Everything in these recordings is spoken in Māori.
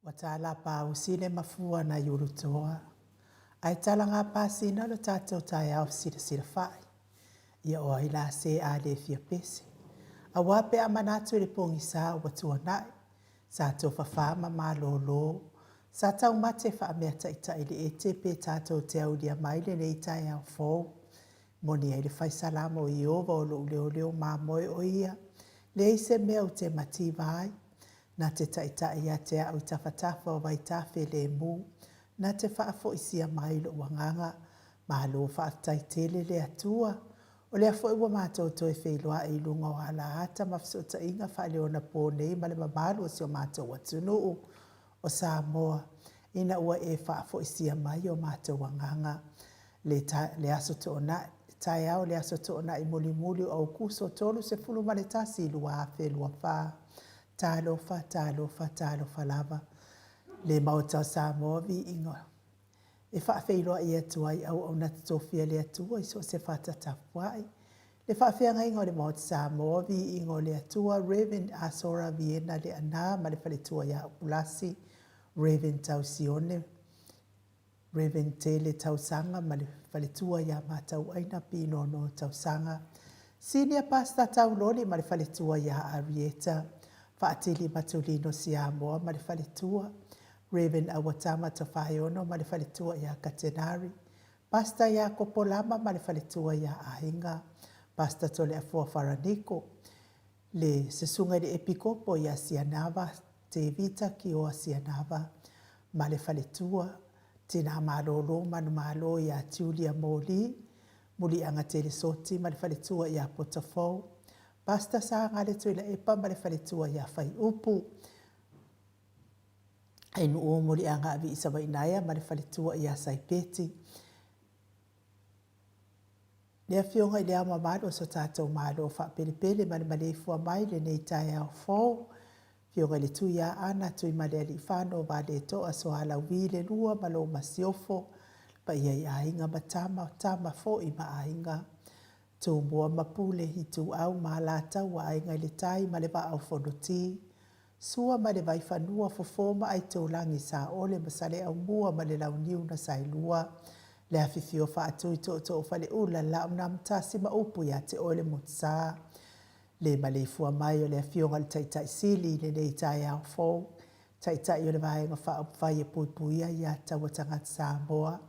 Wa tala pa usile mafua na yurutoa. Ai tala ngā pāsina lo tātou tai au sira sira whai. Ia o ila se a le fia pese. A wape a manatu le pongi sa wa tua nai. Sa tō whawhama mā lo. Sa tau mate wha mea tai le e te pe tātou te au lia maile le i tai au fōu. Moni ai le whai salamo i ova o lo leo mā moe o ia. Le ise mea o te mati vai. Na te tai ia te au tawhatafa o vai tawhi le mū. Na te whaafo isia mai lo wanganga. Ma lo whaatai tele le atua. O le afo iwa mātou toi wheilua i lunga o ala ata mafisota inga whaile o na pōnei ma le mamalu o sio mātou atunuu o Samoa. Ina ua e whaafo isia mai o mātou wanganga. Le aso to ona tai au le aso to ona i muli au kuso tolu se fulu maletasi lua afe lua wha. Talofa lava. Le mautau Samoa vi ingoa. E whaafeiloa i atua i au na tofia le atua i so se whatatapuai. Le whaafeanga ingo le mautau Samoa vi ingo le atua Reverend Asora Viena le ana ma le whaletua ia upulasi. Reverend Tausione. Reverend Tele Tausanga ma le whaletua ia matau aina pino no Tausanga. Senior Pastor Tauloli ma le whaletua ia Arieta. Whaatili matulino si Samoa ma le whaletua. Reverend Awatama Tawhaiono ma le whaletua ia Katenari. Pastor ia Kopolama ma le whaletua ia Ahinga. Pastor Tole Afua Wharaniko. Le sesunga le epikopo ia Sianava. Te vita ki o Sianava. Ma le whaletua. Tina malolo manu malo ia Julia Moli. Muli anga tele soti ma le whaletua ia Potafou. Pastor sa ngale tuila epa ma le whaletua ia Whai Upu. Ainu o mori anga avi isa wainaya ma le whaletua ia Saipeti. Lea fionga i lea mamado so tātou malo wha pele ma le malefua mai le nei tai au fōu. Fionga le tui a ana tui ma le ali whano wa le toa so ala wile lua ma lo masiofo. Pa ia i ahinga ma tama fo i ma ahinga. Tō mua mapule hitu au ma lata wa ainga le tai ma le wa au whanoti. Sua ma le vai whanua fofoma ai tō langi sa ole masale au mua ma le lau niu na sailua. Le hawhiwhio wha atui tō whale ula lau na mtasi ma upu ya te ole mutsa. Le malefua mai o le hawhionga le taitai sili le nei tai au fōu. Taitai o le vaenga wha upwhai e puipuia ia tawatanga Samoa.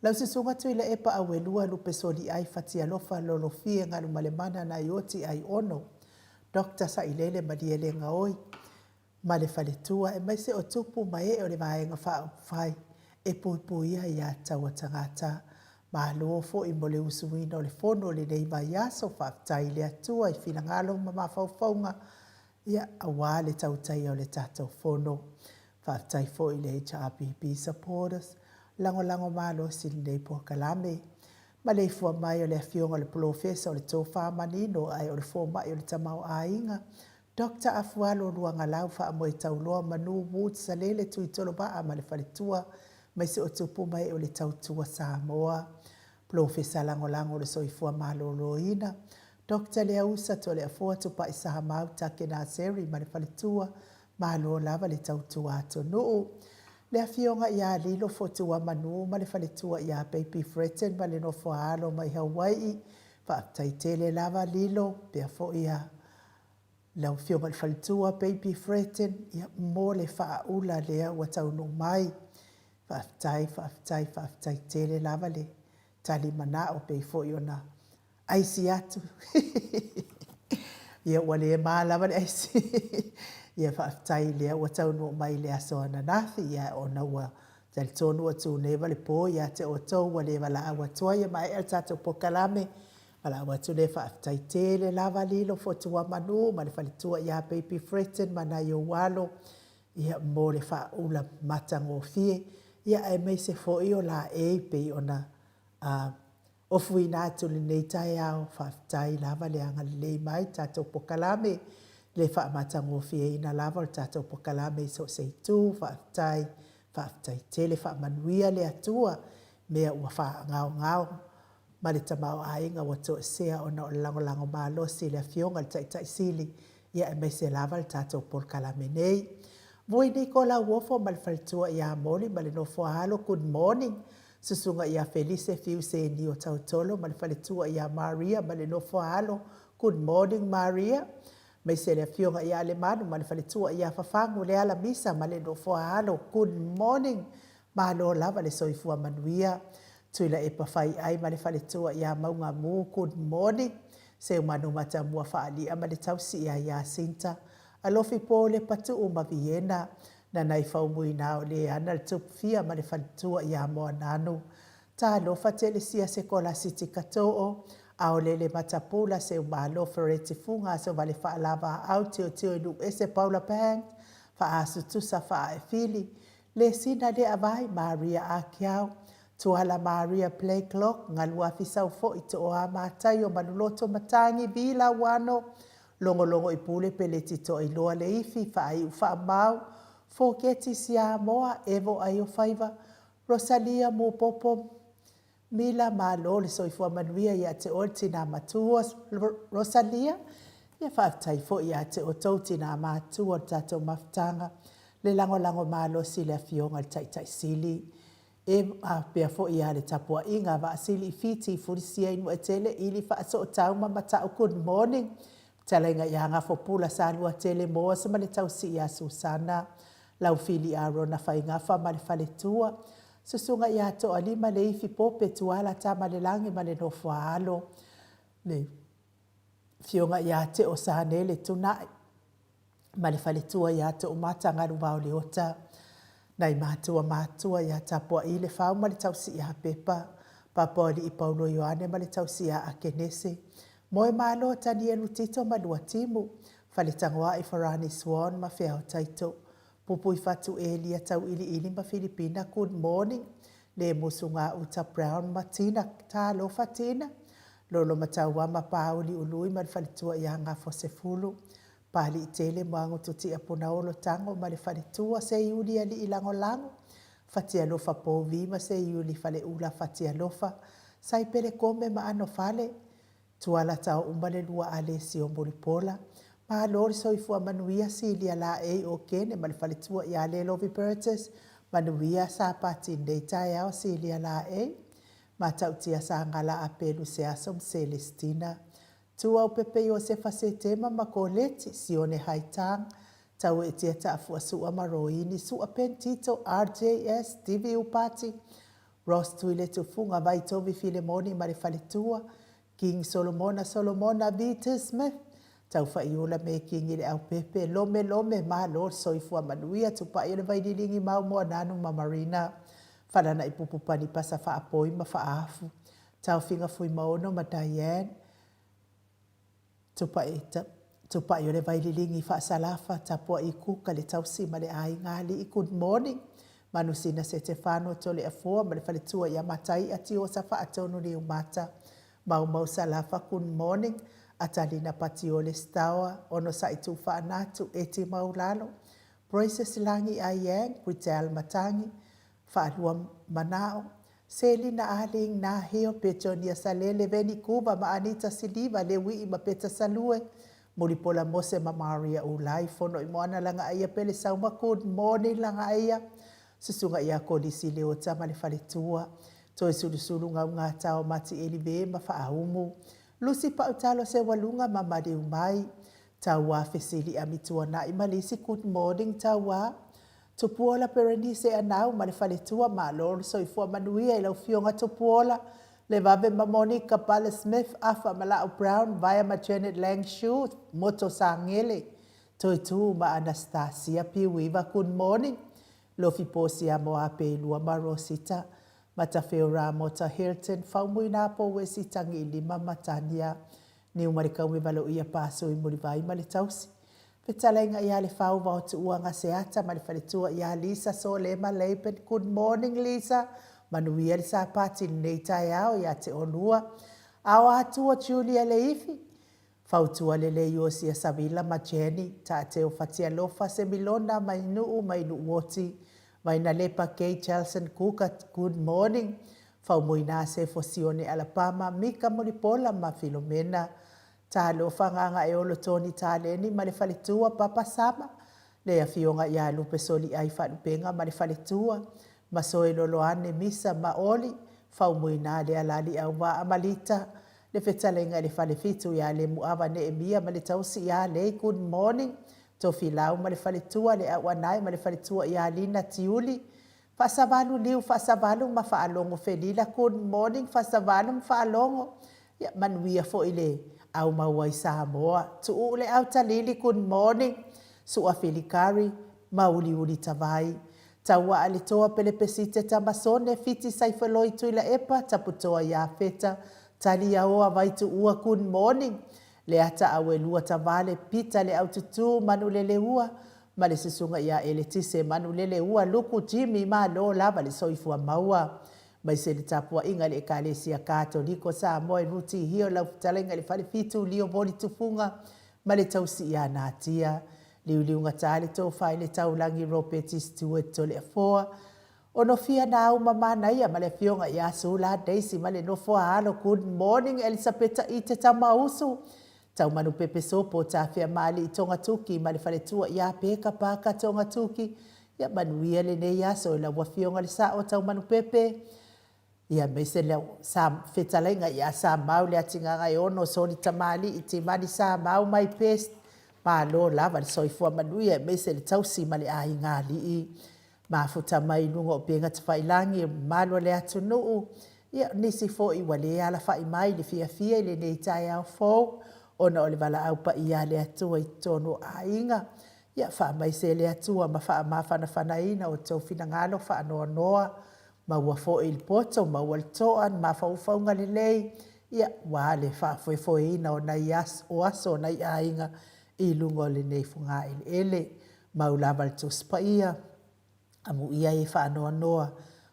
Lau se sunga tui le epa awelua lupe soli ai fatia lofa lolo fie ngalu malemana na ioti ai ono. Dr. Sailele madiele ngaoi. Ma le whaletua e mai se o tupu mai e o le vaenga wha upwhai. E puipuia ia tawatangata. Ma lofo i mole usuina o le fono le nei mai aso whaftai le atua i whina ngalo ma mawhauwhaunga. Ia awa le tautai o le tatou fono. Whaftai fo i le HRPP supporters. Lango malo sili nei po kalame. Ma le fua mai o le afionga le profesa o le tofa manino ai o le fōma i o le tamau ainga. Dr. Afualo luanga lau wha amoe tauloa manu wood sa lele tui tolo baa ma le whaletua. Mai se o tupu mai o le tautua Samoa. Profesa lango le soifua malo ina. Dr. Leausa to le afua tupa isa hamau take na seri ma le whaletua. Malo lava le tautua ato nuu. Le afionga ia lilo fotua manu ma le whaletua ia Baby Fretten ma le nofo alo mai Hawaii. Whaaptaitele lava lilo pia fo ia. Lau fionga le whaletua Baby Fretten ia mo le whaaula lea ua taunu mai. Whaaptai tele lava le tali mana o pei fo iona. Aisi atu. Ia ua le maa lava le aisi. Ia whaaftai lea ua taunu mai le aso ananathi ia o na ua tali tonu atu neva le po ia te o tau wa le wala awa toia mai el tato pokalame. Wala awa tu le whaaftai tele lava lilo fotua manu ma le whaletua ia Baby Fretten ma na yo walo. Ia mo le whaula matango fie. Ia e mei se fo i o la e pe ona o fui na atu le nei tai au whaaftai lava le anga le mai tato pokalame. Le wha matango fie ina lava le tato pokalame so se tu whaaftai tele wha manuia le atua mea ua wha ngao ma le tamau ainga wa to sea ona o lango malo si le fionga le taitai sili ia e mei se lava le tato pokalame nei. Voi ni ko la wofo mal faltua ia moli mal no fo halo good morning. Susunga ia Felice fiu se ni o tautolo mal faltua ia Maria mal no fo halo good morning Maria. Mai se le fionga ia le manu mal faltua ia fafangu le ala misa mal no fo halo good morning. Malo lava le soifua manuia. Tuila e pawhai ai mal faltua ia maunga mu good morning. Se manu mata mua faali ama le tausi ia sinta. Alofi po le patu o maviena na nai faumui nao le ana le tupfia ma le fantua ia moa nanu. Ta alofa tele sia se kola siti katoo a o le matapula se umalo fereti funga se vale faalava au teo teo inu ese Paula Pang fa asu tusa fa e fili. Le sina le avai Maria a kiao. Tuala Maria play clock ngalua fisau fo ito o a matai o manuloto matangi bila wano. Longo longo i pule pele tito i loa le ifi fa ai ufa mau. Fo keti sia moa evo ai o faiva. Rosalia mo popo. Mila malo le soifua manuia ia te olti na matua. Rosalia ia whaatai fo ia te o tauti na matua tato maftanga. Le lango lango malo sile a fionga le tai sili. E a pia fo ia le tapua inga va sili fiti furisia inu etele ili fa so tauma matau good morning. Talenga ia nga fopula sa lua tele moa sa male tausi ia Susana. Lau fili a rona fai ngafa male faletua. Susunga ia to alima le ifi pope tuala ta male langi male no fualo. Le fionga ia te o sahanele tunai. Male faletua ia to umata ngaru vau le ota. Nai matua ia tapua i le fau male tausi ia pepa. Papa li i Paulo Ioane male tausi ia akenese. Moe malo tani enu tito malua timu. Faletangoa i Farani Swan ma fea o taito. Pupu i fatu Elia tau ili ma Filipina good morning. Le musunga uta Brown ma Tina talo fatina. Lolo mataua ma pauli ului ma faletua ia nga fosefulu. Pali i tele moango tuti a punaolo tango ma le faletua se iuli ali ilango lango. Fatia lofa povi ma se iuli fale ula fatia lofa. Sai pele kome ma ano fale. Tuala tau umbale lua ale si o moripola. Ma lori soifua manuia si lia la e o kene ma le faletua i ale lovi Burtis. Manuia sa pati nei tai au si lia la e. Ma tautia sa ngala a pelu se asom Celestina. Tua o pepe i o se fase tema ma ko leti si o ne haitang. Tau e tia ta afua sua maroini sua pentito RJS TV upati. Ross tuile tufunga vai tovi Filemoni ma le faletua. King Solomona Vita Smith. Tau whaiola me king ile au pepe. Lome ma lor soifua manuia. Tupa ile vai dilingi mau moa nanu ma Marina. Whanana i pupupani pasa wha apoi ma wha afu. Tau finga fui maono ma Diane. Tupa ile vai dilingi wha salafa. Tapua i kuka le tau si ma le ai ngali i good morning. Manusina se te whano tole a fua ma le whaletua i amatai ati o sa wha atonu ni umata. Mau salafa good morning. Atalina patiole stawa. Ono sa itu whaanatu eti maulalo. Braces langi ayang. Gritel matangi. Whaalua manao. Selina aling na heo pechonia salele veni kuba ma Anita Siliva le wii ma peta salue. Muripola mose ma Maria ulai. Fono imoana langa aya pele sauma good morning langa aya. Susunga ia kodisi leo tama le faletua. Toi sulu ngā tau mati elive ma whaahumu. Lucy pautalo se walunga ma mari umai. Taua fesili amitua na imalisi good morning taua. Tupuola pereni se anau ma le faletua ma lor soifua manuia ila ufionga tupuola. Le vave ma Monica Pala Smith afa Malao Brown via ma Janet Langshu moto sangele. Toi tu ma Anastasia Piwiva good morning. Lofi posi a moa pe lua ma Rosita. Matafeo Ramota Hilton, Faumui Napo, Wesi Tangi Lima Matania, New Marika Wivalo ia paso i Murivai Malitausi. Fitalenga ia le fau vau tu uanga seata, Malifalitua ia Lisa Solema Leipen, good morning Lisa, Manuia sa pati neita yao ia te onua. Awa atua Julia Leifi, Fautua lele yosi a Savila Majeni, ta te o fatia lofa se milona mainu woti. Vaina lepa kei Chelson Kuka, good morning. Faumuina se fosione Alabama, Mika Moripola ma Filomena. Ta lo fanganga e olo toni ta leni ma le falitua papa sama. le afionga ia lupe soli ai whanupenga ma le whaletua, ma soe loloane misa ma oli, whaumuina le alali au wa amalita, le whetalenga le whalefitu ia le muawa ne emia ma le tausi ia le good morning, to filau ma le whaletua le awanai ma le whaletua ia lina tiuli, Fasavalu liu fasavalu ma faalongo felila good morning fasavalu ma faalongo ya manuia fo ile au mawai Samoa tu ule au talili good morning su afilikari mauli uli tavai tawa alitoa pelepesite tamasone fiti saifoloi tuila epa taputoa ya feta tali oa vaitu ua good morning le ata awelua tavale pita le au tutu manulele ua ma le sisunga ia ele tise manu lele ua luku Jimmy ma lo lava le soifua maua. Mai se le tapua inga le ekalesia katoliko sa moe ruti hio lau talenga le whalefitu lio boli tufunga ma le tausi ia natia. Liuliunga tale tō whai le taulangi ropetis tue tole a foa. Ono fia na au mamana ia ma le fionga ia sula Daisy ma le nofo halo good morning Elisabeta ite tamausu. Tau manu pepe sopo ta fia mali i tonga tuki ma le whaletua ia peka paka tonga tuki. Ia manuia le ne ia so la wafionga le sao tau manu pepe. Ia meise leo sa whetalenga ia sa mau le atinga ngai ono soni tamali i te mani sa mau mai pest. Ma lo lava le soifua manuia meise le tausi ma le ahi ngā li i. Ma futa mai nunga o penga te whailangi malo le atunuu. Ia nisi fo i wale ala whai mai le fia fia le nei tai au fōu. Ona o le wala au pa ia le atua i tono a inga. Ia wha mai se le atua ma wha ma whana ina o tau fina ngalo wha noa noa. Ma ua fo il poto, ma ua toan, ma wha ufaunga le lei. Ia wale wha foe ina o nai o aso nai a inga i lungo le nei funga ele. Ma ulava le tos pa ia. Amu ia i wha noa noa.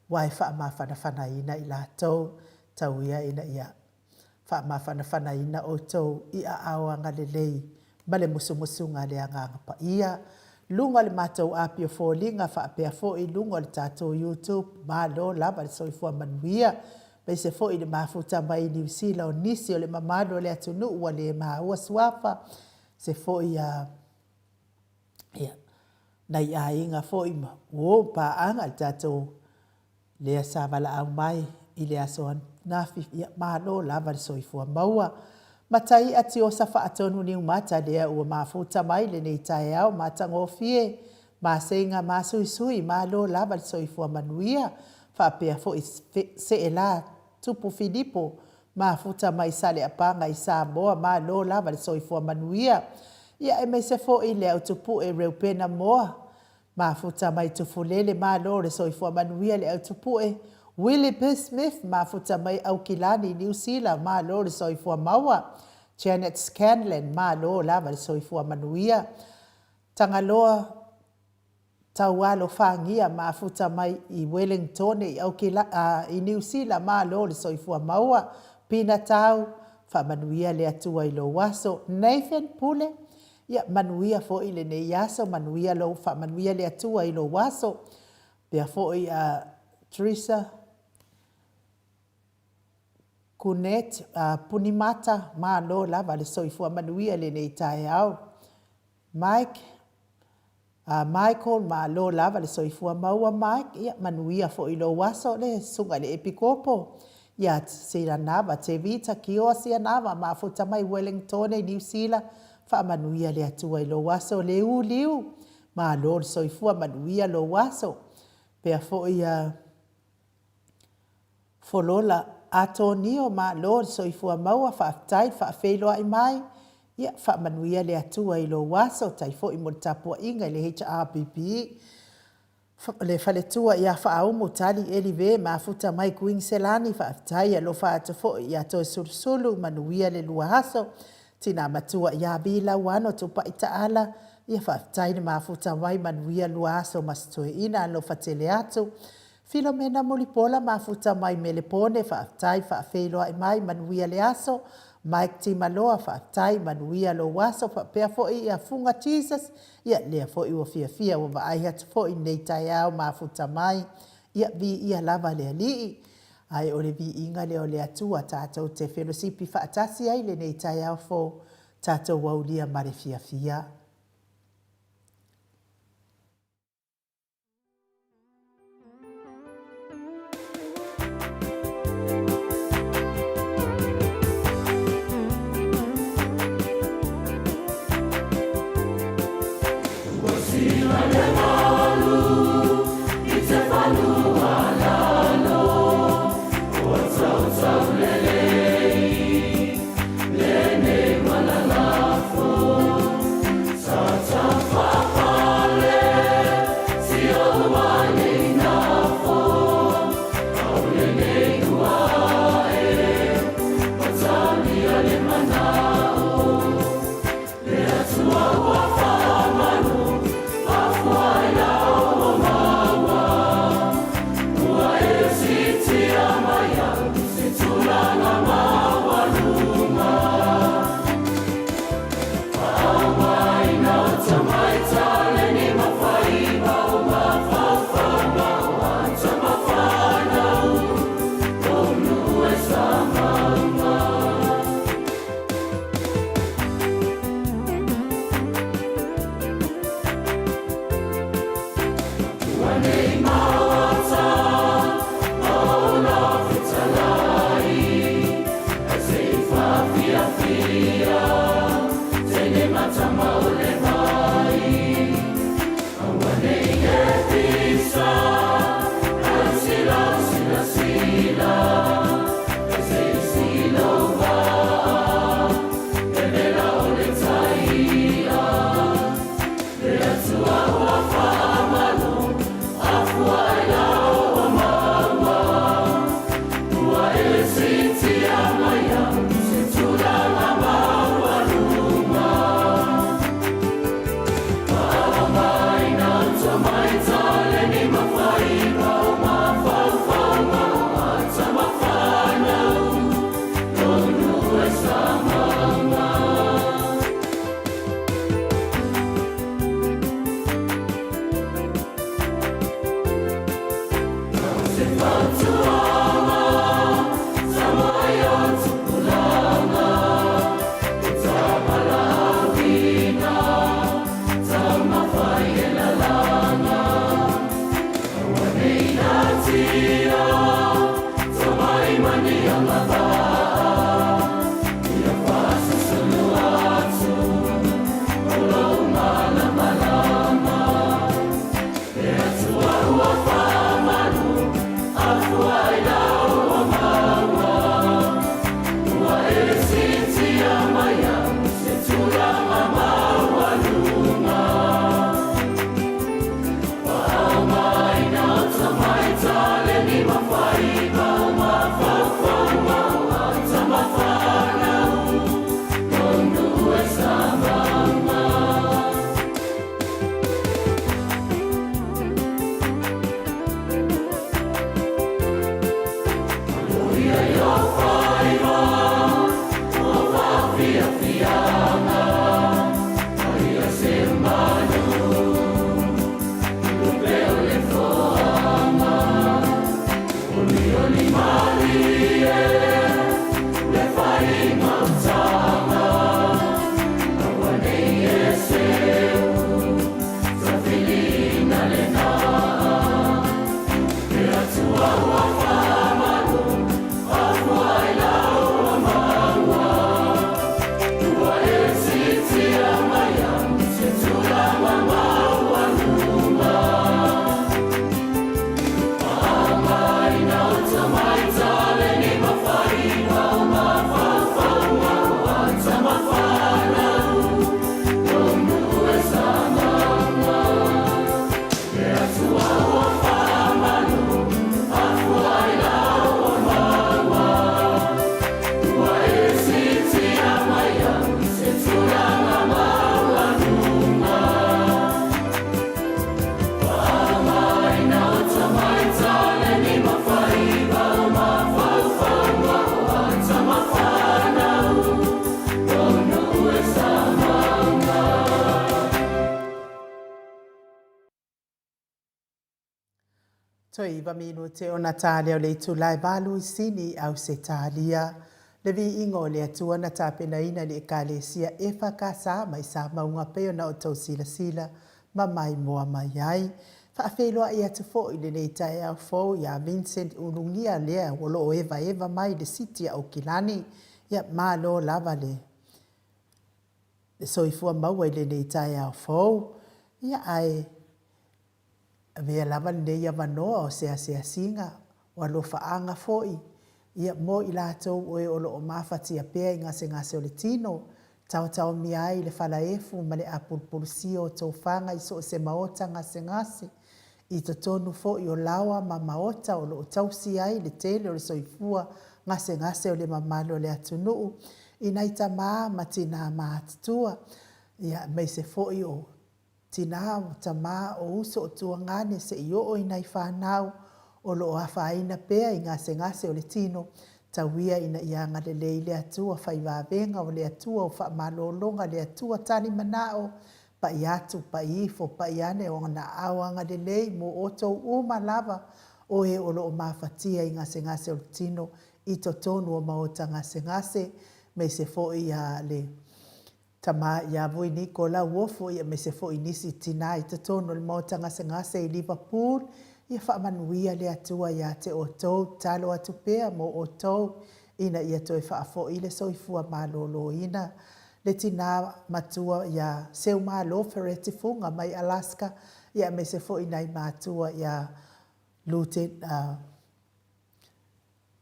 Wai wha ma whana ina i la tau ia ina ia. Wha mawhana ina o tau i a awanga le lei. Ma le musu ngā le anganga pa ia. Lunga le mātou apio fōlinga wha apea fō i lunga le tātou YouTube. Ma lo lava le soifua manuia. Mai se fō i le mafuta mai New Zealand o nisi o le mamalo le atunu ua le maua suafa. Se fō i a... Nai a inga fō i ma. O pa anga le tātou le sa wala au mai i le asoan. Nafi ia malo lava le soifua maua. Matai ati o sa whaatonu ni umata lea ua mafuta mai le nei tae au matango fie. Ma seinga ma sui malo lava le soifua manuia. Whaapea fo i se e la tupu Filipo. Mafuta mai sale apanga i Samoa malo lava le soifua manuia. Ia e me se fo i lea utupu e reupena moa. Mafuta mai tufulele malo le soifua manuia le utupu e. Willie P. Smith mafuta mai au kilani New Zealand ma lo le soifua maua. Janet Scanlon ma lo lava le soifua manuia. Tangaloa taualo whangia mafuta mai i Wellington i New Zealand ma lo le soifua maua. Pina tau whamanuia le atua i lo waso. Nathan Pule ia manuia fo i le ne yaso manuia lo whamanuia le atua i lo waso. Pea fo i Teresa Kunet Punimata ma lo lava le soifua manuia le nei tae au. Michael ma lo lava le soifua maua Mike ia manuia fo i lo waso le sunga le epikopo. Ia sira nava te vita ki o sia nava ma futa mai Wellington e New Zealand fa manuia le atua i lo waso le liu ma lo le soifua manuia lo waso. Pea fo i folola Atonio ma lo soifua maua whaatai whaafeilo ai mai. Ia whaamanuia le atua i lo waso tai fo i mortapua inga le HRBP. Le whaletua ia whaaumu tali elive ma futa mai kuing selani whaatai alo whaatofo i ato sulusulu manuia le luahaso. Tina matua ia bila wano tupa ita ala. Ia whaatai ni ma futa mai manuia luahaso mastoe ina alo whatele atu. Filomena Molipola mafuta mai melepone whaatai whaafeilo ai mai manuia le aso. Mike Timaloa whaatai manuia lo waso whaapea fo i a funga Jesus. Ia lea fo i wa fia wa vaai hatu fo i nei tai au mafuta mai. Ia vi ia lava lea lii. Ai ole vi inga leo lea tua tātou te whenosipi whaatasi ai le nei tai au fo tātou waulia mare fia. Toi iwa mino te o Natalia o le tulai balu sini au se talia. Le vi ingo le atua na tapena ina le ekalesia e whakasa mai sa maunga peo na o tau sila sila ma mai moa mai ai. Whaafeloa i atu fo i le nei tae au fo ia Vincent unungia lea wolo o eva mai le siti a Okilani ia malo lava le. Le soifua maua i le nei tae au fo ia ai Vea lava le ia vanoa o sea singa, wa lo faanga foi. Ia mo i lātou oe o loo mawhati a pēa i ngase o le tino. Tau mi ai le whalaefu ma le apulpulsio o tau whanga i so se maota ngase. I to tonu fo i o lawa ma maota o lo tausi ai le tele o le soifua ngase o le mamalo le atunuu. I nai ta maa ma tina maatutua. Ia mai se fo i o tina o ta maa o uso o tua ngane se i o i nai whanau o lo afa aina pea i ngase o le tino. Tawia ina ianga le leile atua whaiwavenga o le atua o wha malolonga le atua tani manao. Pa i atu, pa i ifo, pa i ane o na awanga le lei mo oto uma lava o e o lo o mawhatia i ngase o le tino i to tonu o maota ngase me se fo i a le tama ia voi ni ko la uofo ia me se fo i nisi tina i to tonu o le maota ngase i Liverpool ia wha manuia le atua ia te o tou talo atu pea mo o tou ina ia toi wha fo i le soifua malolo ina. Le tina matua ia seu malo fereti funga mai Alaska ia me se fo i nai matua ia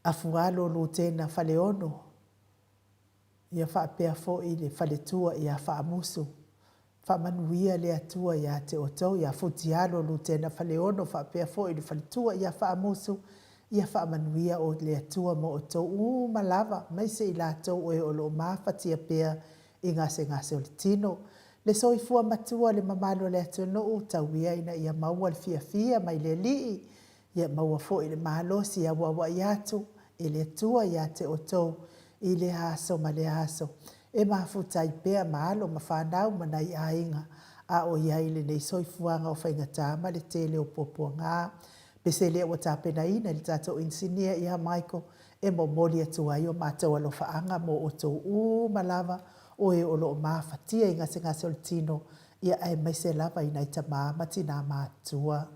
afualo lutena faleono ia wha pea fo i le faletua ia wha musu wha manuia le atua ia te otou ia futialo lutena faleono wha pea fo i le faletua ia wha musu ia wha manuia o le atua mo otou malava mai se i latou o e o lo mawhatia pea i ngase o le tino. Le soifua matua le mamalo le atunuu tauia ina ia maua le fia mai le lii. Ia maua fo i le malosi ia wawa i atu i le atua ia te otou i le haso ma le haso. E mafuta i pea maalo ma whanau manai a inga a o ia i le nei soifuanga o whaingata ma le tele o popua ngā. Pese lea wa tāpena ina le tātou insinia ia Michael e mo moli atu ai o mātou alo whaanga mo o tou malava o e o lo mawhatia i ngase o le tino ia ai mai se lava i nai ta mati nā mātua.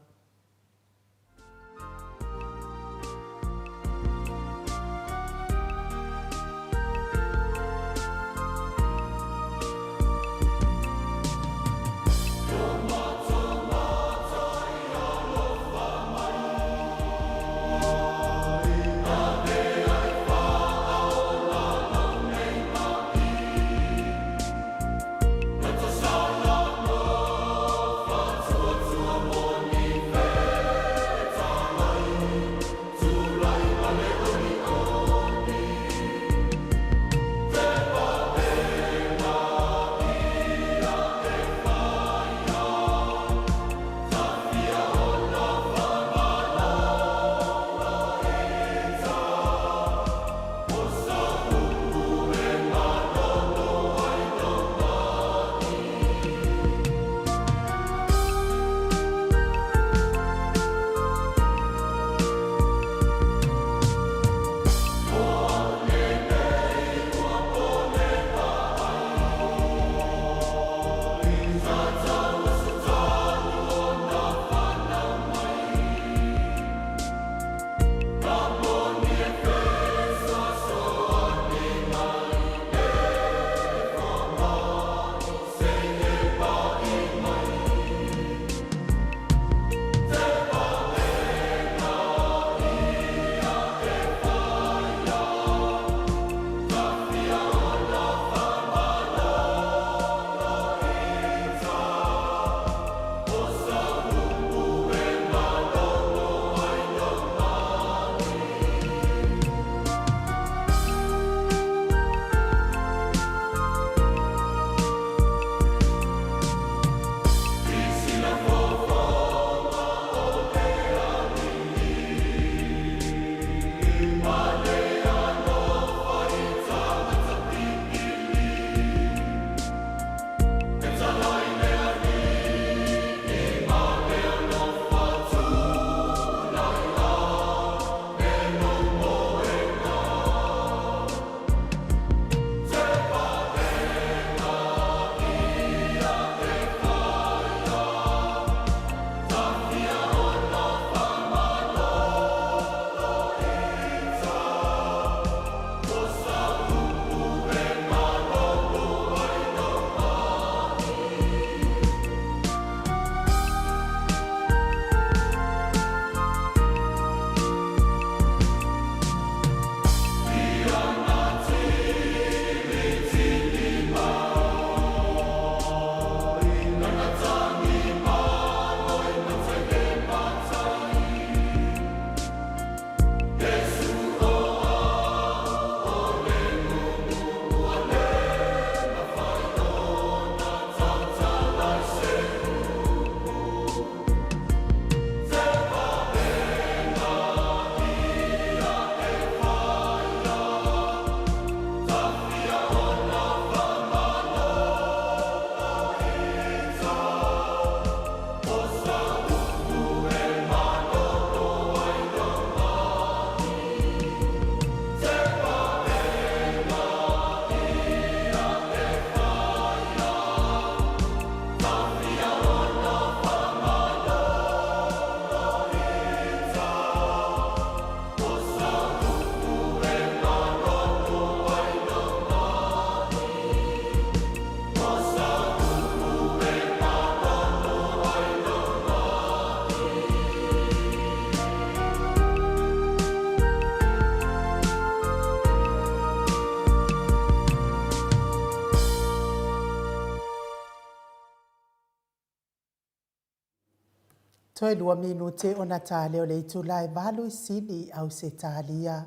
Toi lua minute o na tā leo le itu lai walu sini au se tālia.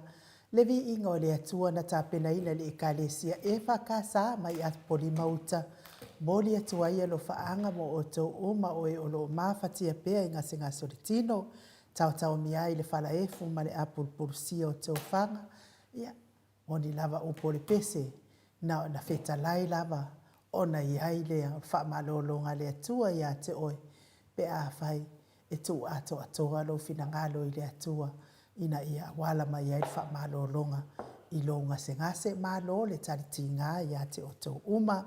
Le vi ingo le atua na tā pena ina le ekalesia e whakasa mai at poli mauta. Moli atua ia lo whaanga mo o tau uma o e o lo mawhatia pea inga se ngā soritino. Tau tau miai le whala efu ma le apul purusia o tau whanga. Ia, moni lava o poli pese. Na wheta lai lava. Ona iai le wha malolonga le atua ia te oi. Pe a whai. E tu ato atoa lo fina ngalo i le atua ina ia wala mai ai wha malo longa i lo ngase malo le tariti ngā ia te o tau uma.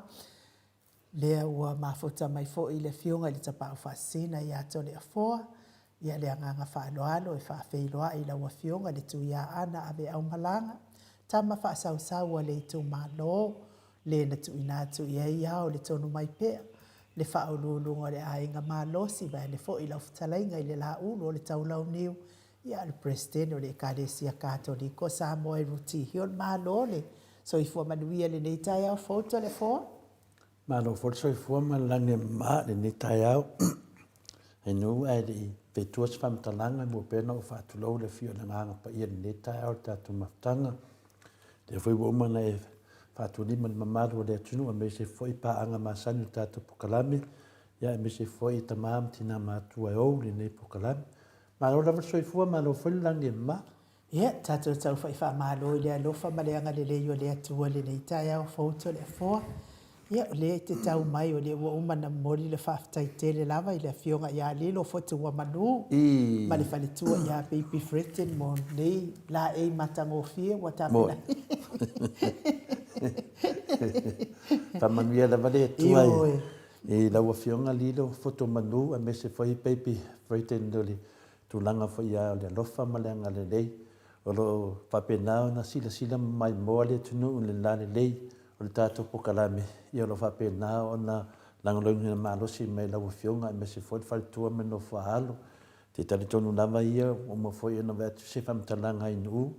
Lea ua mafuta mai fo i le fionga i le tapau whasina i ato le afoa. Ia le anganga whaaloalo e whaafeiloa i la ua fionga le tu ia ana ave au malanga. Tama wha sau le tu malo le na tu ina tu ia iao le tonu mai pea. Le whaolulunga le ainga malosi vai le fo i lau futalainga i le la ulo le taulau niu ia le presidente o le ekalesia katoliko sa moe ruti hion malole so i fua manuia le nei tai au foto le fo malo foto so i fua malange ma le nei tai au e nu ai le petua se famtalanga mo pena o fatulau le fio na nganga pa ia le nei tai au tatu maftanga le foi wo mana e fatuli man mamalo le tunu a me se foi pa anga masani tatu pokalame ya me se foi tamam tina matu ai o le nei pokalame malo la so i fua malo foi lange ma ia tatu tau fai fa malo le alofa maleanga le yo le atua le nei tai au foto le fo ia le te tau mai o le ua umana mori le whaftai tele lava i le fionga ia lilo foto ua manu ma le whalitua ia baby Britain mo nei la e matangofie wa tapena Tamanuia la vale tuai e la ua fionga lilo foto manu a me se foi baby Britain doli tulanga foi ia le lofa malanga le lei o lo papenao na sila mai moa le tunu le lane lei o le tato pokalame ia lo papenao na langalongi na malosi mai la ua fionga a me se foi faltua me no fahalo te talitonu lava ia o mo foi na vetu se famtalanga inu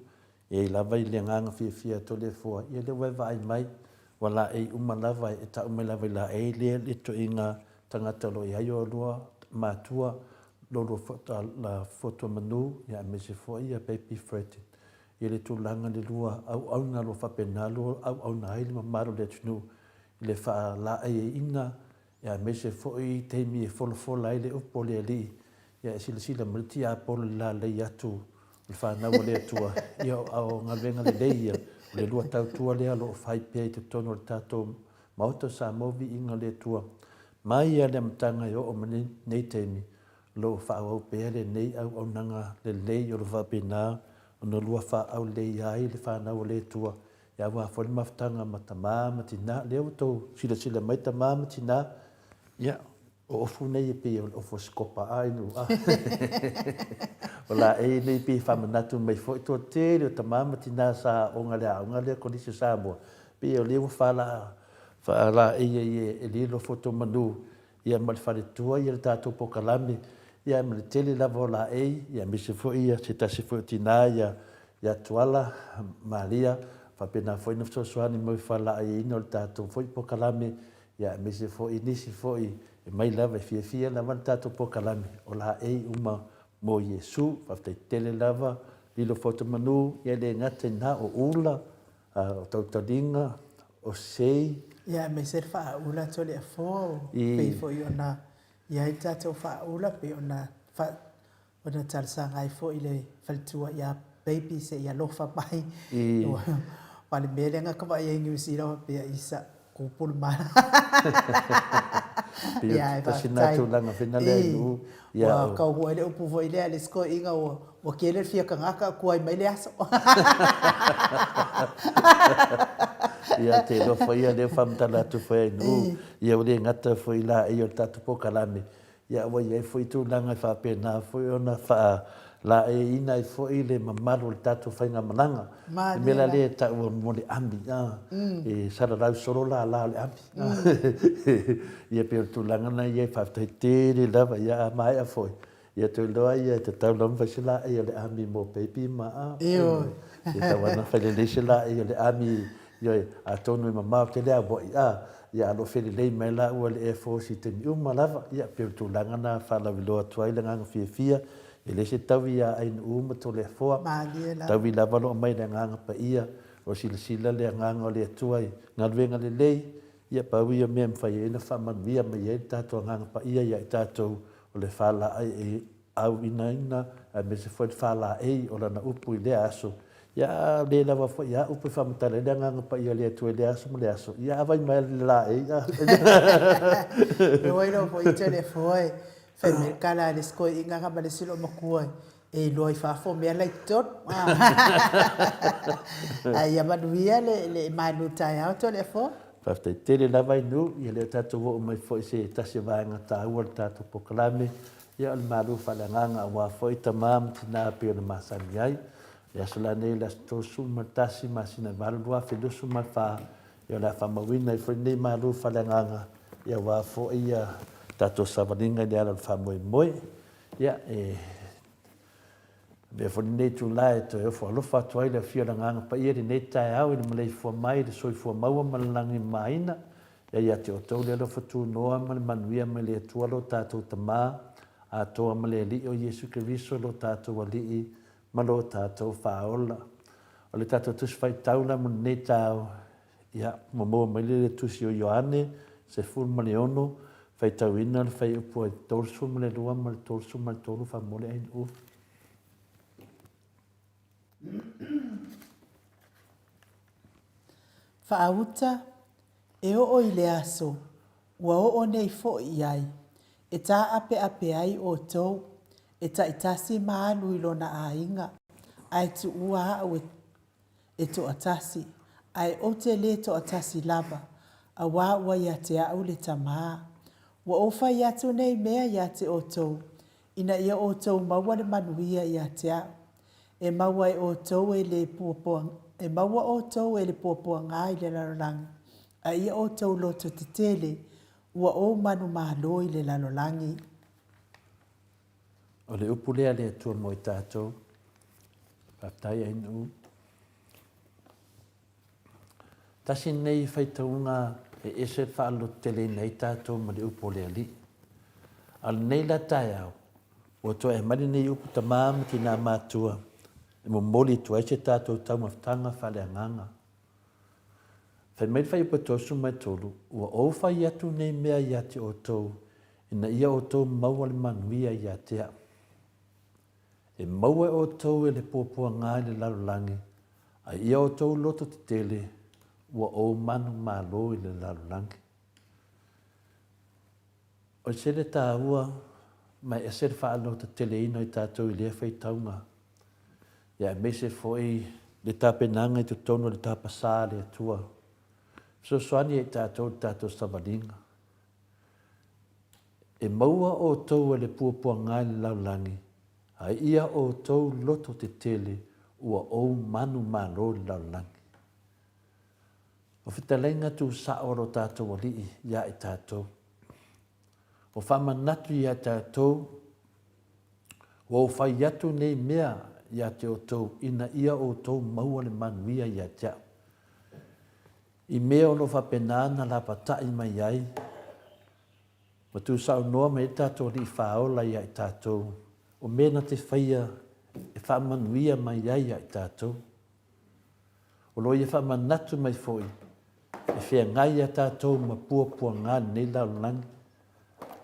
e lava i le nganga fia tole fua ia le weva ai mai wala e uma lava e ta uma lava la e le to inga tangata lo ia yo lua matua lo foto la foto manu ya me se foi ia baby fret ia le tulanga le lua au na lo fa penalo au na ile maro le tunu le fa la e inga ya me se foi te mi fo la ile o pole ali ya sila multi a pole la le ya tu le fa na le tua ia au ngavenga le leia le lua tau tua le alo fai pe te tono tato mauto sa movi inga le tua mai ia le mtanga yo o mani nei temi lo fa o pe le nei au nanga le lei o va pena no lua fa au le ai le fa na le tua ya wa fo maftanga matama matina le to sila mai tama matina ya o fu nei pe o fo scopa ai no ola e nei pe fa manatu mai fo to te le tama matina sa o ngale ko disi sa mo pe o le fa la e le lo foto manu ia mal fa le tua ia tato pokalame ia me le tele la vola e ia me se fo ia se ta se fo tina ia tuala maria fa pena foi no soani mo fa la e no tato foi pokalame ia me se fo inisi fo e mai lava fia lava tato pokalame o la e uma mo Yesu fa te tele lava lilo foto manu ia le ngate na o ula o tautadinga o sei ia me se fa ula tole fo pe fo iona ia i tatou whaula pe ona tal ngai fo i le faltua ia baby se ia lofa mai. Wale melenga ka vai New Zealand pe isa kupul mana. Ia pasina tu langa finale nu. Ia ka ho ele upu voi le sko inga o kele fia ka ngaka kuai mai le aso. Ia te lo foi ia de famtala tu foi nu. Ia o le ngata foi la e o tatu pokalame. Ia wa ia foi tu langa fa pena foi ona fa la e ina i foi le mamalu le tatu fai nga malanga. Mela le ta o mo le ambi e sara rau soro la le ambi. Ia pe tu langa na ia fa te le lava ia mai a foi. Ia tu loa ia te tau lom fa sila ia le ambi mo pepi ma. Ia ta wana fa le sila ia le ambi ia a tonu i mamau te lea boi ia alo felelei mai la ua le Air Force i teni uma lava ia pe tulaga na faalawiloa atu ai le gaga fiafia e le se taui ia aina uma tole afoa Malia la. taui lava loo mai le agaga paia o silasila le agaga o le atua ai galuega lelei ia pau ia mea mafai ai na faamanuia mai ai le tatou agaga paia ia i tatou o le falaai e auinaina ae me se foi le falaei o lana upu i lea aso ia le lava foi ia upu whamatala le agaga paia le atua i le aso ma le aso ia avai mai le laei E wai no po i tele foi. Fai me kala le sko i ngaka ma le silo makua. E loi fa fo me lai tot. Ai ya manuia le manu tai au tele fo. Paftai tele lava inu ia le tatou o mai foi se tasi vaenga tāua le tatou pokalame ia o le malu whaleanganga ua foi tamam tina pe o le masani ai ia solane le astosu ma tasi masina valua filusu ma fa ia le whamawina i foi nei malu whaleanganga ia ua foi ia tatou savalinga le ala le whamoe ia be fo nei tu lai to e fo lo fa to ile fio la nganga pa ia nei tai au ile mele fo mai le soi fo mau ma langi maina ia te o to le lo fo tu no ma manuia me le tu lo tatou tama a to ma le li o Yesu Kristo lo tatou ali ma lo tatou faola o le tatou tu fai taula mo nei tau ia mo me le tu si o Ioane se fu ma le ono fai tauina fai po to su ma le lua ma to su ma to fa mo le ai u Faauta e o i le aso. Ua o nei fo i ai. E tā ape ai o tau. E ta itasi maanu i lona a inga. Ai tu ua au e to atasi. Ai o te le to atasi lava. A wā ua ia te au le tamaa. Ua ofa ia tu nei mea ia te o tau. Ina ia o tau maua le manuia ia te au. E maua e o tau e le puapuang. E maua o tau e le puapuang ai le lalolangi. A ia o tau loto te tele. Ua o manu mahaloi le lalolangi. o le upu lea le atua mo i tātou patai ai nu tasi nei faitaunga e ese whaalo tele nei tātou ma le upu lea li al nei la tai au o to e mari nei upu tamam ki nā mātua e mo moli tu ai se tātou tau maftanga whale anganga fai mai fai upa tosu mai tolu ua o fai atu nei mea ia te o tau ina ia o tau maua le manuia ia tea e maua o tau e le pōpua ngā le lalolangi a ia o tau loto te tele ua o manu malo i le lalolangi o se le tā ua mai e se le whaalo te tele ino i tātou i lea fai taunga ia me se foi le tapenanga i te tono le tapasā le atua so soani e tātou savalinga e maua o tau e le pua ngai le laulangi a ia o tau loto te tele ua o manu malo le laulangi o whitalenga tu saoro tātou alii ia e tātou o whamanatu ia tātou o whai atu nei mea ia te o tau ina ia o tau maua le manuia ia tea i mea o lo whapenana la patai mai ai ma tu sao noa me tātou li whaola ia i tātou o mena te whaia e whamanuia mai ai ia i tātou o lo ia whamanatu mai foi e whea ngai ia tātou ma pua ngā nei laulangi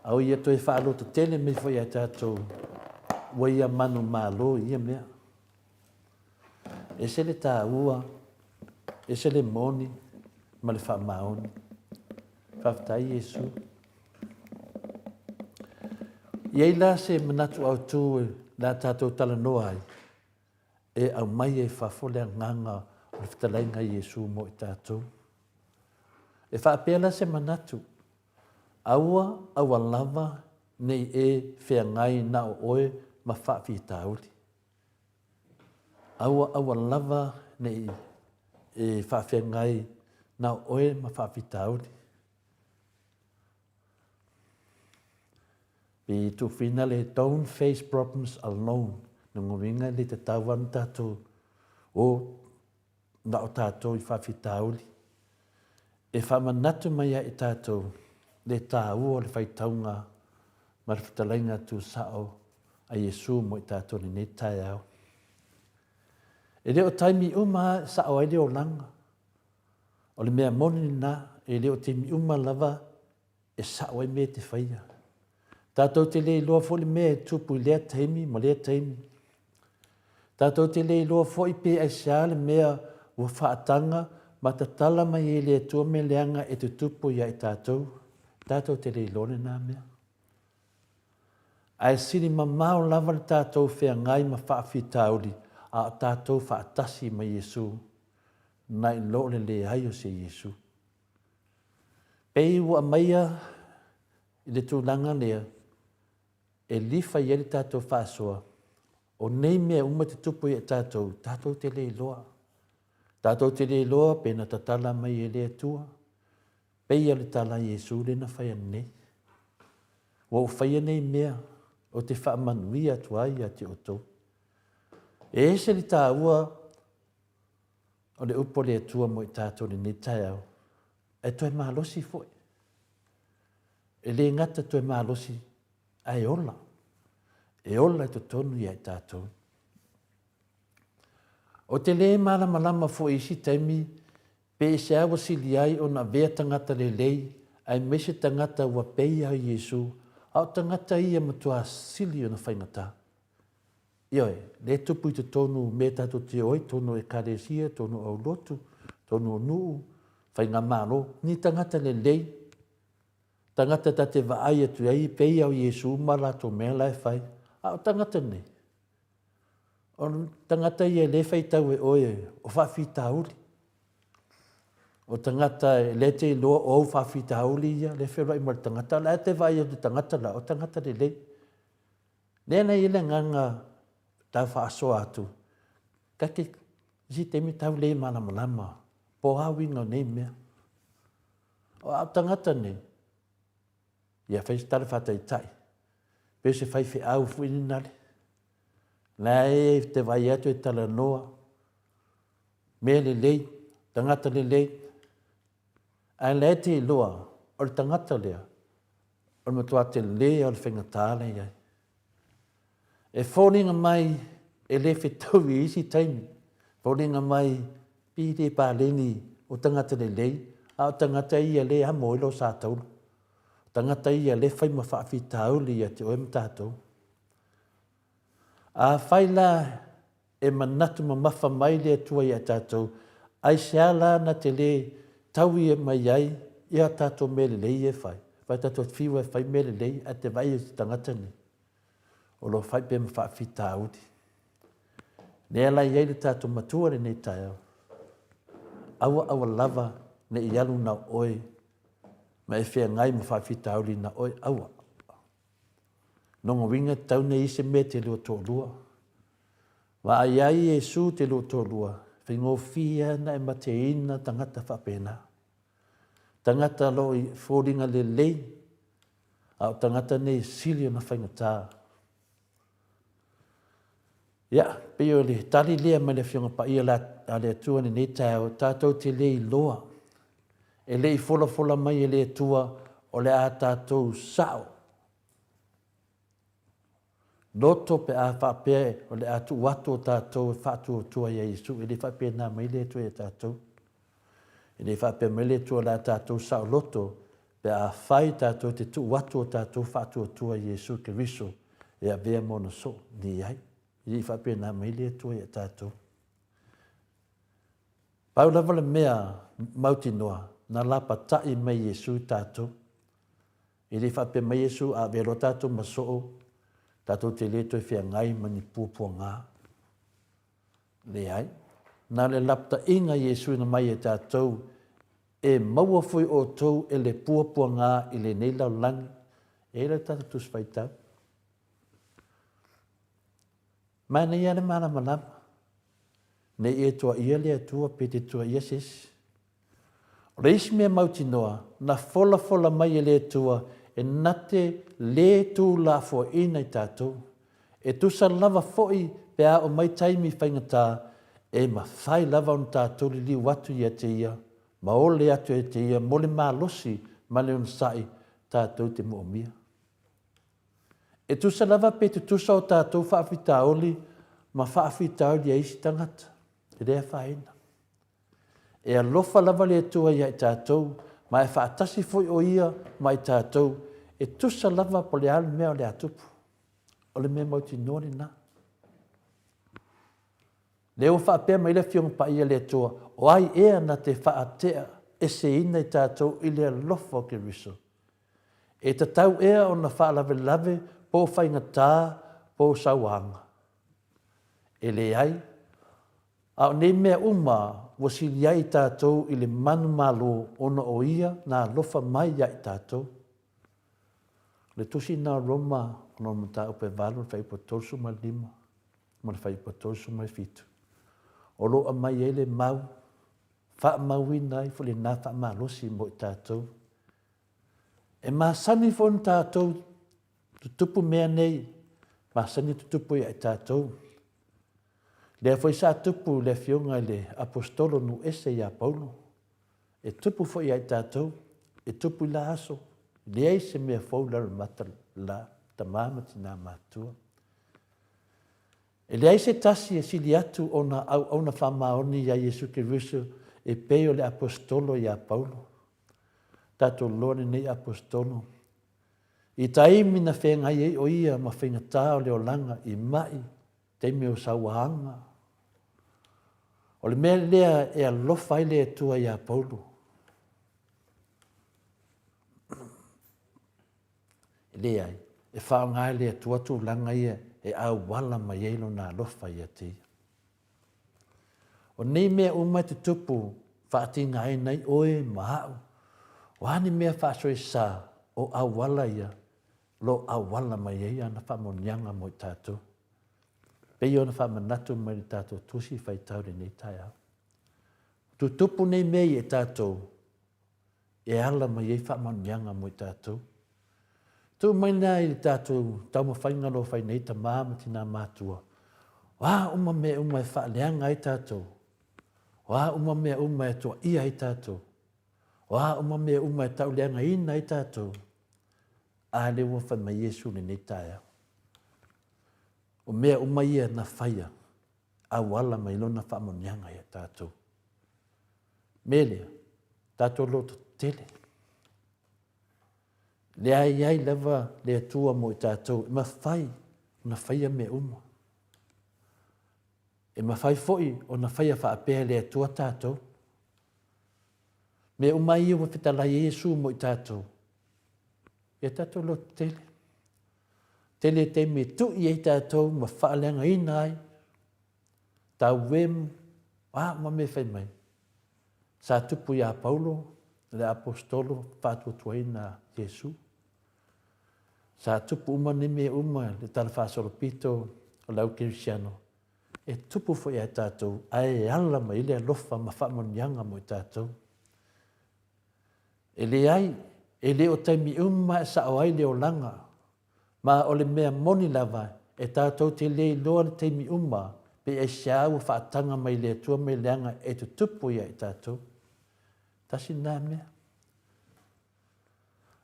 au ia toi whaalo te tele me foi ia tātou wa ia manu malo ia mea e se le tā ua e se le moni ma le whamaoni whaftai Yesu iei la se manatu au tū la tātou tala noa ai e au mai e whafole nganga o le whitalainga Yesu mo i tātou e whapea la se manatu aua lava nei e whea ngai na o oe ma whaafi tāuli aua lava nei e whaafia ngai na oe ma whaafitauri. Pe tu finale don't face problems alone. Nungo winga li te tawan tātou o na o tātou i whaafitauri. e whamanatu mai a i tātou le tā ua o le whaitaunga ma le whatalainga tu sao a Yesu mo i tātou ni tai au. E leo taimi uma sao ai leo langa. O le mea moni na e leo taimi uma lava e sao ai me te whaia. Tātou te le loa fo le mea tupu i lea taimi mo lea taimi. Tātou te le loa fo i pe ai sia le mea ua whaatanga ma ta tala mai e lea tua me leanga e te tupu ia i tātou. Tātou te le lone nā mea. Ai siri mamao lava le tātou whea ngai ma whaafi tauri a tātou whaatasi ma Yesu. Nai lo le ai o se Yesu. Pei ua maia i le tūlanga lea e lifa i ele tātou whaasoa. O nei mea uma te tupu i tātou, tātou te le loa. Tātou te le loa pena tatala mai e lea tua. Pei ale tala Yesu le na whaia nei. Wa o whaia nei mea o te whaamanuia tuai a te oto. E ese li tā ua o le upo le atua mo i tātou ni tai au. E toi mahalosi foi. E le ngata toi mahalosi ai ola. E ola i to tonu ia i tātou. O te le malama foi isi taimi pe se awa sili ai o na vea tangata le lei ai mese tangata ua pei au Yesu au tangata ia matua sili o na whaingata. Ioi, le tupu i te tonu me tātou te oi, tonu e karesia, tonu au lotu, tonu o nuu, whainga malo, ni tangata le lei, tangata ta te vaai atu ai, pei au Yesu, mara to mea lai whai, au tangata nei. O tangata ia le whai tau e oe, o whawhi tauli. O tangata le te loa o whawhi tauli ia, le whera i mara tangata, la te vai atu tangata la, o tangata le lei. Nena i le nganga, tau whaasoa atu. Kake, si temi tau le malama, po hawinga nei mea. O au tangata nei, ia whai stare whatai tai. Peo se whai whi au fuini nare. Nā e te vai atu e tala noa. Mea le lei, tangata le lei. Ai le te loa, o le tangata lea. O le matua te le o le whengatale iai. E whoringa mai e le whetau i isi taimi. Whoringa mai pide pāleni o tangata le lei. A o tangata ia le amo ilo sa taulu. Tangata ia le whai ma whaafi tauli ia te oem tātou. A whaila e manatu ma mawha mai le atua ia tātou. Ai seala na te le taui e mai ai ia tātou mele lei e whai. Whai tātou whiwa e whai mele lei a te vai o te tangata ni. O lo whai pe ma whaafi tāuti. Nea lai ei le tātou matua nei tai au. Awa lava ne i alu na oi. Ma e whea ngai ma whaafi tāuli na oi awa. Nonga winga tau nei ise me te lua tōlua. Wa ai ai Yesu te lua tōlua. Whingo fia na e mate ina tangata whapena. Tangata lo i whoringa le lei. Au tangata nei silio na whaingatā. Ia, peo le tali lea mai le whionga pa ia a le atua ni tau, tātou te lei loa. E lei fola mai e le atua o le a tātou sao. Loto pe a whapea o le atu watu o tātou e whatu o tua ia Yesu. E le whapea nā mai le atua e tātou. E le whapea mai le atua la tātou sao loto pe a whai tātou te tu watu o tātou whatu o tua Yesu ke riso. E a vea mona so ni ai. I whapea nā mai le atua ia tātou. Pau lava le mea mauti noa, nā lapa tai mai Yesu tātou. I le whapea mai Yesu a vero tātou masoo, tātou te le toi whia ngai mani pūpua ngā. Le ai. Nā le lapta inga Yesu na mai e tātou, e maua fui o tau e le pūpua ngā i le nei lau langi. E le tātou tus whaitau. Mana ia le malama. Ne e tua ia le atua pe te tua ia ses. Reis mea mauti noa, na fola mai e le atua, e nate le tu la fo ina i tātou. E tusa lava foi pe a o mai taimi whaingatā, e ma whai lava on tātou li watu ia te ia, Ma ole atu e te ia mole malosi ma le unsai tātou te moomia. E tusa lava pe te tusa o tātou whaafitaoli ma whaafitaoli a isi tangata. E rea whaena. E alofa lava le atua ia i tātou ma e whaatasi foi o ia ma i tātou e tusa lava po le alu mea o le atupu. O le mea mauti nore na. Leo whaapea mai le fionga pa ia le atua o ai ea na te whaatea e se ina i tātou i le alofa o ke riso. E ta tau ea o na whaalave lave po whainga tā po sauanga. E le ai, a o nei mea wasili ai tātou i le manu malo ona o ia na alofa mai ia i tātou. Le tusi na Roma ono mata upe valo fai po tosu ma lima, ma fai po tosu ma fitu. O lo a mai ele mau, wha maui nai fo le na wha malosi mo i tātou. E ma sani fo n tātou, tutupu mea nei, ma sani tutupu ia i tātou. Lea foi sa tupu le fionga le apostolo nu ese ia Paulo. E tupu foi ia i tātou, e tupu i la aso. Lea i se mea fau la mata la tamama tina matua. E lea i se tasi e sili atu ona au na whamaoni ia Jesu Kiriso e peo le apostolo ia Paulo. Tato lone nei apostolo. I taimi na whenga i o ia ma whenga tāo leo langa i mai te meo sawahanga. O le mea lea e alofa i lea tua ia Paulo. Lea ai, e whaongai lea tua tu langa ia e au wala mai eilo na alofa ia te. O nei mea umai te tupu whaati ngai nei oe mahau. O hani mea whaasoi sa o au wala ia lo au wala mai eia na whamonianga mo i tātou. Pei ona whamanatu mai i tātou tusi whai taure nei tai au. Tu tupu nei mei e tātou e ala mai ei whamonianga mo i tātou. Tu mai nai i tātou tau ma whainga lo whai nei ta māma tina mātua. Wā uma mea uma e whaaleanga i tātou. Wā uma mea uma e toa ia i tātou. Wā uma mea uma e tau leanga ina i tātou. A le ua whai mai Jesu ni nei tai au. O mea uma ia na whaia. A wala mai lona whamonianga i tātou. Melea, tātou loto tele. Le ai ai leva le atua mo i tātou. E ma whai, na whaia me uma. E ma whai foi o na whaia whaapea le atua tātou. Me uma ia wa whitalai Jesu mo i tātou. E tātou loto tele. Tele te me tu i e tātou ma whaaleanga ina ai. Tau wem, ma me whai mai. Sa tupu ia Paulo, le apostolo, whātua na Jesu. Sa tupu uma ni me uma, le tala whāsolo pito, o lau Kirisiano. E tupu fo ia tātou, ai ala ma ile alofa ma whamonianga mo i tātou. E le ai, e le o taimi uma e sa o ai le o langa. Ma o le mea moni lava, e tātou te le loa le taimi uma, pe e siau whaatanga mai le atua mai leanga e tu tupu ia i tātou. Tasi nā mea.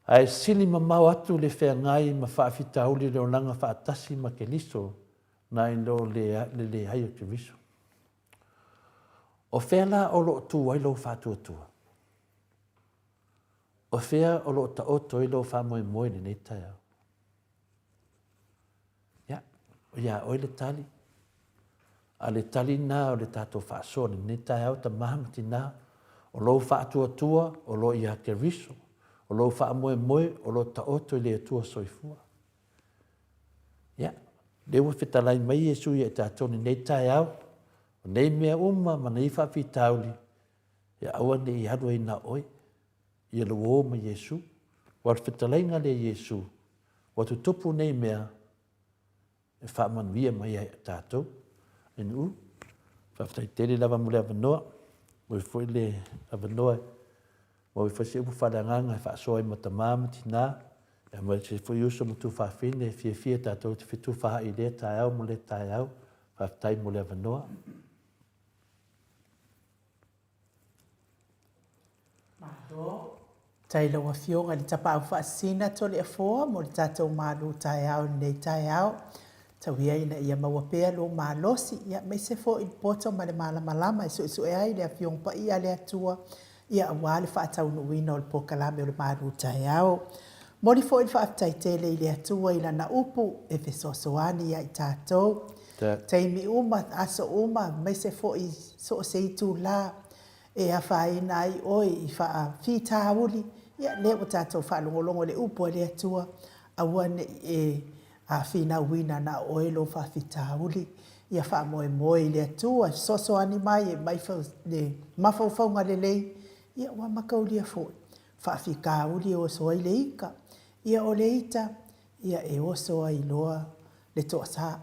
Ai sili ma mau atu le whea ngai ma whaafita uli leo langa whaatasi ma ke liso na i lo le hai o te viso. O whea la o lo tu ai lo whaatua tua. O whea o lo ta oto i lo whaamoe moe ni nei tai au. Ia, oi le tali. A le tali nā o le tātou whaasoa ni nei tai au ta mahamati nā. O lo whaatua tua, o lo ia ke riso. O lo whaamoe moe, o lo ta oto i le atua soifua. Ia, lewa whitalai mai Jesu ia tātou ni nei tai au. O nei mea uma, ma nei whaafi tauli. Ia aua nei i harua i na oi. Ia lo o ma Jesu. Wa whitalai ngā le Jesu. Wa tu tupu nei mea. E whaamanuia mai ai tātou. Inu, whaftai tere lava mule avanoa. Moi foi le avanoa. Moi foi se upu whalanganga e whaasoa i matamama tina. E moi se foi uso mutu whaafine, fia tātou te whitu wha i le tai au, mule tai au. Whaftai mule avanoa. Tai lawa fionga li tapa au whaasina tole a foa mo le tātou mālu tai au nei tai au. Tau ia ina ia mawapea lo mālosi ia mai se fo i poto ma le malama isu e ai le a fiong pa ia le atua ia awale whaatau nuina o le pokalame o le mālu tai au. Mori fo i whaatai tele i le atua i lana upu e fesosoani ia i tātou. Taimi uma aso uma mai se fo i so se i tū la e a whaina ai oi i wha whita uli ia le o tātou whaalongolongo le upo le atua awane e a whina wina na oi lo wha whita uli ia wha moe moe le atua soso ani mai e mai le mawhauwhaunga le lei ia wa makau lia fo wha whika uli o soa i le ika ia o le ita ia e o soa i loa le toa sa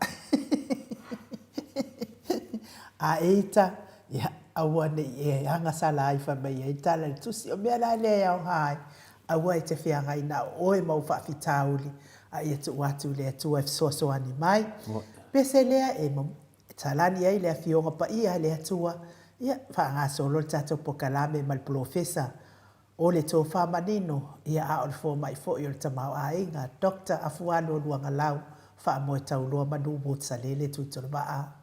a ita ia awane e anga sala ai fa mai e tala le tusi o mea la le au hai awa e te whianga ina oe mau whaafitauli a ia tu watu le atua e soso ani mai pese lea e mau talani ai le a fionga pa ia le atua ia whaanga solo le tato pokalame mal profesa o le tō whamanino ia a o le fō mai fō i o le tamau a inga Dr. Afuano Luanga Lau wha moe tau loa manu mo tsalele tuitoro maa.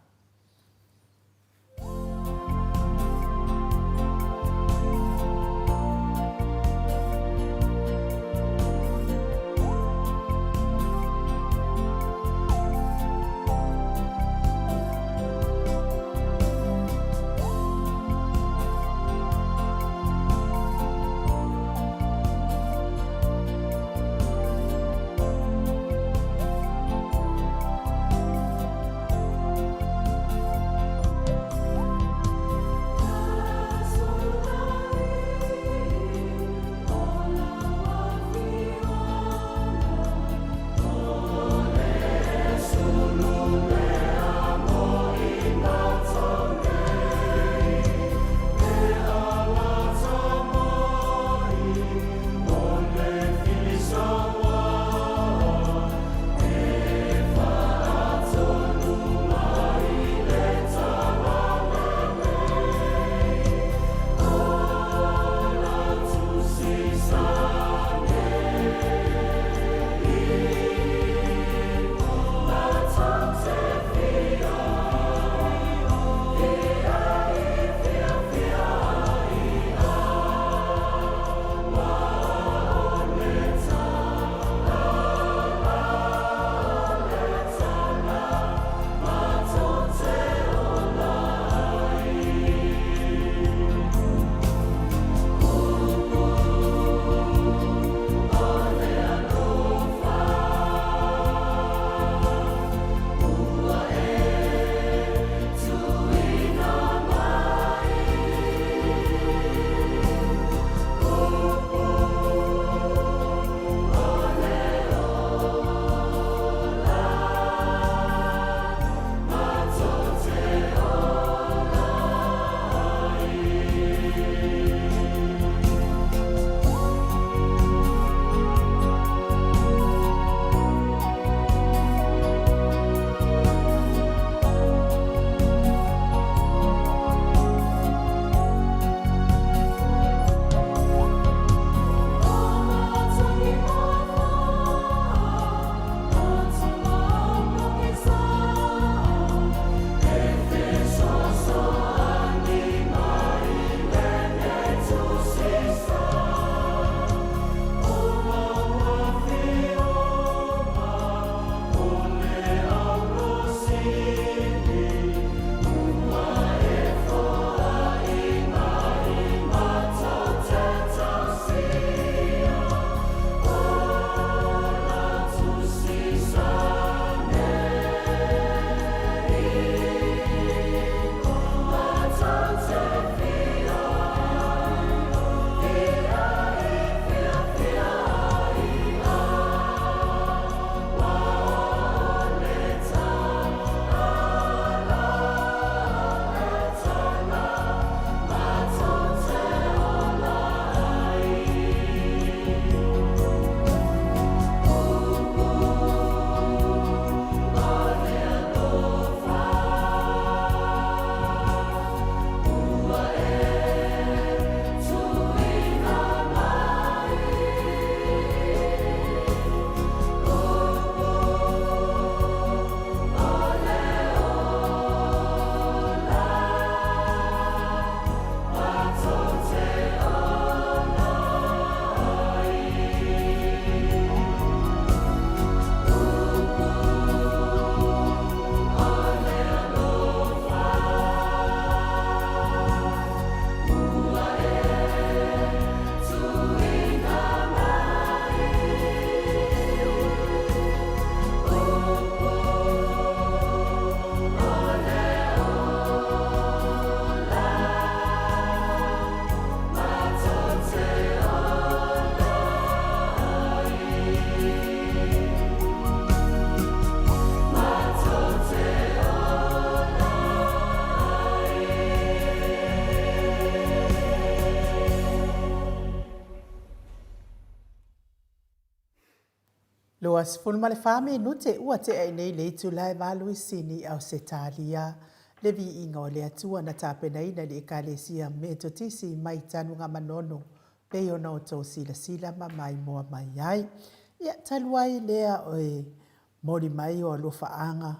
Ua sifunu fami nute ua te ai nei le tu lai valu sini au se talia. Le vi inga o le atua na tapena ina le ekalesia me to tisi mai tanu nga manono. Pe ona o tau sila sila ma mai moa mai ai. Ia taluai lea o e mori mai o lo faanga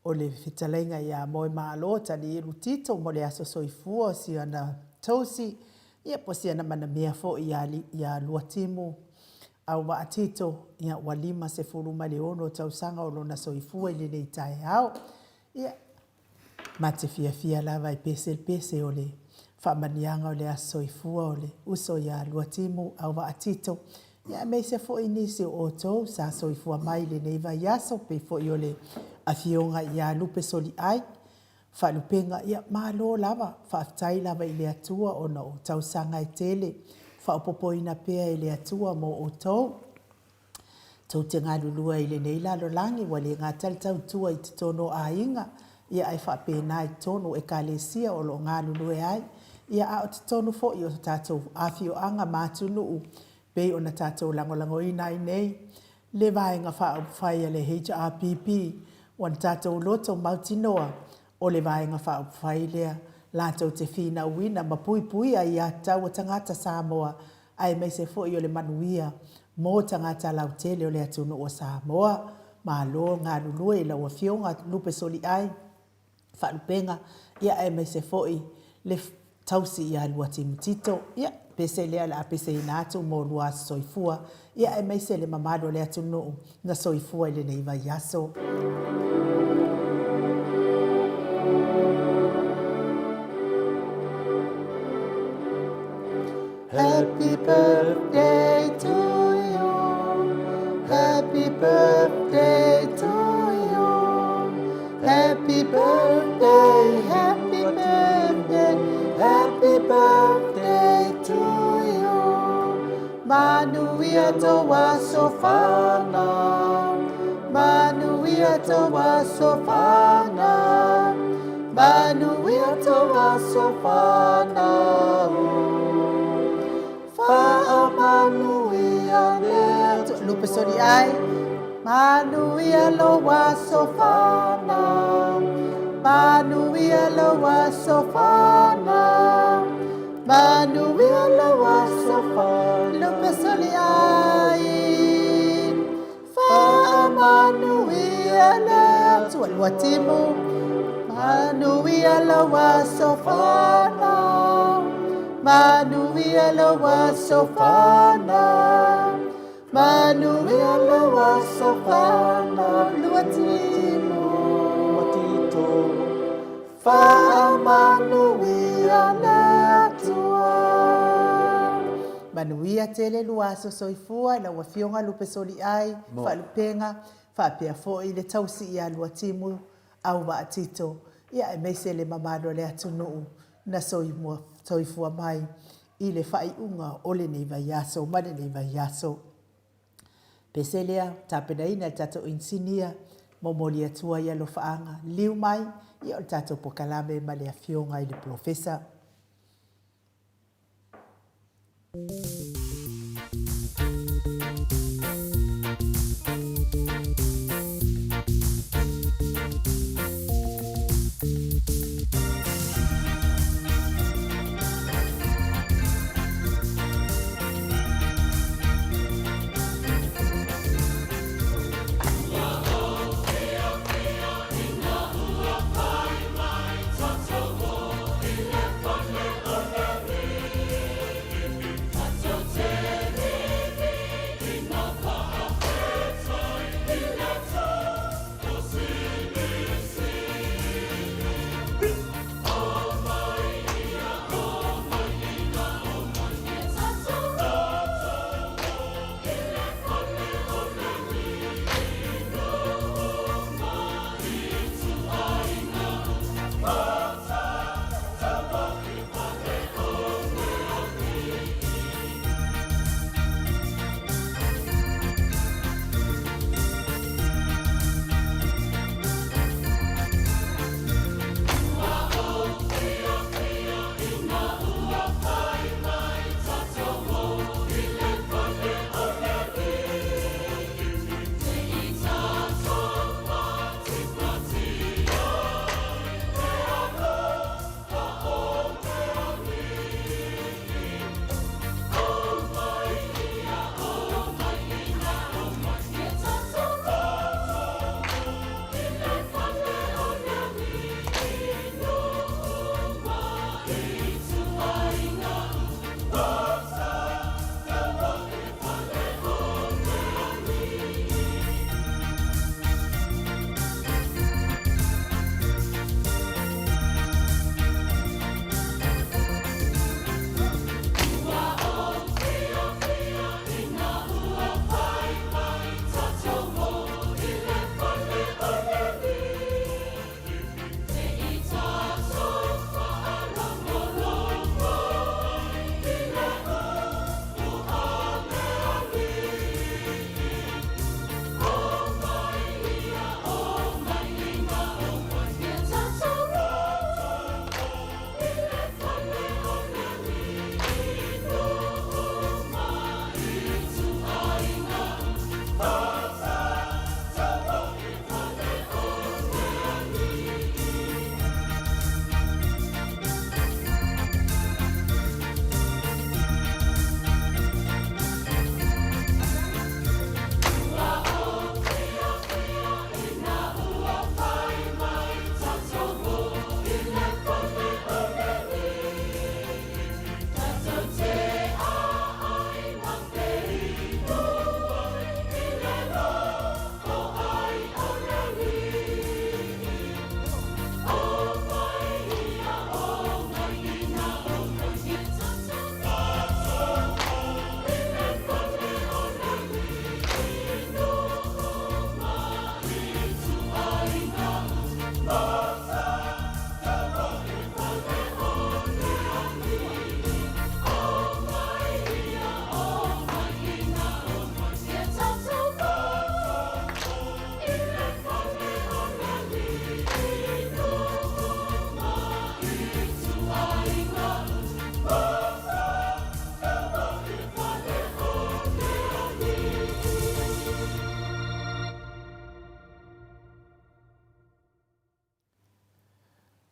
o le fitalenga ia moe maalo tali iru tito mo le aso soifua si ana tausi. Ia po si ana mana mea fo ia luatimu. Au wa atito ia walima se furuma le ono tau sanga o lona soifua ili nei tae au. Ia mate fia lava i pese o le whamanianga o le aso soifua o le uso ia luatimu au wa atito. Ia mei se fo inisi o tau sa soifua mai le nei vai aso pe fo i o le afionga ia lupe soli ai. Whalupenga ia malo lava, whaftai lava i le atua o na o tau sanga i tele. Whaopopo ina pea i le atua mo o tau. Tau te ngā lulua i le nei lalo langi wale ngā talitau tua i te tono a inga. Ia ai whapena i tono e ka lesia o lo ngā lulua ai. Ia a o te tono fo i o tātou awhio anga mātunu u. Bei o na tātou langolango ina i nei. Le vaenga whai le HRPP. Wan tātou loto mautinoa. O le vaenga whai lea. Lātou te whina uina ma pui a ia tau o tangata Samoa ai mei se fo i o le manuia mō tangata lau tele o le atunu o Samoa ma lo ngā lulua i lau a fionga lupe soli ai whalupenga ia ai mei se fo i le tausi i a lua timutito ia pese lea la pese i nātu mō lua soifua ia ai mei se le mamado le atunu na soifua i le neiva yaso. Happy birthday to you. Happy birthday to you. Happy birthday, happy birthday, happy birthday to you. Manuia toa sofana, Manuia toa sofana, Manuia toa sofana. Manuia le lupe sori ai Manuia loa sofana Manuia loa sofana Manuia loa sofana lupe sori ai fa Manuia le tu luatimu Manuia loa sofana Manuia loa sofana Manuia loa sofana luatimu watito fa Manuia le tua Manuia tele lua so soifua la wafionga lupe soli ai fa lupenga fa pia fo i le tausi ia luatimu au watito ia mese le mamado le atunu na soimua soifua mai i le whai unga o le neiva yaso, mane neiva yaso. Peselea, tapena ina tato insinia, momoli atua ia lo whaanga, liu mai, i o tato pokalame ma le afionga i le profesa.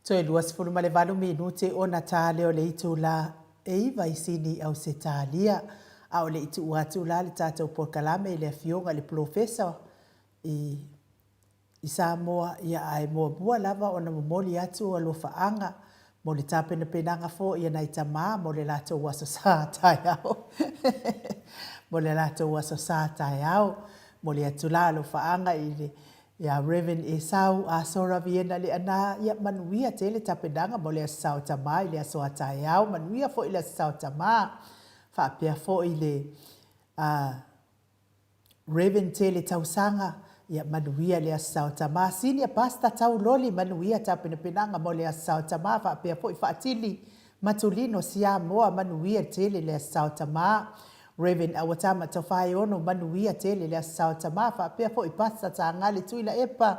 Toe luas fulu ma le valu minute ona tā leo le itu la e iwa isini au se tālia a o le itu atu la le tātou porkalame i le fionga le professor i Samoa ia ai moa bua lava ona momoli atu o lo faanga mo le tāpena penanga fo ia nai tamā mo le lato wasa sā tai au mo le lato wasa sā tai au mo le atu la lo faanga i le ia Reverend Esau a sora viena le ana ia manuia te le tapenanga mo le asau tamā i le asoa tai au manuia fo i le asau tamā fa pia fo i le Reverend te le tausanga ia manuia le asau tamā senior pastor tau loli manuia tapena penanga mo le asau tamā fa pia fo i fa atili matulino sia moa manuia te le asau tamā Reverend Awatama Tawhai ono manuia tele le asau tamā fa pia fo i pasta ta ngale tuila epa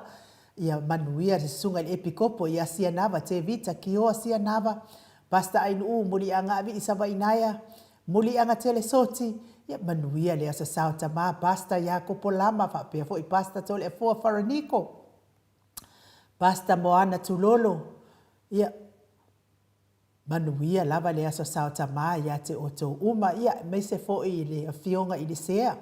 ia manuia te sunga le epikopo ia sia nava te vita ki o sia nava pasta ainu muli anga avi isawa inaya muli anga tele soti ia manuia le asau tamā pasta ya kopolama fa pia fo i pasta tole e fo faraniko pasta moana tulolo ia manuia lava le aso sao tamā ia te oto uma ia mai se fo i le fionga i le sea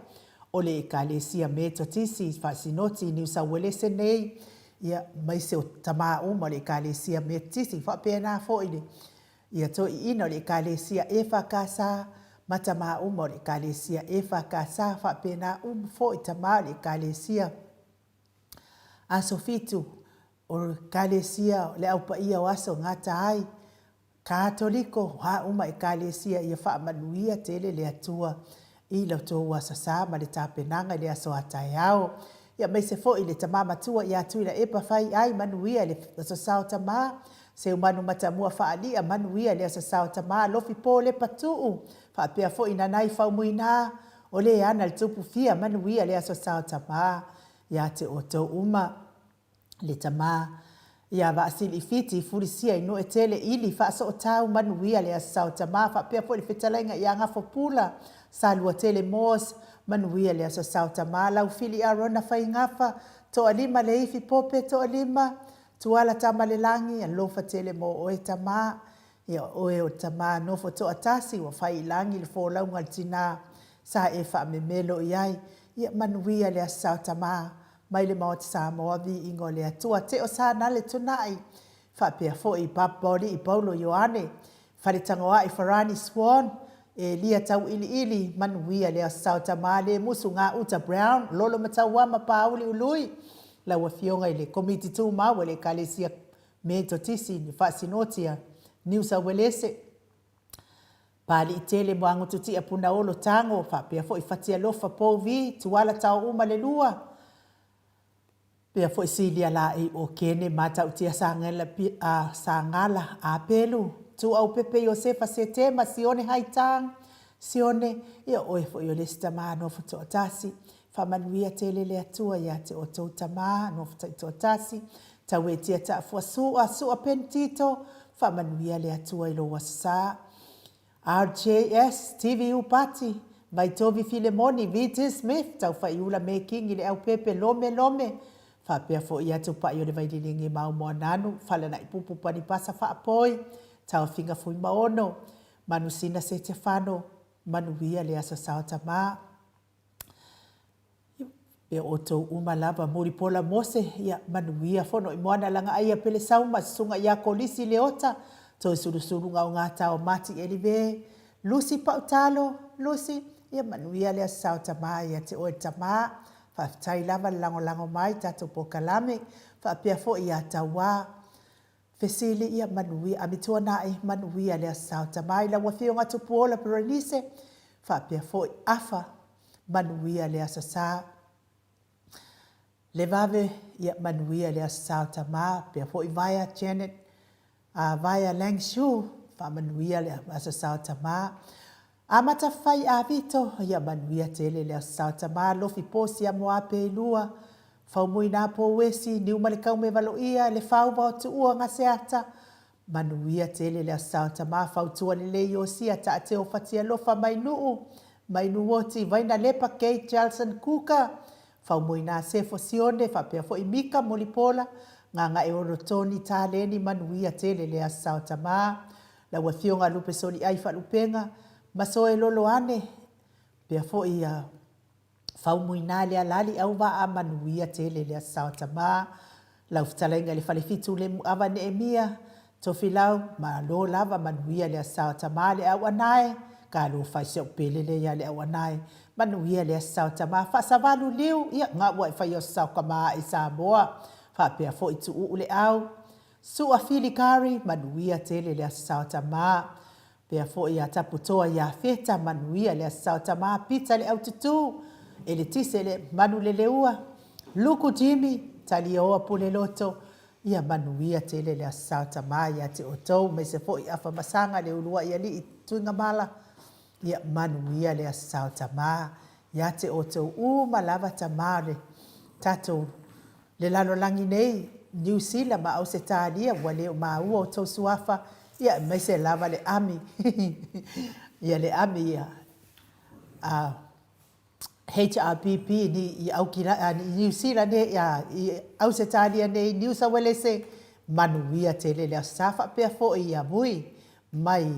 o le ekalesia me totisi fasinoti New South Wales nei ia mai se o tamā uma le ekalesia me totisi fa pena fo i le ia to i ina le ekalesia e fakasa matama uma le ekalesia e fakasa fa pena fo i tamā le ekalesia aso fitu o ekalesia le aupa ia o aso ngata ai Katoliko ha uma ekalesia ia fa manuia tele le atua i lo to wasasa ma le tapenanga le aso ataiao ia mai se fo i le tamama tua ia tuila epa fai ai manuia le asasao tamā se umanu matamua fa alia manuia le asasao tamā lofi po le patuu fa pia fo ina nai fa muina o le ana le tupu fia manuia le asasao tamā ia te oto uma le tamā ia va sili fiti furisia ino etele ili fa so tau manuia le asau tamā fa pia fo le fetalenga ia nga fopula sa lua tele mos manuia le asau tamā lau fili arona fa ingafa to alima le ifi pope to alima tuala tama le langi a lofa tele mo oe tamā ia oe o tamā no fo to atasi wa fa ilangi le fo lau ngaltina sa e fa memelo iai ia manuia le asau tamā mai le maot sa moa vi ingo le atua te o sa na le tunai fa pia fo i papori i Paulo Ioane fa le tangoa i Farani Swan e lia tau ili manuia le asau tamā le musu ngā Uta Brown lolo mataua ma pauli ului la wa fionga i le komiti tu maua le kalesia me totisi ni fa sinotia New South Wales pali i tele moango tuti a puna olo tango fa pia fo i fatia lofa po vi tuala tau uma le lua pia fo silia la e o kene mata utia sangala a pelu tu au pepe Josefa Setema sione haitang sione ia oe fo yo lista ma no fo tasi fa manuia tele le atua ia te o tamā no fo tasi tawe tia ta fo su a pentito fa manuia le atua i lo wasa RJS TVU party vai tovi Filemoni VT Smith tau fa iula making ile au pepe lome fa pia fo ia tu pa yo le vai dilingi mau mo nanu fala na ipupu pani pasa fa apoi tau finga fui maono manusina se te fano manuia le asa sao tamā e oto uma lava muri pola mose ia manuia fono i moana langa aia pele sauma sunga ia kolisi leota to suru ngau ngata o mati elive Lucy Pautalo Lucy ia manuia le asa sao tamā ia te o tamā fa tai lava lango mai tato pokalame fa pia fo ia tawa fesili ia manuia amitua nai manuia le asau tamā la wafio ngatu pola peronise fa pia fo afa manuia le asasa le vave ia manuia le asau tamā pia fo vaya Janet vaya Langshu fa manuia le asasau tamā amata fai a vito ia manuia tele le asau tamā lofi posi a moa pe lua fau mui na po wesi ni umalikau me valoia le fau wa tu ua ngaseata manuia tele le asau tamā fau tua le yo sia ta te o fatia lofa mai nu woti vaina lepa Kate Charlson Kuka fau mui na se fo sione fa pia fo imika molipola ngā e oro toni tāleni manuia tele le asao tamā. La ua fionga lupe soni ai whalupenga, maso e lolo ane, pia fo ia faumuina le alali au wa a manuia tele le asao tamā. Lau fitalainga le whalefitu le muawa Neemia, tofilau ma lo lava manuia le asao tamā le au anae, ka lo whaise o pelele ya le au anae, manuia le asao tamā, whaasavalu liu, ia ngā ua e whai o sao kama e Samoa, whapea fo i tu le au. Sua filikari manuia tele le asao tamā, pea fo i a taputoa ia feta manuia le asao tamā, pita le au tutu, e le tise le manu le leua, luku Jimmy, tali oa pule loto, ia manuia tele le asao tamā, ia te otou, me se fo i afa masanga le ulua ia li i tuinga mala, ia manuia le asao tamā, ia te otou malava tamā le tatou, le lalo langi nei, New Zealand ma au se tālia, wale o maua o tau suafa, ia mai se lava le ami, ia le ami ia, HRPP ni i au kira, ni New Zealand ne, ia au se tālia nei, New South Wales se, manuia tele le asafa, pea fo ia vui, mai,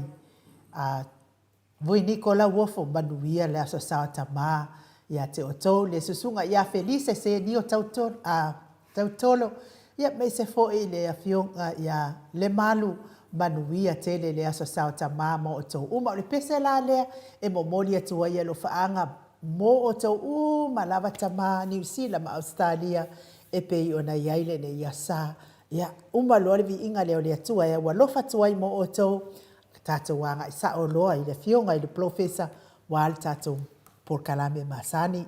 vui Nicola Wofo, manuia le asasao tamā, ia te otou, le susunga, ia Felice se ni o tautolo, ia mai se fo i le afionga ia le malu manuia tele le asasao tamā mo o tau uma o le pese la lea e mo moli atua ia lo faanga mo o tau malava tamā New Zealand ma Australia e pe i ona iaile ne ia sa ia uma loa le vi inga leo le atua ia walofa tuai mo o tau tātou wanga i sa o loa i le fionga i le professor wa al tātou por kalame masani.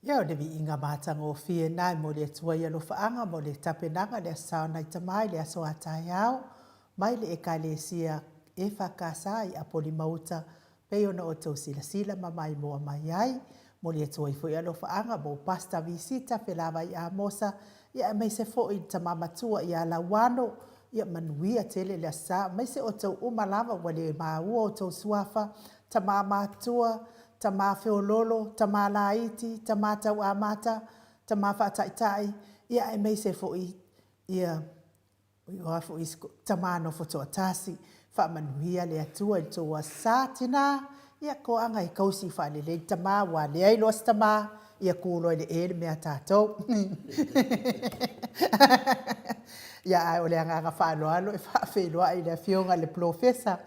Ia o le vi inga mātanga o fie nai mo le tua ia lo faanga mo le tapenanga le asao nai tamai le aso atai au. Mai le ekalesia e whakasa i apoli mauta peo na o tau sila sila ma mai moa mai ai. Mo le tua i fo ia lo faanga mo pasta visita pelawa i a mosa ia mai se fo i tamamatua i a la wano ia manuia tele le asa. Mai se o tau umalava wale maa ua o tau suafa tamamatua tama feololo, tama laiti, tama tau amata, tama whaataitai, ia e mei se foi, ia foi tama no foto atasi, whaamanuhia le atua i toa sātina, ia ko anga i kausi whaalele tama wa le ai loas tama, ia kūlo i le ere mea tātou. Ia ai o le anga whaaloalo e whaawhenua i le fionga le profesa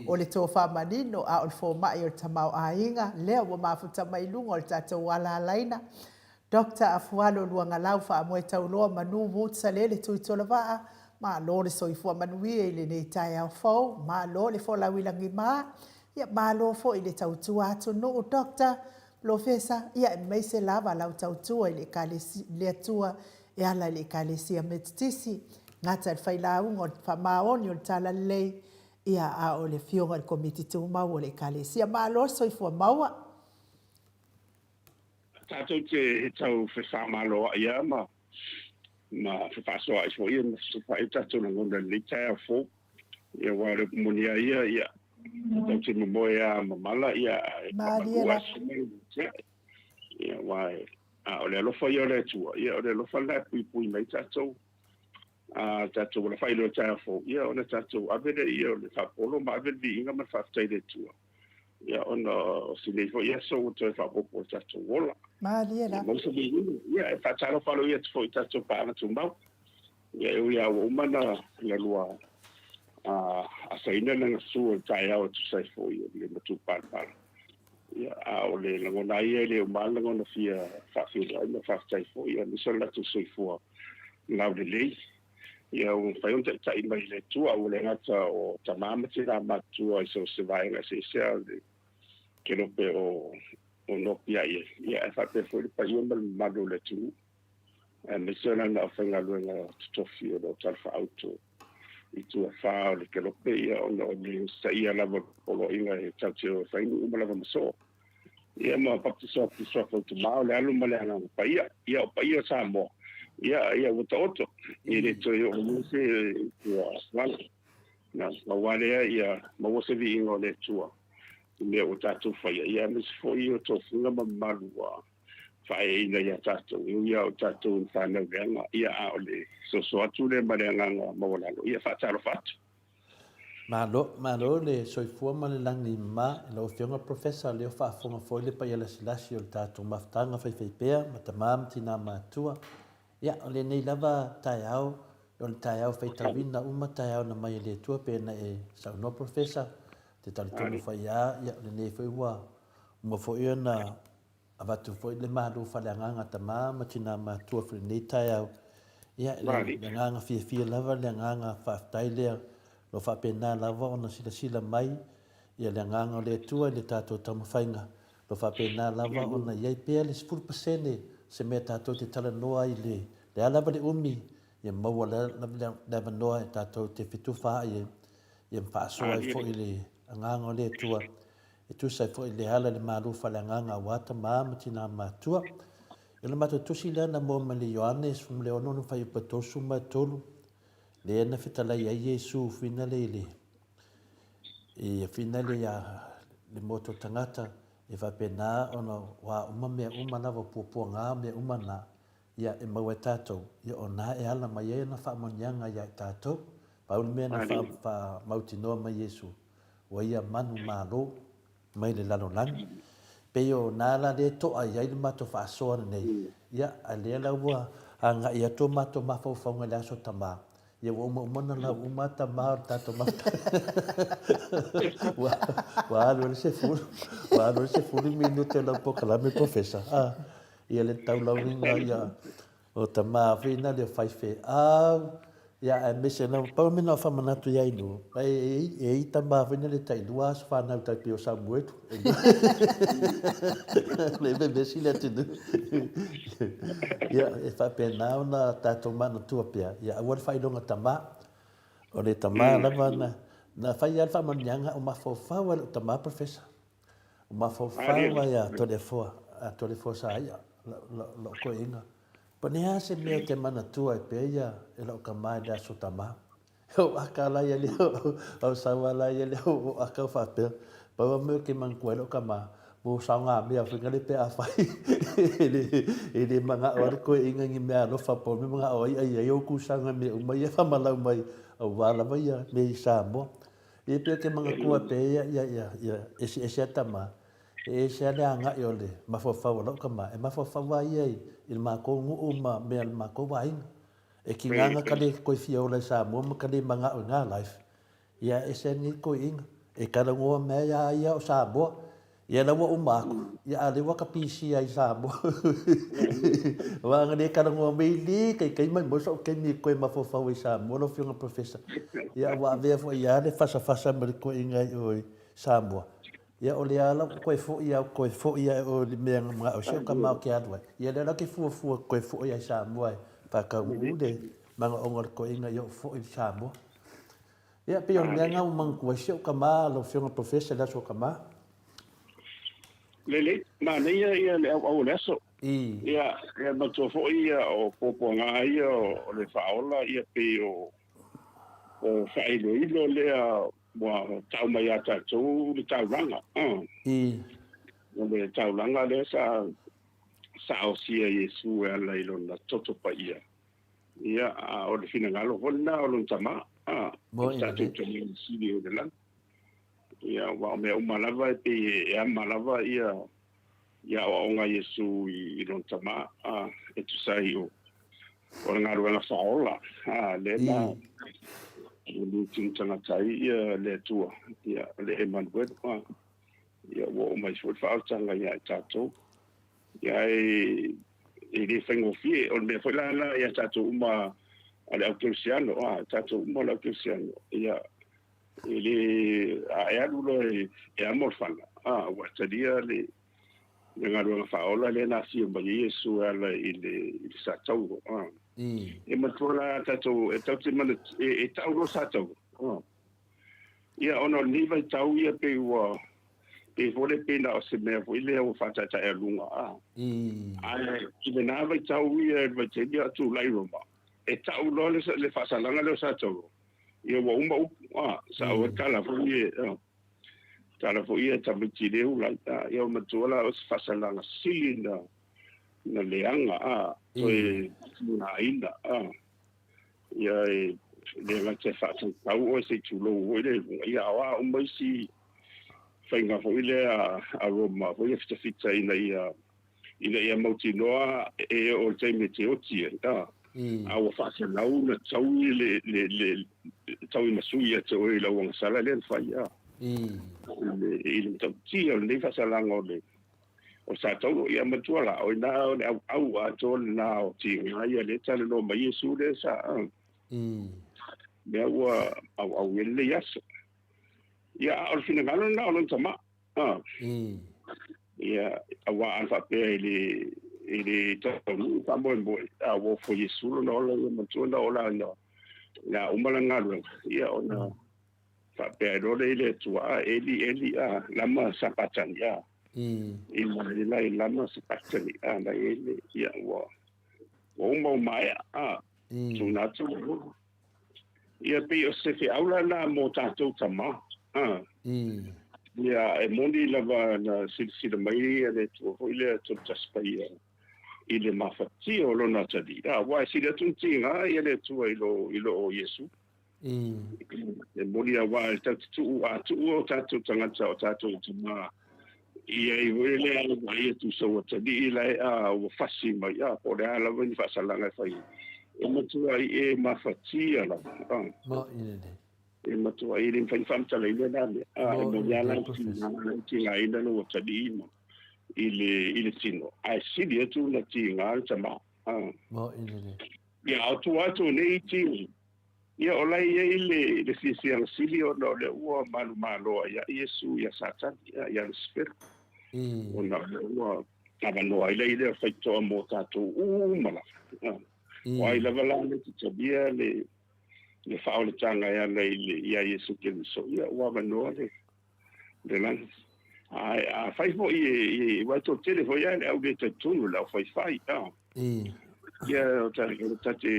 o le tō whamanino a o le fōmai o le tamau a inga lea wa mafuta mai lunga o le tātou wala alaina. Dr. Afualo luanga lau wha tau loa manu mutsa le tui tola waa ma lo le soifua manuia i le nei tai au fau ma lo le fo lawilangi ma ia ma lo fo i le tautua atu no Dr. Profesa ia e meise lava lau tautua i le kalesi le atua e ala le kalesia metitisi ngata e whailaunga o whamaoni o le tala lei ia a o le fionga le komiti tu mau o le kalesia ma lo soifua maua. Tātou te he tau whewhamaloa ia ma whewhasoa i fo ia ma whai tātou na ngonda le tai a fō ia wāre monia ia tau te mamoe a mamala ia Mariela. Ia wāe o le alofa ia o le atua ia o le alofa le pui mai tātou tātou la whai lo tai a fō ia o le tātou avere ia o le whapolo ma avere vi inga ma whaftai le tua ia ona o sinei fo ia so to fa popo tātou wola. Mariela. Mo se bi ia e whataro whalo ia fo tātou pāna tu mau. Ia e ia o umana ia lua a saina na su tai au tu sai fo ia le matu pāna. Ia a o le ngona ia le umana ngona fia whawhira ia whaftai fo ia nisa la tu sui fo lau de lei. Ia o whaion tai mai le tua o le ngata o tamama te rā matua i so se vai nga se sea ke no pe o no pia ia e fa pe foi pa yo mal le tu me sona na fanga lo na tofi o tal fa auto i tu fa le ke no pe ia o no ni sa ia la o lo inga e tau fa inu uma la so ia ma pa so tu ma le alu ma le na pa ia sa mo ia o toto i le to yo mo se na wale ia mo se vi ingo le tua me o tātou whai ia mis fwoi o tō whunga ma marua whae ina ia tātou ia o tātou in whanau reanga ia a ole so atu le mareanga ngā mawalalo ia whataro whatu Malo le soifua ma le langi ma e lau whionga professor leo whaafonga fwoi le pa ia lasi o le tātou maftanga whaipea ma ta māmtina mātua ia o le nei lava tai au o le tai au whaitawina uma tai au na mai le tua pēna e sauno professor te talitonu whai a ia le nei whai ua uma whai ana avatu whai le maru whaleanganga ta ma tina mātua whai nei tai au ia le nganga fia lava le nganga whaftai lea lo whapena lava ona sila mai ia le nganga le tua le tātou tamawhainga lo whapena lava ona iai pēr le 10% se mea tātou te tala noa i le alava le umi ia maua le noa e tātou te whitu wha ia mpaasoa i fo i le nganga le tua e tu sai fo i le ala le maru fa le nganga wata ma tina matua e le matu tusi le na mo ma le Ioannes fum le ono no fai patosu ma tolu le na fitala ia Yesu fina le e fina le ya le moto tangata e va pena ono wa uma lava pupu nga me uma na ia e maua tātou ia ona e ala mai e na wha monianga ia tātou paul mea na wha mautinoa mai Yesu wa ia manu malo mai le lalo langi peo nala le toa ia le mato whaasoa nei ia a lea laua anga ia to mato mawhauwhaunga le aso tama ia wa umana la umata ma tato mata wa alo se fulu minuto la poca la me profesa ia le tau lauringa ia o tama fina le fai fe ia e mese na pa me na fa mana tu ia inu ai e tamba vina le tai dua fa na tai pio sa muito le be besi le tu ia e fa pena na ta to mana tu pia ia wa fa idonga tamba o le tamba lava na fai alfa manianga o mafofa wa le tamba professor o mafofa wa ia to le fo sa ia lo ko inga Pania se mea te mana tua e peia e lau ka mai da so tama. O akala ia leo o sawala ia leo o akau whapea. Paua mea ke mankuelo ka ma. Mo saunga mea whinga le pe a whai. Ele mga ore koe inga ngi mea no whapo. Me mga oi ai o kusanga mea umai e whamalau mai. O wala mai ia me i Samoa. E pea ke mga kua peia ia esi atama. E se ale anga i ole mawhawhawa lau ka ma. E mawhawhawa iai il mako ngu ma me al mako wain. E ki nganga kale koe fia ola sa mo ma kale manga o ngā life. Ia e se ni koe inga. E kara ngoa mea ia o sa mo. Ia lawa o mako. Ia ale waka pisi ai sa mo. Wanga ne kara ngoa mei li kai mai mo so ke ni koe mawhawhawa i sa mo lo fiunga professor. Ia wa vea fo ia le fasa mele koe inga i oi sa mo. Ia o le ala koe fo ia o le mea mga o seo ka mau ke adwa. Ia le ala ke fua koe fo ia sa mua e. Paka ude mga ongar koe inga i o fo i sa mua. Ia pe o mea ngau mang koe seo ka maa lo whionga professor la so ka maa. Lele, na ia le au le aso. Ia matua fo ia o popo ngā ia o le whaola ia pe o whaelo ilo lea wa tau mai a tātou le tau ranga. Le tau ranga le sa o sia Yesu e ala ilo na toto pa ia. Ia o le fina ngalo hona o lon tama. Tātou tani sili o le lang. Ia wa mea umalava e pe e amalava ia o onga Yesu i lon tama. E tu sai o le ngaruanga whaola. Le na Ulu tintanga tai ia le tua ia le Emmanuel ia wo mai fo fautanga ia tato ia e le fengo fie o me foi la ia tato uma ale autoriano tato uma la autoriano ia ele a lulo e amor fanga wa tadia le ngaro faola le nasi o mai Yesu ala ile sa tau e matua tatou e tau te mana e tau no sa tau. Ia ono ni vai tau ia pe ua e vole pena o se mea vo ile o whatata e lunga. Ai, i me nā vai tau ia vai te ia tu lai roma. E tau lo le whasalanga leo sa tau. Ia wa uma upu, sa o kala fo ia. Kala fo ia tamiti leo lai. Ia o matua la o se whasalanga sili na leanga e na ina ia le la te fa tau o se tulo o le ia wa o mai si fainga fo ile a Roma fo ia fita ina ia mautinoa e o te meteoti a o fa se lau na tau le tau masui te o la wang sala le fa ia ile tau tia le fa sala ngole o sa tau ia matua la o na au a tol na o ti ia le tale no mai Yesu le sa me wa au le yaso ia al fina ngalo na o tama ia awa an fa pe ele tau pa mo a wo fo Yesu no le matua na o la na umala ngalo ia ona fa pe ro le tua eli lama sapatan ia ila lama sepatani na ele ia wa mo mai tunatu ia pe o se fi aula na mo tatou tama ia e moni lava na silsila mai le tu ile tu taspai ile mafati o lona tadi wa sila tuntinga ia le tu ilo o Yesu e moni wa tatu o tatou tangata o tatou tama ia i wele ala mai tu so tadi lai o fasi mai o le ala veni fasalanga fai e matua e mafati ala e matua i rin fai famta le na e mo yala ti ngai na no tadi mo ile tino ai sidi tu na ti ngal tama ia tu nei ti Ia o lai le fisianga sili o no le ua malo ia Yesu ia Satan ia le spirit. O na le ua avanoa i le faitoa mo tātou umala. O ai lava la le titabia le whaoletanga ia Yesu Kiriso. Ia ua avanoa le lana. A whaifo i waito telefo ia le au le taitunu lau whaifai. Ia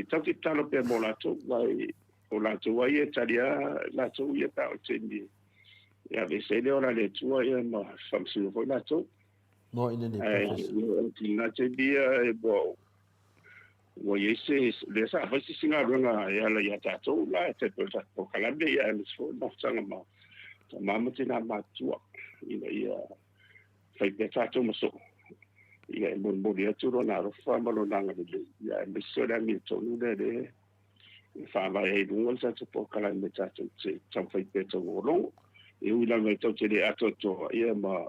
tate talo pe mo lato vai o lato vai e talia lato ia ta o tendi. Ia le se le ora le tua ia ma famsu fo lato. Mo ina ni professor. Na te dia e bo. Wo yese le sa fa si singa runga ia la ia tato la te po kalambe ia le so no sanga ma. Mama tina matua ia fai pe tato maso. Ia mo dia turo na ro fa malo nanga de ia me so da mi to nu de fa va e dungo sa po kalambe tato se tam fai pe to lo e ula me to te ato to ia ma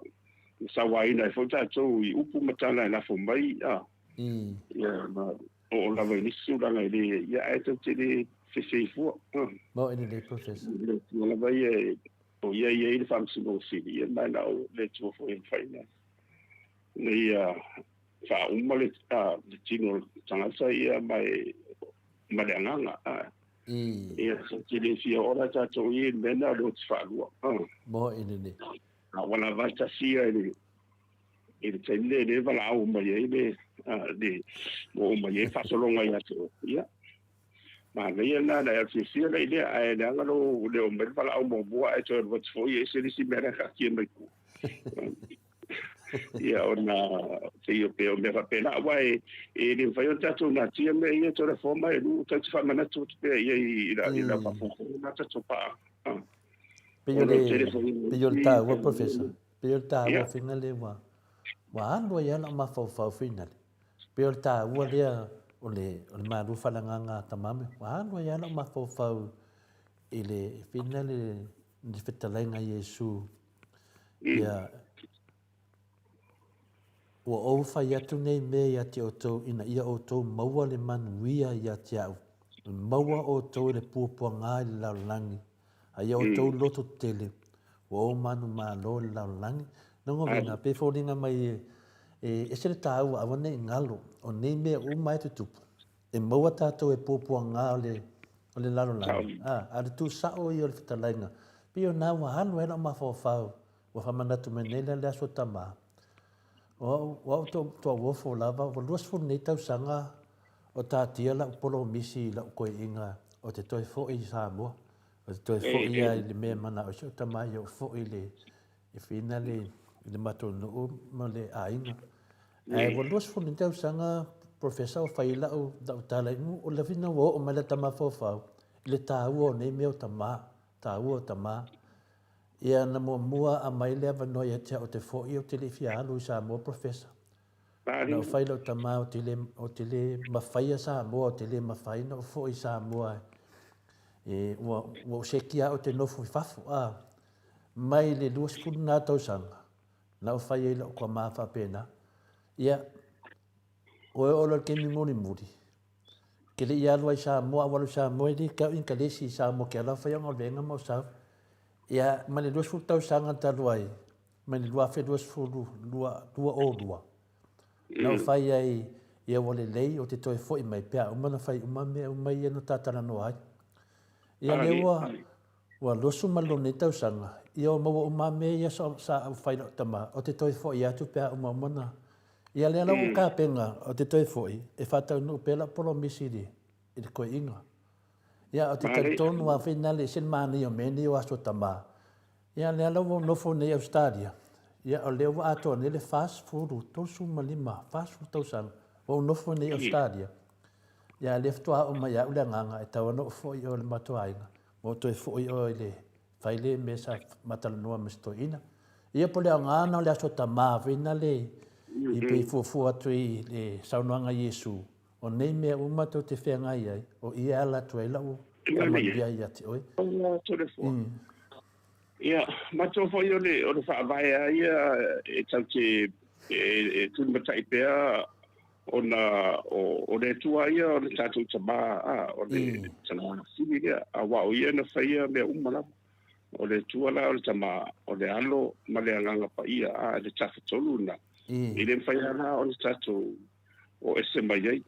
sa wai na fo tato i upu matala na fo mai ia ma o la vai ni su da le ia e to te se fu mo ina ni professor la vai o ia le fam su no si ia mai na le to fo in faina ni fa umale de tino tanga sa ia mai malanga ia so te le fia ora tato i mena lo fa lo mo ina ni wala vasta sia ele tende le vala o mai ele de o mai fa solo ngai ato ia ma le na na se sia le ile ai na lo le o mai vala o mo boa e to what for ye se si mera ka ki mai ku ia ona se io pe o me fa pena wai e le fa yo tato na tia me ia to le forma e lu tato fa mana to pe ia ila fa fo na tato pa Pero ta wa professor. Pero ta wa finale wa ando ya na ma fa finale. Pero ta wa dia ole ma ru fa nga tamame. Wa ando ya na ma fa ile finale di fetalenga Yesu. Ya wa o fa ya tu nei me ya ti o to ina ia o to maua le man wia ya ti au. Maua o to le pupu nga la langi. Ai o tau loto tele. O manu ma lo la langi. Nongo venga pe folinga mai e se le tau a wane ngalo o nei me o mai te tupu. E maua tatou e popo nga o le lalo langi. A le tu sao i o le fitalainga. Pio na wa hanu ena ma fau. Wa famanatu menele le aso tama. Wa to wofo lava. Wa luas fu nei tau sanga o tatia la polo misi la koe inga o te toi fo i Samoa. O te fo ia i le mea mana o seo tamai o fo i le e whina le mato no ma le ainga. Wa luas fu ni tau sanga professor o whaila o dau tala ingu o la whina o ma le tama fofau. Le tāua o nei mea o tama, tāua o tama. Ia na mua a mai le ava noi atea o te fo i o te le fialu i Samoa professor. Na o whaila o tama o te le mawhaia Samoa, o te le mawhaina o fo i Samoa wa se kia o te nofu i fafu mai le luas funu nā tausanga na o whai eila o kua mawha pēna ia o e olo ke mi muri ke le ia lua i Samoa walu Samoa i kau inka lesi i Samoa ke ala whai anga o venga mau sau ia mai le luas funu tausanga ta luai mai le lua fe luas funu lua o lua na o whai ai ia wale lei o te toi fo i mai pia umana whai umame umai eno tātana no ai ia lewa wa losu malone tau sanga ia o mawa umame ia sa au whaina tama o te toi fo i atu pia umamona ia lea lau ka penga o te toi fo i e whatau nu pela polo misiri i te koe inga ia o te tautonu a whinale sen mani o meni o aso tama ia lea lau nofo nei Australia ia o lewa ato nele fast food tosu malima fast food tau sanga o nofo nei Australia ia le ftoa o mai au le nganga e tau no fo i o le matoainga mo to e fo i o le faile mesa matala noa mestoina ia po le ngana le aso tama vina le i pe fu atu i le saunoanga Yesu o nei me uma to te whenga ai o ia ala tu e lau kamandia ia te oi ia mato fo i o le whaavaya ia e tau te tūmatai pēr o le tua ia o le tātou tama o le tama sili ia a wao ia na whaia mea umala o le tua la o le tama o le alo ma le anganga pa ia a le tawhatolu na i le whaia na o le tātou o ese mai ai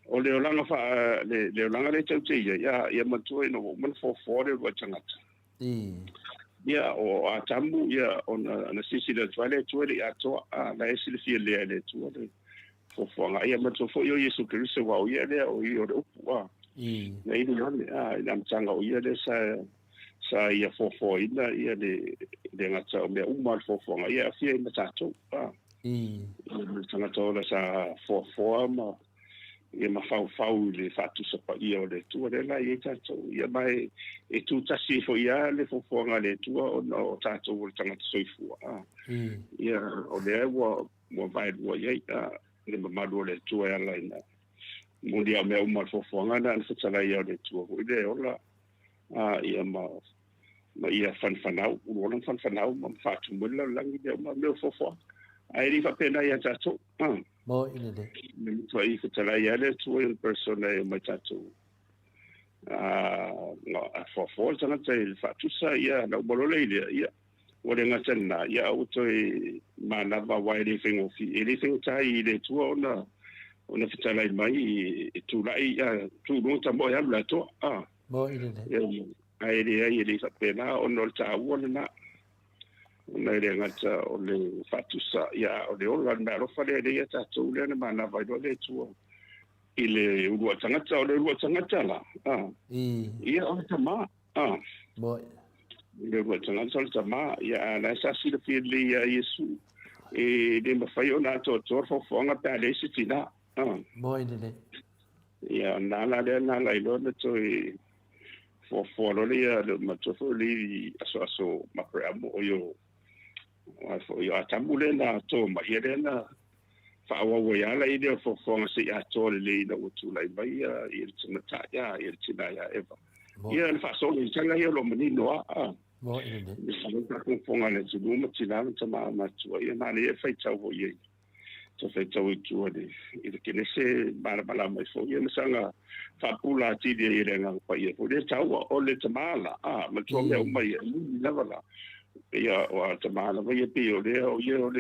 o le olanga fa le olanga le tau te ia matua ino o man fōfōre rua tangata ia o a tamu ia o na sisi le tuale tuale a toa na esi le fia le tua le fōfōanga ia matua fo i o Yesu Kiriso wa o ia le o i o le upu na ili hone ina mtanga o ia le sa ia fōfō ina ia le ngata o mea umal fōfōanga ia fia ina tātou tangata o la sa fōfōa ma ia mafau le fatusa pa ia o le tua le la ia tātou ia mai e tūtasi fo ia le fōfōanga le tua o tātou o le tangata soifua ia o le ua vai lua iai le mamalu o le tua e ala ina muli au mea umal fōfōanga na whatala ia o le tua ho i le ola ia ma ia whanwhanau uruona whanwhanau ma mwhātu mwila langi leo ma mea fōfōa ai ri whapena ia tātou mo ina le tua i whatala ia le tua in persona e mai tātou fōfōa tangata i whātusa ia na umalole ia o le ngata na ia auto e manava wai le whengofi e le whengotai i le tua ona whatala i mai e tūlai tūlunga mo e amla toa mo ina le ai le whapena ona le tāua na ona le ngata o le whātusa ia o le ola na rofa le ia tātou le na manava i le tua i le urua tangata o le urua tangata la ia o le tama mo le urua tangata o le tama ia na sasi le fia le ia Yesu e le mawhai o nā tōtor fōwhonga pēr le si tina mo ina le ia nā la nā ilo na toi fōwhoro le ia le matofo le aso mapreamo o yo atamu le na tō ma ia le na whaawawa ia la i leo fōwhonga se ia tō le na utu lai mai i le tingata ia i le tina ia eva ia le whaasole i tanga ia lo manino mo ina le Sa kung fonga le tulu ma tina ta ma tua ia na le fai tau ho ia to fai tau i tua de i le kene se bala mai fo ia sanga fa pula ti de ia nga pa ia po le tau o le tamala ma tua me o mai ni lava la ia o tamala vai e pio le o ia o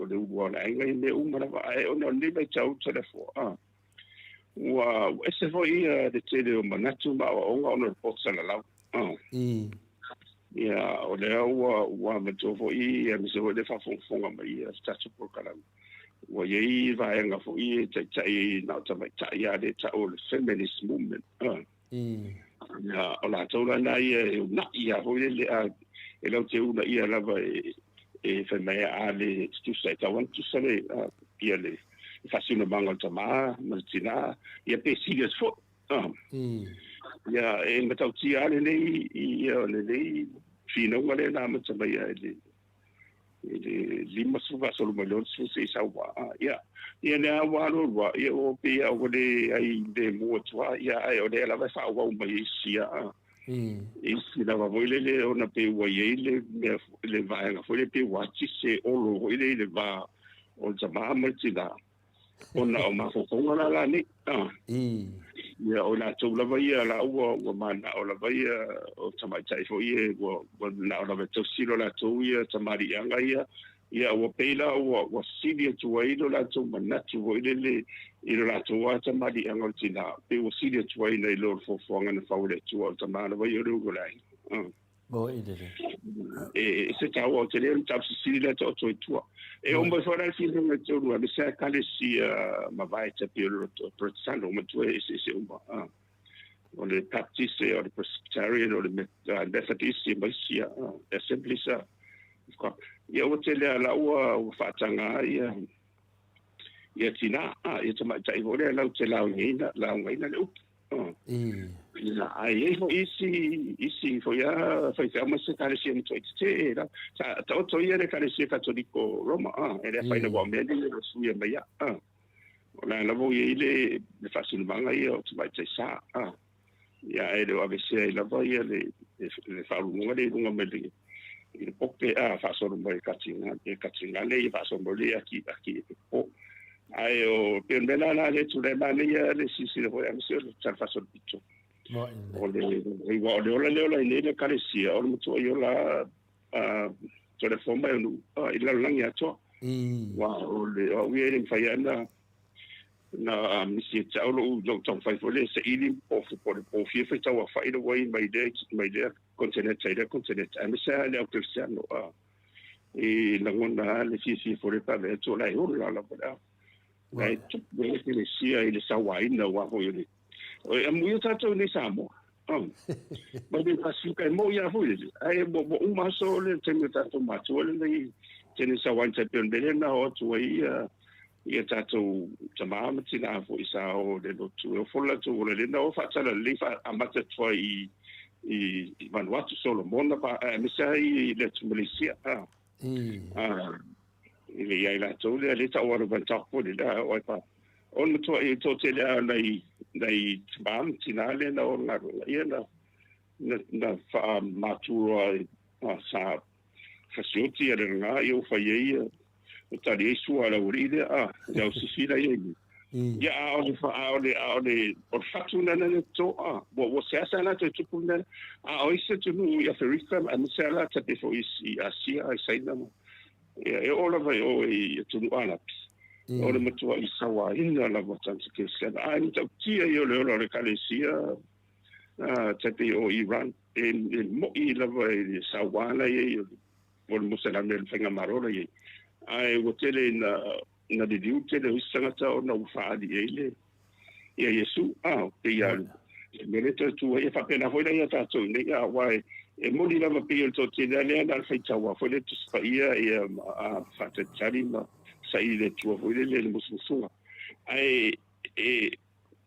le uwa la inga i me uma lava ai o no ni mai tau telefo wa ese fo ia de te o manatu ma o nga o po sala la ia o le ua matofo i me se o le whafonga mai statu por kala wa ye vai nga fo i tai na tamai tai ya de ta o le feminist movement ia o la tola na ia na ia ho le e lo te una ia lava e femea ale tu sai ta want to say ia le fascina bangal tama martina ia pe serious fo ia e matau ti ale nei ia le fino ngale na ma tama ia le lima suva solo malon su se sawa ia ne awalo wa ia o pe o le ai de mo tua ia ai o le la va fa wa mai sia si la va le ona pe wa ye le va nga fo le pe wa ti se o lo le va o tama martina ona o ma fo ngala la ni ia o la tau lava ia la ua mana o lava ia o tamaitai fo ia na o lava tau silo la tau ia tamarianga ia ua peila ua sili atua ilo la tau manatu o ile ilo la tau a tamarianga o tina pe ua sili atua ina ilo o fofoanga na faule atua o tamana vai o reugo lai mo ide e se tau o te leo tau sili la tau toi tua e o mai fora si no me tau me sa kale si ma vai te pio protestano ma tu e se o le baptiste o le presbyterian o le methodist ma si assembly sa ia o te le la o fatanga ia tina ia te mai tai vole la te la ngina le ina ai ho isi fo ya fai te ama se kare si mo te la ta o to ia le kare si cattolico Roma e le fai na wa me le su ia mai ona la vo ile le fasino manga ia o mai te sa ia e le ave se la va ia le fa lunga le lunga me le il poke fa solo mai katinga le fa solo le aki o ai o pe mena na le tu le mani ya le sisi le foi amsio le tsa so bicho Mo o le o le kalesia o le tu yo la to le forma no i la lang ya to wa o le o we le fai na misi tau lo lo tong fai fo le se ili o po fi fai tau a fai le wai mai de kontinent amisa le o cristiano e la ngona le fi fo le pa le to la o la ba ai tu le le sia ile sa wai na wa ho ile o e mu ta to ni sa mo ma de pasu kai mo ya ho ile ai mo uma so le tengo ta to ma to le tene sa wan te pen bele na o tu ia tatou tamama tina fo isa o le lotu o fola tu o le na o fatala le fa amata toi i Vanuatu Solomon pa misa i le Malaysia ile ia la tu le ta o ban ta po le da o pa on to i to te le nei bam tina le na o na ia na fa maturo sa fasioti era nga eu fai o tari su ala uride ya usifira yeye ya ole o fatu na na to wo se asa na to tupuna o ise tu nu ya ferika an sala ta te fo isi asia ai sai na e ola vai o e tu nu ala o le matua i sawa ina la botan ke se ai ta tia yo le kalesia ta te o Iran en mo i la vai sawa la ye o le musalame le fenga marora ye ai o tele na de diu tele o sangata o na ufaadi ele ia Yesu pe ia mereta tu e fa pena foi ia ta so ne ia wai e modi lava pe il to tele ale na fa tawa foi le tuspa ia fa te charima sai le tu foi le mususunga ai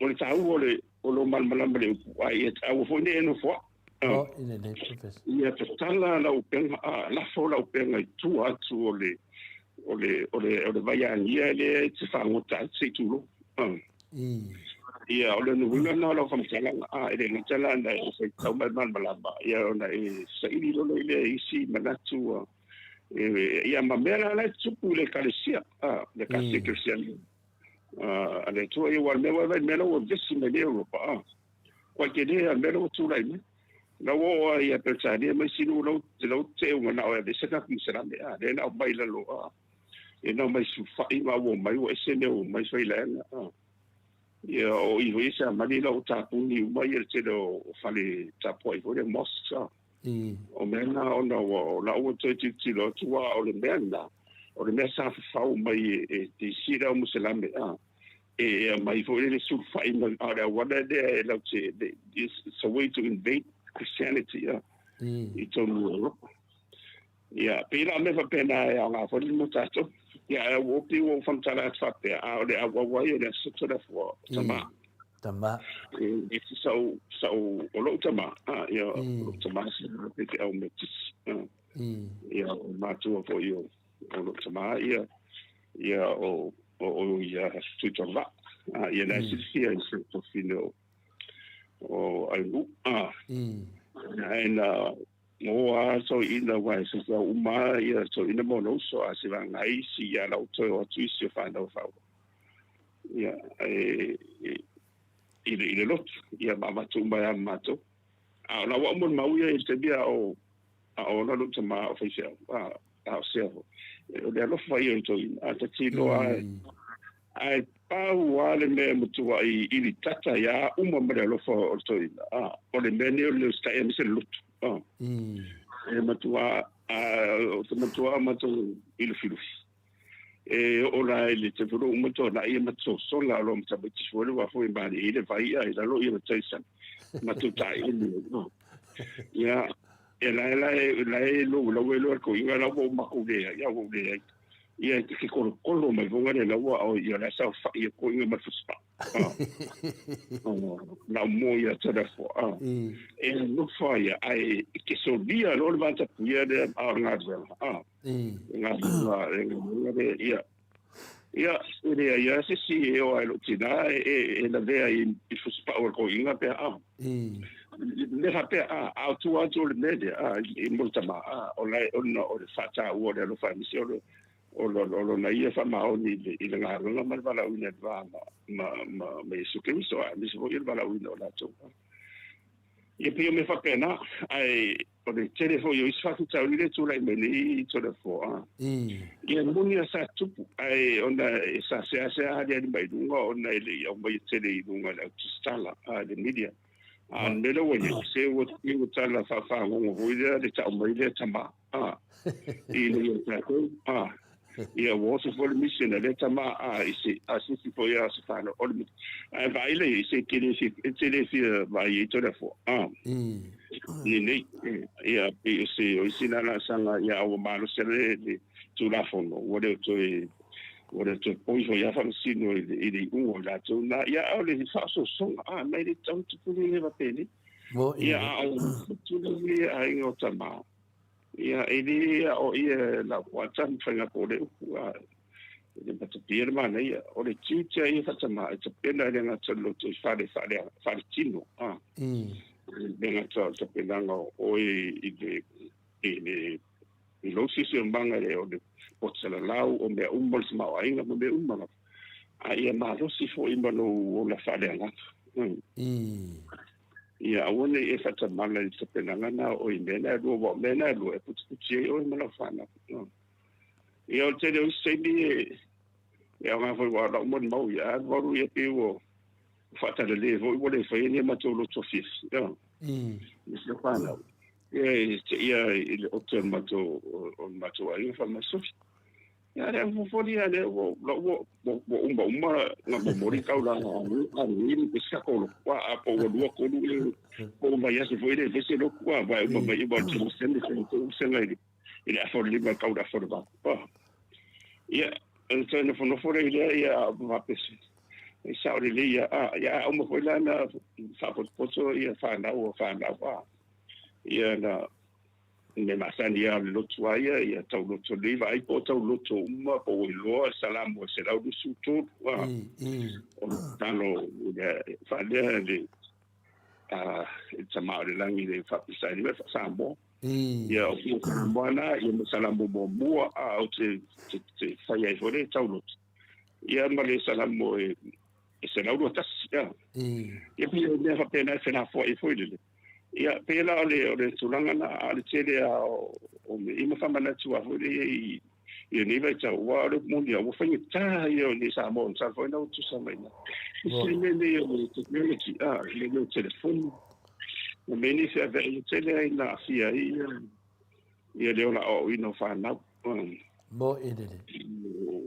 o le tau o lo mal le ai e tau foi ne no fo ine ne professor ia te tala la upenga la fo la upenga tu atu o le vai ia le te whangota se tulo. Ia, o le nuinga na lo whamtala ele ngitala na o whai tau mai malamba. Ia, o na e sairi lolo ile isi manatu ia mamera la tupu le kalesia le kalesia kristiani. Ale tua ia wal mewa vai melo o vesi me le Europa. Kwa kene a melo o tulai me. Na wo ia pertania mai sinu lo te o na o e seka pisera me le na o baila lo e não mais fai ma wo mai o ese ne o mai fai lana ia o i vesa mani la o tapu ni mai e te do fale tapu i vole mosca o mena o na o la o te ti lo tua o le mesa fa o mai e te sira o muselame e mai vole le su fai ma ara wada de la te it's a way to invade Christianity i tonu Europa ia pela me fa pena e nga fo le mutato ia o pi o fantala fape o le awa ia se toda fo tama e so o lo tama ia o tama se pe au metis ia o matu fo io o lo tama ia o ia tuitova ia na se to fino o alu na o so ina wai so uma ia so ina mono so a se van ai si ya la auto o tu si fa no fa ia ile lot ia mama tu mai mato na wa mon mau ia te bia o na lo tama official se o le lo fa ia to ina ta ti lo ai pa wale me mutu ai ili tata ya uma me lo fa o to ina o le mene o le sta e mi se lut e matua matu ilu filufi e ola ele te furu matua na ia matu sola lo mta beti furu wa foi bani ile vai ai la lo ia taisan matu tai no ya la lo ko inga la bo makule ya bo de ia ke kolo mai vonga le lawa o ia la sa fa ia ko inga mafuspa na mo ia tada fo e no fa ia ai ke so dia lo levanta puia de ngazela ngazela ia se o ai lo tina e la vea i fuspa o ko inga pe le hape a tu le media i multama o la o le fata o le lo fa misiolo o na ia fa maoni i le ngārunga ma le walauina wa ma Yesu Kristo a misi fo i le walauina o lātou. Ia pia me whapena, ai o le telefo i isi whatu tau le tūlai meni i telefo. Ia muni a sa tupu, ai ona e sa sea hadi ani mai dunga, ona ele i au mai tele i dunga le autistala, le media. Nela wani, se o tala whawha ngongo huida, le tau mai le tama. I le tātou, ia water for the mission le tama isi asisi po ia se fano o le vai le isi kile si vai telefo ni ia isi na sanga ia o malo sele tu la fono wole to poi ia fa sino i di uo la tu na ia o le fa so mai le tanto puli va peni ia tu le ai o tama ia ele o ia la watan fanga ko le le patapir mana ia o le chicha ia fa tama te pena le nga tsalo to fare tino le nga to pena o i lo si mbanga le o le potsala lau o me umbol ma ainga mo me umbala ia ma lo si fo imbalo o la fare nga ia awone e fata mala i tapenanga na o i mena e puti o i mana whana. Ia o tere o sebi e au ngā whai wala umon mau ia waru ia pe o fata le le vo i wale whai ni mato lo tofis. Ia whana. Ia i le oto mato a inga whama sofi. Ia rea fufori ia le wo umba nga mori kaula a nini peska kolo kwa a po lua kolu po mai ase foi le vese lo kwa vai umba mai ba tino sende senga ile a for liba kaula for ba ia então no fora ia ma pesi e sa ore le ia umba foi lá na fa poto ia fa na ia na me masani ya lotu ia ia tau lotu liva ai po tau lotu uma po i loa salamu se lau du sutu wa o talo ya falia de tama le langi de fapisa ni me sambo ia o sambo na ia me salamu mo a o te fai ai fore tau lotu ia ma le salamu e se lau du tas ia pia ne fa pena se na foi le ia pela ole tulanga na ale tele o me ima fama na tua hore i ni vai tau wa le mundi o fa ta ia ni sa mo sa foi na tu sa mai na se me le o technology le telefone o me ni se ave tele na fia ia le ona o ino fa na mo edele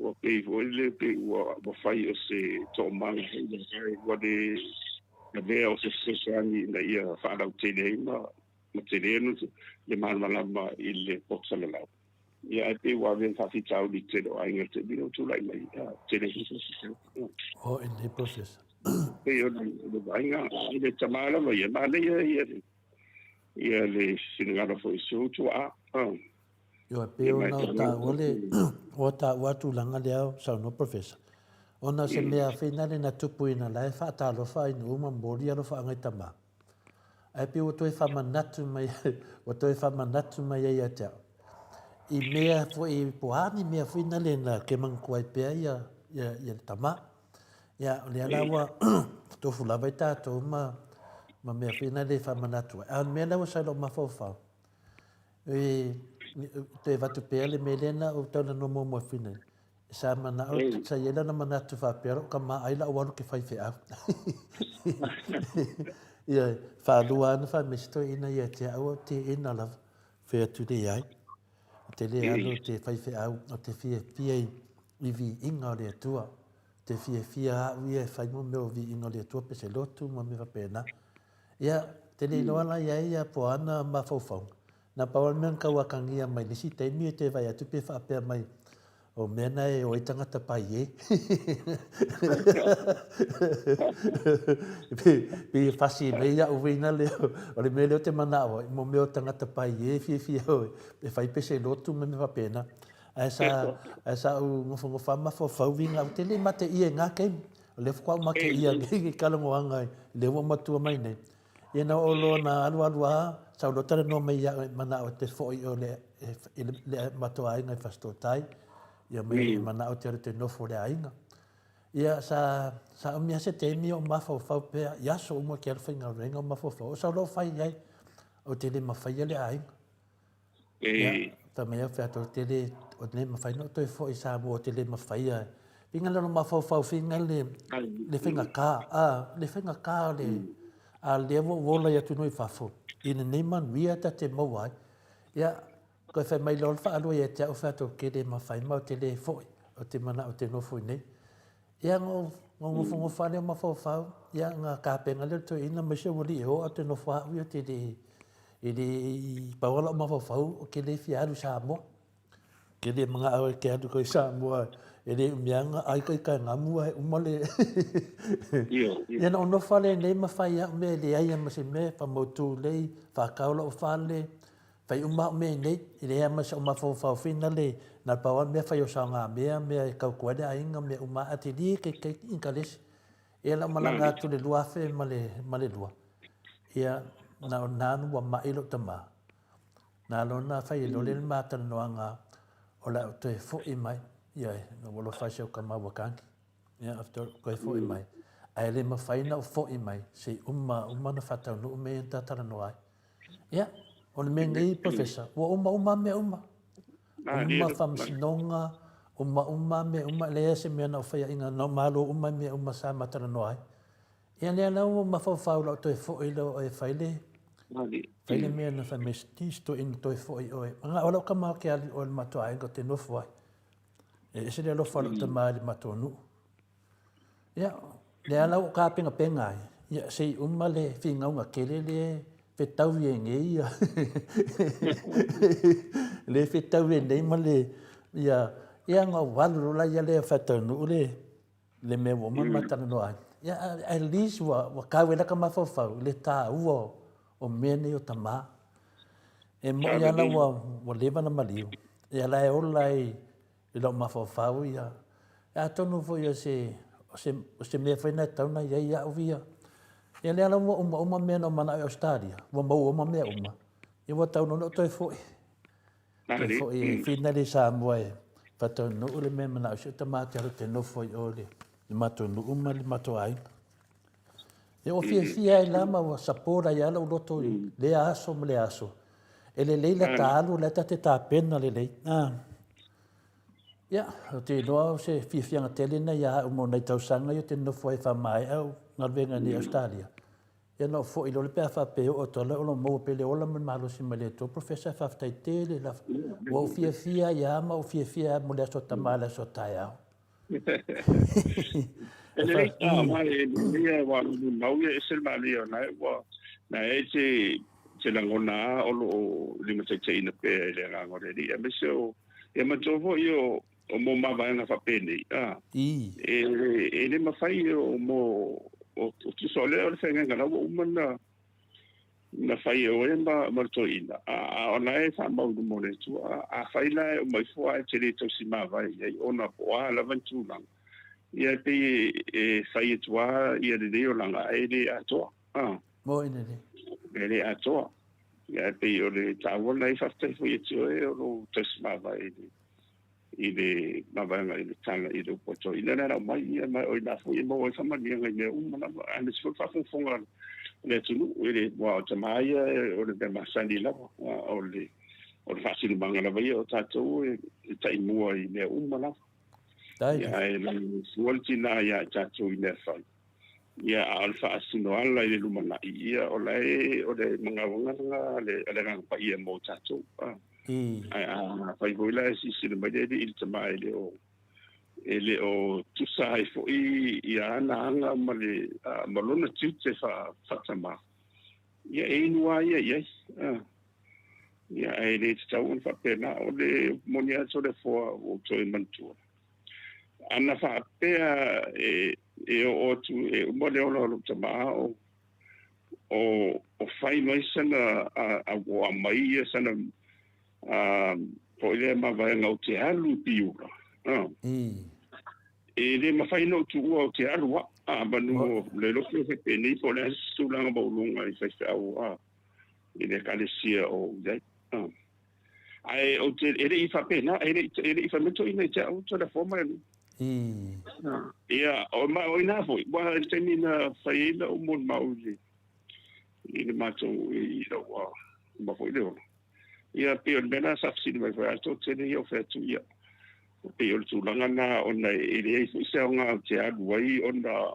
o pe le pe o fai o se to mang wa de na vea o se ani na ia whaarau tele ma tele anu le malama i le potsala lau. Ia e pe wawen whawhi tau ni tele o ainga te bino tūlai mai tele hisa si o in the process. Pe o le wainga i le tamala ma ia ma ia le sinangara fo i su tu a. Yo pe o na o ta watu langa leo sa no professor. Ona se mea whenare na tupu ina lai whaata alofa ina uma mbori alofa angai tama. Ai pe o toi whamanatu mai ai a teo. I mea fo i poani mea whenare na ke mangkuai pea ia tama. Ia le alawa tofu lawai tātou ma mea whenare whamanatu. A mea lawa sailo mawhawhau. Te watu pea le melena o tauna no mo whenare. Sa mana o sa yela na mana tu fa pero ka ma ai la waru ke fai fe au ia fa luan fa misto ina ia te au te ina la fe tu de ai te le alo te fai fe au o te fie i vi inga le tua te fie a ia fai mo me o vi inga le tua pe se lotu ma me va pena ia te le no ala ia po ana ma fofo na pa men ka wakangia mai ni si te mi te vai atu pe fa pe mai o mena e o tangata pai e. Pe fasi me ia o vina leo. O le me leo te mana o. Mo meo tangata pai e fie o. Pe fai pese lotu me va pena. Asa o ngofa fo fauvinga o tele mate ia ngā kei. O le fukua make ia ngi kalango angai. Le wa matua mai nei. Ia na olo na alu a. Sau lo tare no me ia mana o te foi o le matua ai ngai fasto tai. ia mai mana o te nofo le ainga ia sa mea se te mi o mafau pe ia so mo ke alfa renga mafau sa lo fai ai o te le mafai le ainga ia ta mea fe ato te le o le mafai no toi fo isa mo te le mafai ai pinga lo mafau finga le finga ka le finga ka le a le vola ia tu noi fafo ina nei man via ta te mo ai ia ko fe mai lo fa alo ia te o fa to ke le mafai mo te le fo o te mana o te no fo nei ia ngo fa le mafau ia nga ka penga le to ina me se woli o te no fa via te ele paola mafau o ke le fiaru sa mo ke le mga au ke atu ko sa mo ele mianga ai kai ka ngamu ai umale ia no fale nei mafai ia me le ai ma se me pa mo tu le fa kaula o fale fai uma me nei ele ma se uma fo fina le na pa wa me fai o sanga me ka ko da inga me uma ati di ke inkalis ela malanga tu le lua fe male lua ia na nanu wa ma ilo tama na lo na fai lo le mata no anga o la te fo i mai ia no lo fai se ka ma wakangi ia after ko fo i mai ai le ma fai na fo i mai se uma na fata no me ta tara no ai ia on me ngai professor wa uma me uma fam sinonga uma me uma le se me na fai inga no malo me uma sa mata no ai ia le na uma fa lo te fo i lo e fai le fai le me na fa mestis to in to fo i oi nga ola ka ma ke ali o mato ai ko te no fo ai e se le lo fa lo te ma le mato nu ia le ala o ka penga ia sei le finga unga kele le fe tau ye ngai ia le fe tau ye nei ma le ia nga walu la ia le fa tanu le me wo ma mata no ai ia at least wa ka we la ka ma fa le ta uo o mene o tama e mo ia la wa leva na maliu ia la e o lai i lo ma fa ia a tonu fo ia se me fa na tau na ia o via ia le ala uma me no mana Australia wa mo uma me uma e wa tau no to fo finali sa mo e fa tonu le me mana o se tama te no fo o le mato no uma le mato ai e o fia e lama wa sapora ia lo loto le aso ele leila talu le te ta pena le ia o te no se fia nga tele na ia mo nei tau sanga yo te no foi fa mai au na venga ni Australia ia no fo ilo le pe fa pe o to le o mo pe le o la malo si male to professor fa tai tele la o fia ia ma o fia mo le so tamala so taia ele mai ia wa no ia sel mali na wa na se la ngona o lo lima te ina pe le nga ngore di e meso e ma tovo io o mo ma va na fa pene e le ma fai o mo o tu sole o se nga na o na fai o e ma to ina a ona e sa ma mo le tu a fai la o mai fo a te le to si ma vai e ona po a la ventu lang ia pe e fai tua ia de o langa e le ato mo ina ele ato ia pe o le tawo nei fa te foi tu e o tes ma vai ile ma vai ngai le tanga i do poto ile na mai ia mai o na foi mo fa ma ni ngai na ane se fa fonga le tunu ile wa te mai o le ma sandi la o le fa si banga la vai o tato e tai mo i le la ia e la suolti na ia tato i le fa ia alfa asino ala i le lumana ia o le mga wanga le nga pa ia mo tato ai fai voi la si le mai de il tama ele o tu sai fo ia na anga male malona tute fa tama ia e nua ia ele tau fa pena o le monia so le fo o to mantu ana fa pea e o tu e mo le o tama o fai mai sana a wa mai sana po le ma vai ngau te alu piura e le ma fai no tu o te alu ba no le lo que pe ni po le su langa bo lunga i fai au e le kalesia o dai ai o te ere I whapena, ere I whameto ina I te au tō la forma ia o ma o ina foi wa te ni na faina o mon mauli I le mato I lo wa ma foi le ia pe on bena sa si mai fa to te ni o fe tu ia pe o tu langa na ona ere se nga te adu ai ona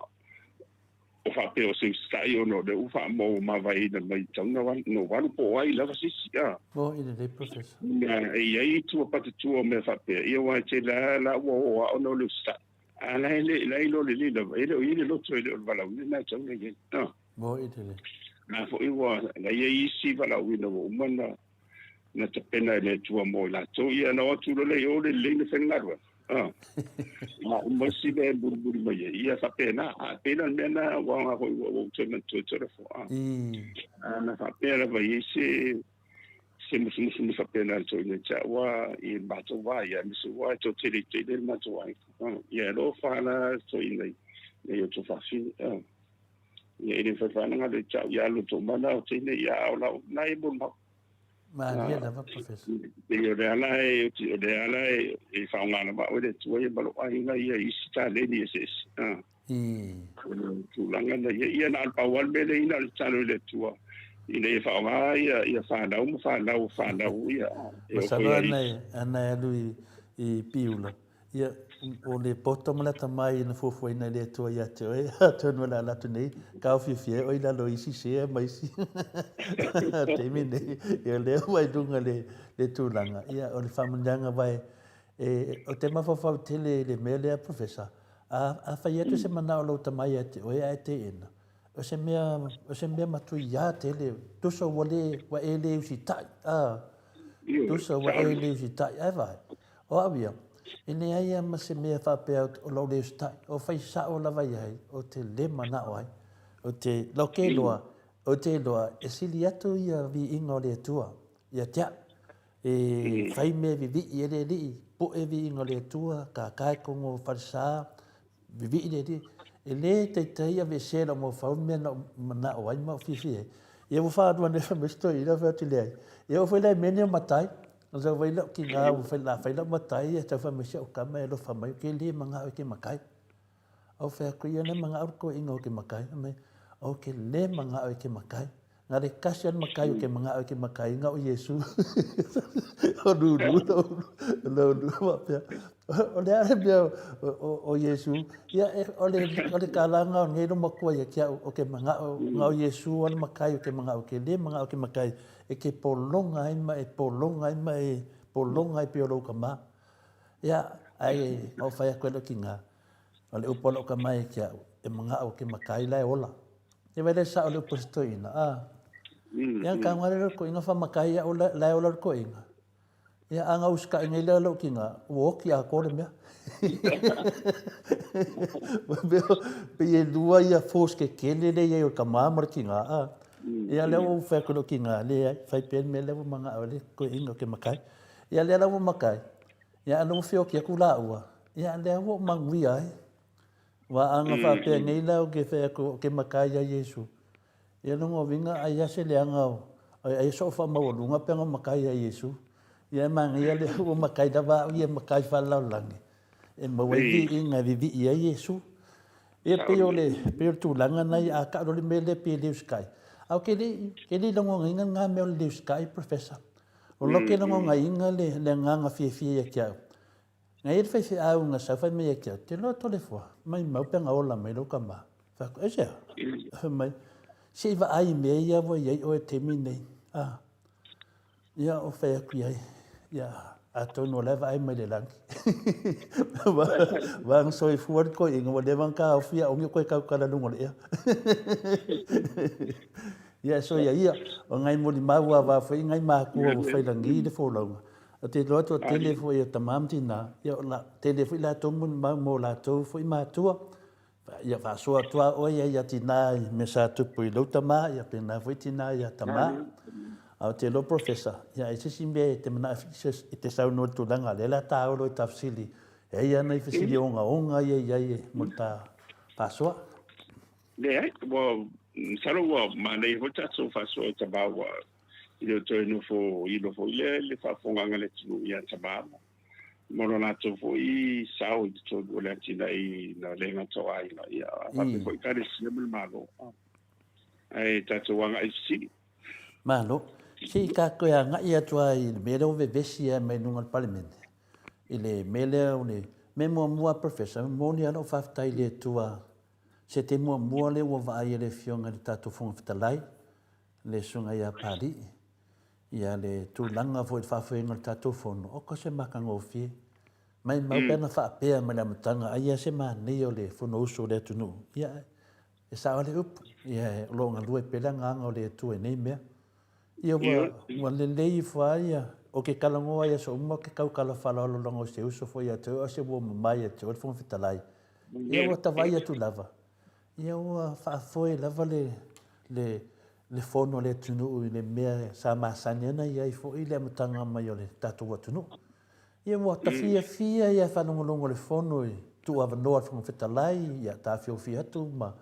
o fa pe o se stai ono de u fa mo ma vai na mai tanga wan no wan po ai la si ia o ina le professor ia ai tu pa tu o me fa pe ia wa te la wo ono lu sta ala le lo le ele lo to ele vala na tanga ye no mo ina le na fo I wa la ye si vala wi no mana na te pena le tua mo la to ia na tu le o le le fe ngarwa ma mo si be burbur mai ia fa pena pena mena wa ko o te na to fo na fa pena va se mo fa pena to ne cha wa I ba to wa ia mi so wa to te ma to wa ia lo fa la to I nei to fa fi ia I fa na le cha ia lo to mana o te ne ia o la na I bon ma dia la professor Yo de ala e fa nga na ba o de tu e ba lo ai nga ia I sta le ni se tu langa na ia na pa wal be le ina le talo le tu I le fa nga ia fa na ia o sa ana lu I piula ia o le poto mala tamai na fofo ina le tu ia te oi tu no la tu nei ka fi o ila lo isi se mai si te mine ia le vai dunga le tu langa ia o le famandanga vai o te mafafa tele le mele professor a fa ia tu se mana o lo tamai te oi ai te ina o se mea matu ia tele tu so wale wa ele usi tai tu so wa ele usi tai ai vai o avia Ine ai ma se mea whapea o lau leo stai, o whai sa o la vai ai, o te le mana o ai, o te loke loa, e sili atu ia vi inga o le tua, ia tia, e whai mea vi I ele li, po e vi inga o le tua, ka kai kongo wharisa, vi I le li, e le te ia ve sera mo whau mea na mana o ai ma o fifi e, ia mo whaadua ne whamesto I la whao te le ai, ia o whai lai mene o matai, Nasa wai lau ki ngā whai lau matai e tau whamisia o kama e lo whamai ke le mga au ke makai. Au whea koe ia ne mga au ko inga o ke makai. Au ke le mga au ke makai. Ngā re kasian makai o ke mga au ke makai. Ngā o Yesu. O nuru. Wapea. O le are mea o Yesu. Ia o le kālanga o ngeiru makua ia kia o ke mga o Yesu o le makai o ke mga au ke le mga au ke makai. E ke polonga ai ma polonga ai pe o ka ma ia ai o fai ko lo kinga o le upolo ka mai kia e mga o ke makai lai ola e vele sa o le postoina ia ka ngare ko inga fa makai o lai ola ko inga ia anga uska ngai le lo kinga o ki a ko le me pe e dua ia foske kele le ia o ka ma mar kinga ia leo whai kono ki ngā lea, whai pen me leo mga aole ko ingo ke makai. Ia lea leo makai. Ia anu whio ki aku la ua. Ia lea wo mangui ai. Wa anga whapea ngei leo ke whai ke makai a Yesu. Ia nungo vinga ai ase lea ngau. Ai so wha maurunga penga makai a Yesu. Ia mangi ia leo makai da wau ia makai whalau langi. E mawai inga vivi ia Yesu. Ia peo tūlanga nei a ka roli me le pe leo skai. Au ke li longo nginga ngā meo le sky professor. O loke longo nginga le nganga fie kia. Ngai e whai au ngā sau whai mea kia. Te loa tole fua. Mai maupenga ola mai loka ma. Whako e sea. Mai. Se iwa ai mea ia wa iei o e temi nei. Ia o whai aku iei. Ia a tono lewa ai mai le langi. Wang soi fuan ko inga wa lewang ka au fia ongi koe kau kala lungo le ia. Ia so ia o ngai moli maua wa foi ngai ma ku o foi langi de fo longa. O te loa to tele fo ia tamam tina. Ia la tele fo la to mun ma mo la to foi ma tua. Ia fa so tua o ia tina me sa tu pui lo tama ia pena foi tina ia tama. Au te lo professor. Ia ese simbe te mana fixes te sau no tu langa le la ta o lo tafsili. Ia nei fasili onga ia mo ta pasua. Le ai, well, saro wa ma nei ho ta so fa so ta ba wa Io to no fo le fa fonga le tinu ia tabama. Moro na to fo I sao I to le tina I na lenga to ai na ia. Fa pe fo ka le sima malo. Ai tato wanga I si. Malo. Si ka ko ya nga ia tua I mele o vevesi e me nunga parliament. Ile mele o ne me mua professor mo ni ano faftai le tua se te mua le o va ai le fionga le tato fonga fitalai le sunga ia pali. Ia le tūlanga fo I whawhenga le tātou whono. O ko se makanga o fie. Mai mau pēna whaapea mai la matanga. Ia se maa nei o le whono uso le tunu. Ia e sa o le upu. Ia e longa lue pēla nganga o le tu e nei mea. Ia wa le lei fwa ia. O ke kalangoa ia so umma ke kau kala whala alo longa o se uso fo ia te o se wo mamai e te o le whonga fitalai. Ia wa tawai atu lava. Ia wa whaafoe lava le fono le tunu I le mea sa masani ana ia I fo I le amatanga mai o le tatou atunu. Ia mo tafia fia ia whanongolongo le fono I tu avanoa whunga whetalai ia ta fio fia atu ma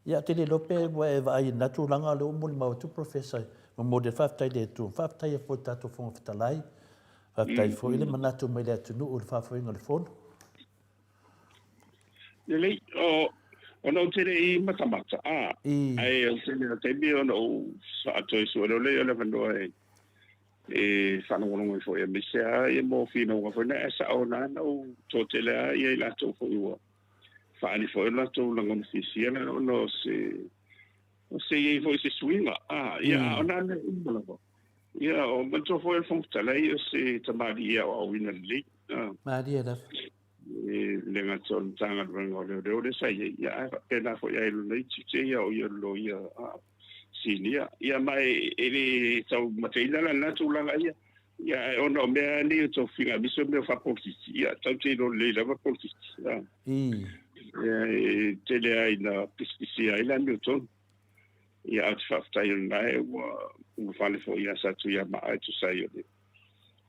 ia te le lope wa e vai natu langa le umuli mau tu professor ma mo de whaftai le tu whaftai e fo tatou whunga whetalai whaftai fo I le manatu mai le atunu o le whawhinga le fono. Lei ono tere I matamata ai o tere te bi ono sa to so le vando e whanongonongo fo ia misia e mo fino wa fo na sa ona no to tele ai la to fo ua fani fo la to langon fisia no se e fo se swinga ia ona ne umbola ia o manto fo el fo tele ia se tamari ia o wina le Maria da le ngaton tanga ngo le sai ia pena fo ia lo nei tite ia o ia lo ia sinia ia mai ele tau mateila la tu langa ia ono me ni to finga biso me fa politici ia tau te lo le la politici ia tele ai na piscia ia mi to ia at fafta ia nai o fale fo ia sa tu ia mai tu sai ia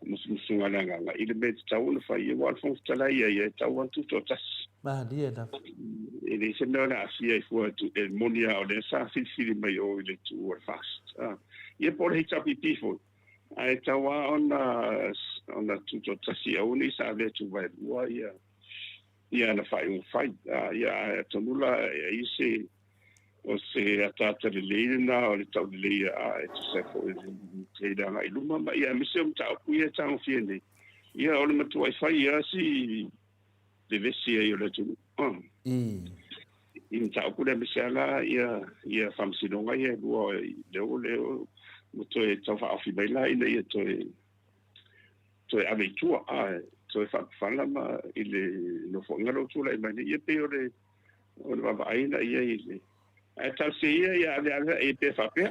musunga langa ile bet tau no fa ia wal fon tala ia tau tu to tas ma dia da ele se no na sia fo tu el monia o le sa fili mai o ile tu or fast ia por hita pipifo ai tau ona tu to tas ia uni sa le tu vai ia na fai ia tonula ia se o se atata le leina o le tau leia e tu se fo te danga iluma ma ia mise tau kuia tau fiene ia o le matu ai fai ia si de vesi ia le tu in tau kuia mise ala ia famsinonga ia lua leo moto e tau fa afi baila ina ia to e aventura to e fa fala ma ile no fo ngalo tu la mai ia pe o le va aina ia ile tal se ia e pe fa pe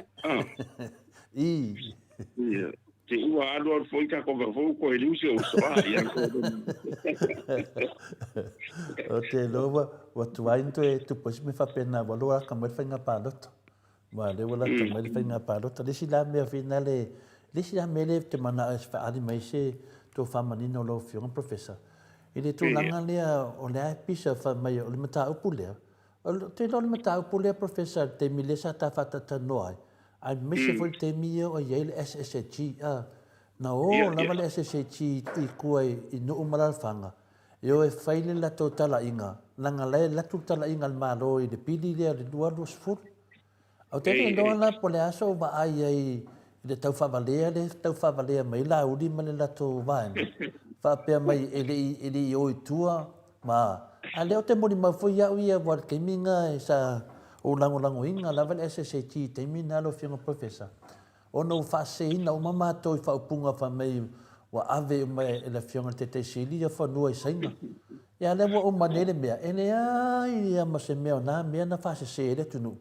ia te ua alo foi ka ko ko ele usa o ia ko o te lova o tu vai into e tu pos me fa pena valo ka mo fa nga palot ma le wala ka mo fa nga palot le si la me finale le si la me le te mana fa ali mai se to fa manino lo fi un professor ele tu langa le o le pisa fa mai o le mata o pule te lo mata o pule professor te milesa ta fata ta noi ai mise foi te mio o yele SSG na o la vale SSG I kuai I no umalal fanga yo e faile la totala inga langa la totala inga al malo I de pili le dua dos fur au te no la pole aso va ai de tau fa valea mai la udi male la to va fa pe mai ele o tua ma ale o te moni ma foi ya ia war ke minga sa o lango inga la vale SST te mina lo fianga professor o no fa se ina o mama to fa punga fa mai wa ave mai la fianga te sili fa no e sainga ya le o manele mea ene ai ya ma se mea na fa se le tunu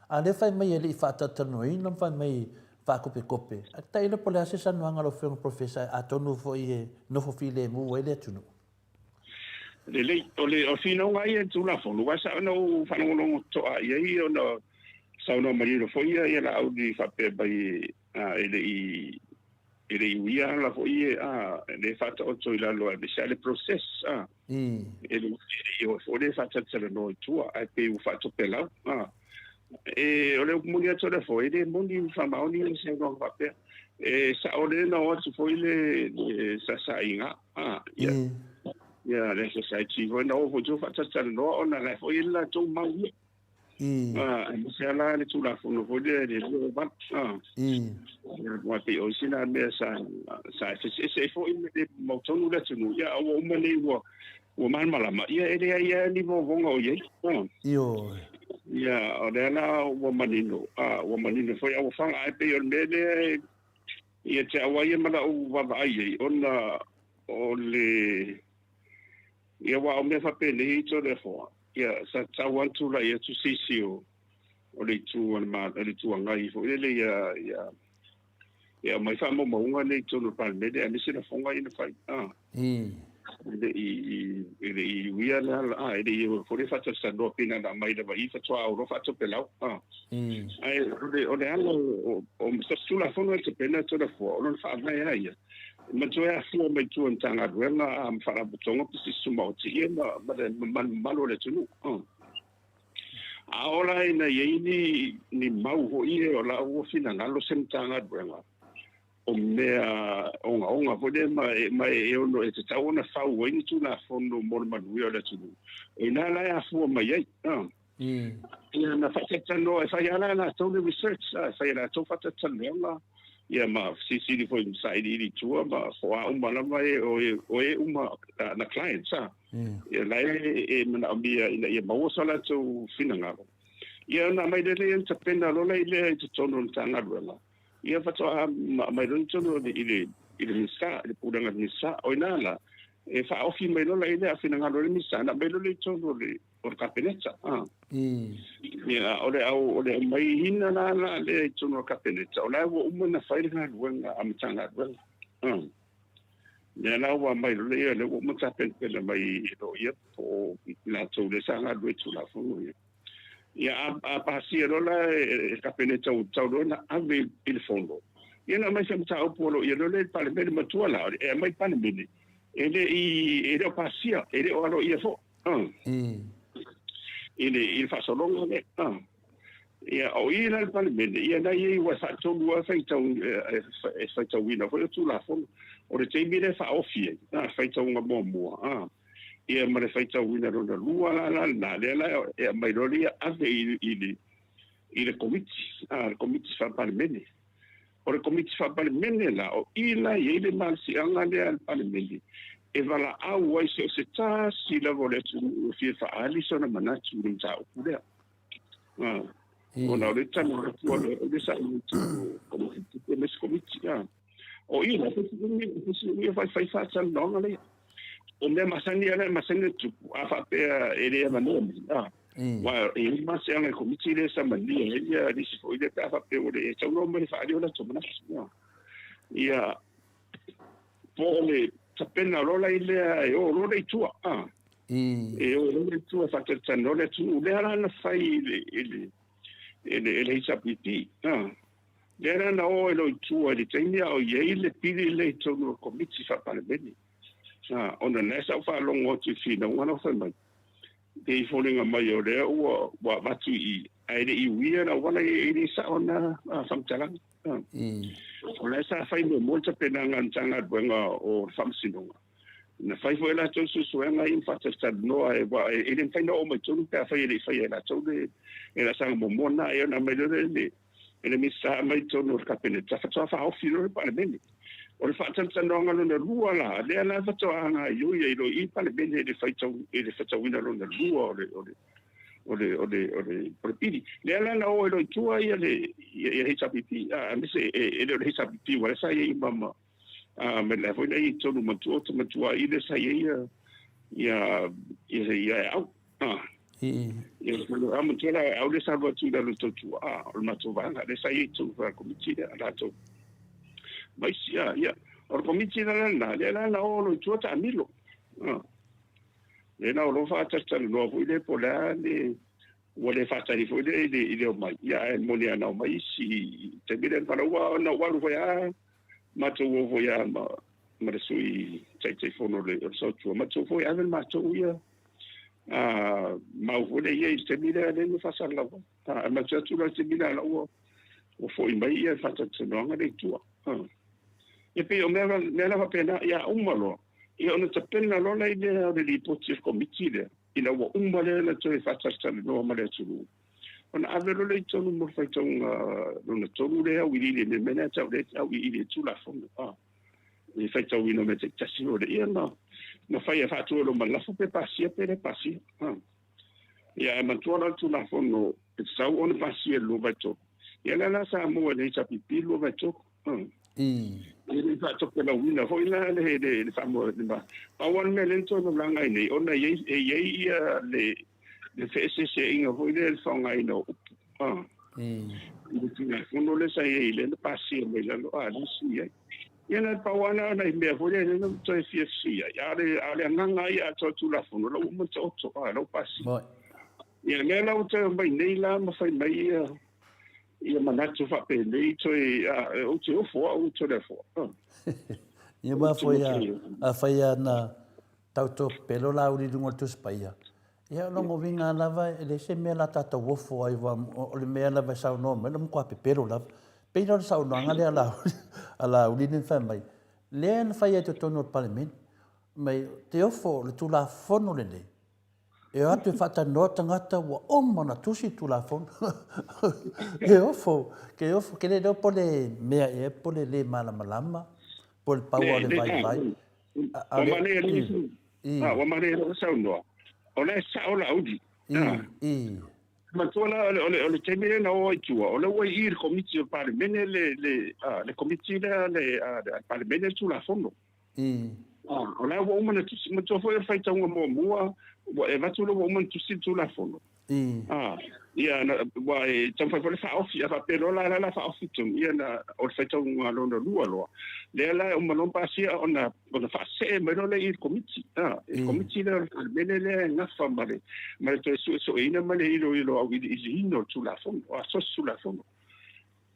ale fa mai ele fa ta no ina fa mai fa kope ta ile pole ase sa no anga lo fianga professor a tonu fo ie no fo file mu ele tunu le o fino ngai tu la fo lo sa no fa no to ai no sa no mai lo fo ia la audi fa pe bai ele ia la fo ia le fa to la lo de sa le process ele io fo le fa ta no tu ai pe u fa to pe la o le mo ia to le fo ele mo ni fa ma ni se no fa pe sa ole na o tu foi le sa inga ya le sa chi foi na o fo jo fa tsa no ona la foi la tu mau se la le tu la fo no fo le ba wa pe o sina me sa se fo in le mo tonu le tu ya o ma le wo man malama ya ya ni vo vonga o ye ya o le na wo manino foi o fanga ai pe o mele ia te awa ia mana o wawa ai ona o le ia wa o me fa pele i to le fo ia sa tawan tu la ia tu sisio o le tu an ma le tu ngai fo le ia mai fa mo nga le tu no pal me de ani sina fonga ina fa i wia la i fo le fa ta sa do pina na mai da vai fa tua o fa to pelau ai o le ala o sa sula fo no te pena to da fo o no fa mai ai ma to ya fo me tu en tanga ruenga am fara butonga pisi suma o ti ma malo le tunu a ola ina ye ni mau ho i o la o fina ngalo sem tanga ruenga o mea onga po de mai e ono e te tau na fau wini tu na fono mor manui o le tunu e na la ya fua mai ai ia na whatetano e whai ala na tau le research whai ala tau whatetano ia ma sisi foi inside ili tua ma hoa umana mai o e uma na clients ia lai e mana ambia ina ia maua sala tu fina ngaro ia na mai dele en tapena lola ile te tono tanga ruela ia fato mai don tono ile misa ile pudanga misa o inala e fa ofi mai lola ile a fina ngaro misa na mai lola tono le por capeneta ia ole mai hina na le tono capeneta ola wo umana faile na ruenga am tanga ruela ia na wa mai lola le wo mata pele mai do ia po la to le sanga do tu la fo ia a pasia lola capeneta o tau na ave il fondo ia na mai se mata o polo ia lola pale me matua la e mai pane bene ele pasia ele o ia fo il fa solongo ne ia o ina pale bene ia na ia wa sa to wa fa tau e fa tau wina fo tu la fo o le te mire fa ofie na fa tau nga mo ia ma le fa tau wina ro na lua la e mai ro ia ave il comiti fa pale bene o le comiti fa pale bene la o ila ia le mal si anga le al pale bene e vala au ai se ta si la vole tu fi fa ali sona mana tu rin ta o pure ona le tano o le sa comiti mes comiti o ila se fa sa no le o me masani tu a fa pe ele mano wa e masi anga comiti le sa mani ia di si foi de fa pe o le tau no me fa ali ona tu mana ia pole tapena rola ile e o rola tua e o rola tua fatta tano le tu le ara na fai ele sapiti le ara na o lo tua di tenia o ye le pidi le tu no comiti fa pale bene ona nesa fa longo tu fina una fa mai dei folinga mai o le o wa batu i ai i wia na wala i sa ona famtalang ona sa fai mo pena ngantanga buenga o famsinonga na fai foi la tso suenga in fatta sta no e in fai no mo tso ka fai la tso de era sang mo mona e na me le mi sa mai tso no capeneta fa ofilo pa bene o le fatta tsanonga no rua la le na fatta anga io i pa le bene le fai tso wina no rua o pidi le ala na o lo tua ia le HPP me se le HPP wala sa ia mama me le foi nei tonu matua i le sa ia au ia lo am tela au le sa lo tu da lo tu o matua vanga le sa ia tu fa comiti ala to mai sia ia o comiti la le ala o lo tua ta milo le na lo fa testa no fu le pola le wale fa tari fu le mai ya mo le na mai si te bile para wa na wa ru ya ma to wo ya ma sui te fono le so tu ma to fu ya ma to ya ma fu le ye te bile le fa sa la ma to tu la te bile la o fo i mai ya fa testa no nga le tu Ia pe o mea wa pena ia umalo. Ia ona tapena lola i le li poti komiti le. Ina wa umale na toi fatasale no male tulu. Ona ave lola i tonu mo fai tonga lona tonu le au ili le mena tau le au ili tula fonga. Ni fai tau ino me te tasino le ia na fai a fatu lo malafu pe pasia pe le pasia. Ia e matuara tula fonga e sau ona pasia lo vai to. Ia la sa mo le sa pipi lo vai to. Ini fa to ke la wina ho ina le fa mo le ba. Pa wan me lento no langa nei ona ye le FSC inga ho ile fa ngai no. Ini tinga fono le sa ye le pasi me la no ali si ye. Ia pa wana na me ho le no to FSC ya ale nganga ya to tu la fono lo mo to lo pasi. Ia le la o te mai nei la ma fai mai ia manatu fa pe nei toi o te o to le fo. Ia ba foi na tauto pelo la uri dungo tu spaia. Ia no mo vinga lava ele se me la tata wo fo ai va o le me la va sa no me no ko pe pelo lava. Pe no sa no ngale ala uri ni fa mai. Le na fa ia to no parliament. Mai te ofo le tu la fono le nei. E atu fata no tangata wa omana tusi tu la fon. Ke ofo ke le do pole mea e pole le malama pole paua le vai. O mane ni. O mane no sa no. Ona sa ola udi. Ma tola ole temere na o itua. Ole o ir komiti o parlemene le komiti le parlemene tu la fono. Ona o mana tusi ma to foi fai tanga mo e vatu lo woman tusi tu la fono. Ia na wa e tampa for fa ofi fa pero la fa ofi tu ia na o fai tanga lo no lo. Le la o malon pasia ona fa se me no le ir komiti. E komiti le le na fa male. Ma to so ina male ilo au i no tu la fono. O so su la fono.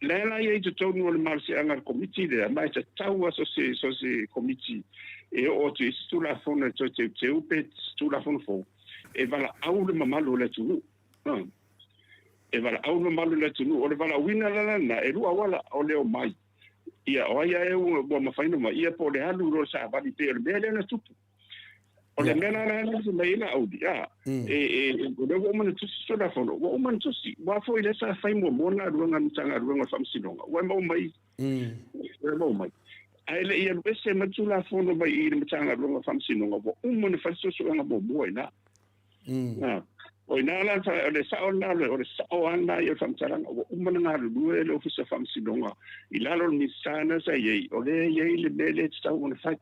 Lela ia te tonu o le marsi anga komiti le mai te tau so se komiti e o te stu la fona te upe stu la fona fo e vala au le mamalu le tunu e vala au le mamalu le tunu o le vala wina la na e lua wala o leo mai ia o ia e o bo mafaino mai ia po le alu ro sa vali pe le mele na tupu o le mena na se mai na au dia o le woman tu stu la fona o woman tu si wa fo ile sa fai mo na ruanga mtanga ruanga famsinonga wa mo mai mo mai ai le ia bese matula fono mai i le mtanga ronga famsinonga bo umone faso so nga bo boina o ina la le saona le saona ia famtanga bo umone nga le le ofisa famsinonga i lalo ni sana sa ye o le ye le bele tsa una fa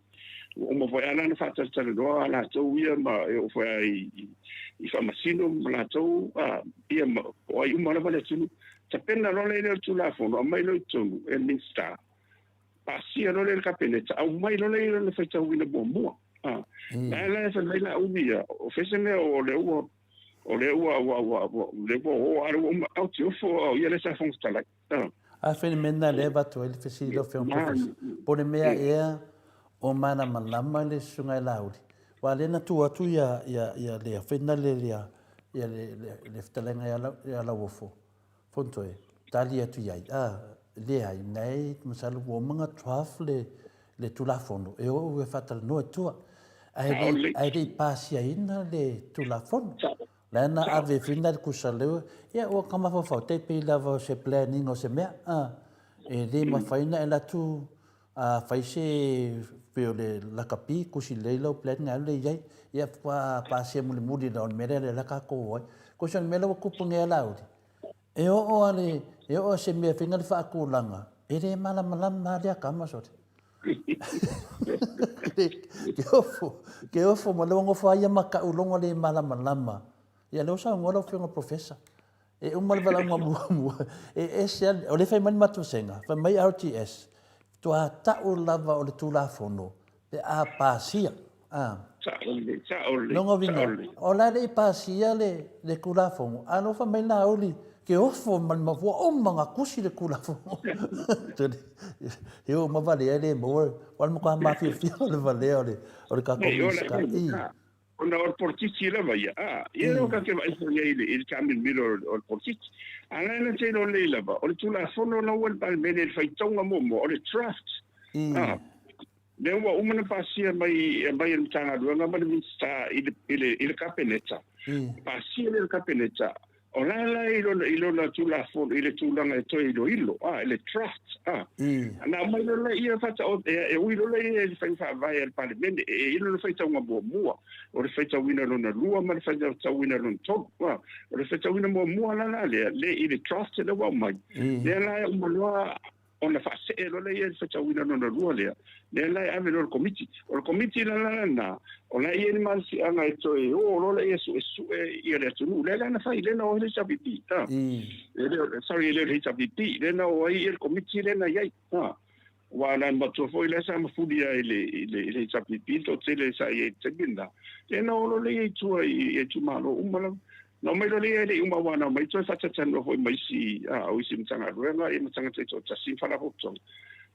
o mo foi ana na fata tsa do ala to ia ma o foi i famasino la to ia ma o ai umone vale tunu tapena lo le tula fono mai lo tunu e minsta pasia no le capeneta au mai no le feita wina bombo la sa la ubia o fesene o le au tio fo ia le sa fonstala a fenomena leva to ele fesi lo fe un professor por mea e o mana malama le sunga laudi wa le na tu ia le fena le le ftalenga ia la wofo fonto e talia tu ia le ai nei masalo wo manga twaf le tulafono e o e fatal no tua ai dei pasia ina le tulafono lana ave fina ku salo ia o kama fa te pe lava se planning o se mea e le ma faina ela tu faise pe le la capi ku si le lo plan nga le ia pa pasia muli don mere le ka ko ko son melo ku punga laudi e o ale e o se me finga le fa kulanga e le mala le kama sot ke ofo mo lo ngo fa ia maka ulongo le mala ia lo sa ngolo finga professor e umal bala ngo e se o le fa man matu senga fa mai RTS to ta o lava o le tula fono pe a pasia longo vinga o la le pasia le kula fono ano fa mai na oli ke ofo man ma o manga kusi le kula fono eu ma vale ele mo wal mo ka ma fi le vale o le ka ko ska ona o portiti lava ia ia o ka ke vai so ia il kamin miro o portiti ala na te lo le lava o tu la fono na o pal mene fai tonga mo o le trust le wa umana pasia mai el tanga duanga ma ni sta il capeneta pasia le capeneta o la ilo na tu la fono ile tu langa to ilo ile trust na mai lo ia fata o ilo le fai fa vai el parlamento ilo fai tonga mo o le fai tawina lona lua ma le fai tawina lona toku o le fai tawina mo la le ile trust le wa mai le la o malua ona fa se lo le ia fai tawina lona lua le la ave lo committee la na ona ia ni man si anga to o lo le yesu ia le tu le na fai le no le sabipi sorry le sabipi le no ia committee le na ia wala matu foi le sa mafudia ile sabipi to tele sa ia tebinda le no lo le tu tu malo umala no mai lo le uma wana mai to fa tata no foi mai si o si mtanga ruenga e mtanga to tasi fala hoto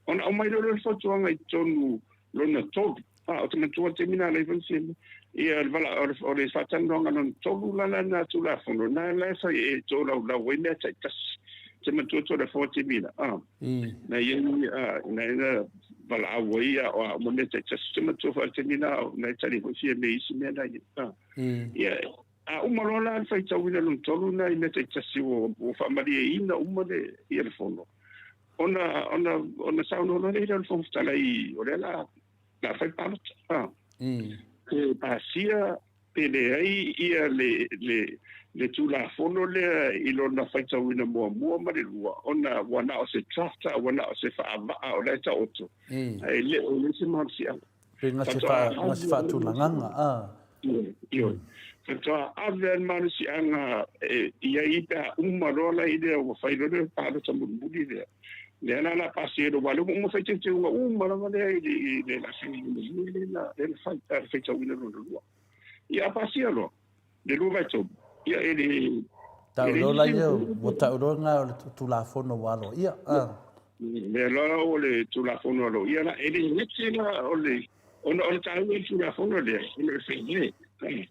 ona o mai lo foto anga tonu lona tobi o te matua te mina le vansi ia vala o le fatan ronga non tobu la na tu la fono na la fa e to la wena ta tas te matua to le foto mina na ia na vala awia o mo ne te tas te matua fa te mina na tali ko si me isi me na ia umalola fa tawina non tolu na ina te tasi o famali ina umale ia le fono ona sauno no le fo talai o la fai palota e pasia pele ai ia le tu la fono le ilo na fai tawina mo ma le lua ona wana o se trafta wana o se fa o le ta oto ai le o le se marsia penga se fa tu langanga io Então, a ver mais se anga e aí tá rola ideia o fai do para o tamburi de na passeio vale uma feita de uma rola de la fini la ele fai feita o no lua e a passeio de lua to e ele ta rola ia bota rola tu la fono walo ia le rola o le tu la fono lo ia ele netse la o le ona ta tu la fono le ele fai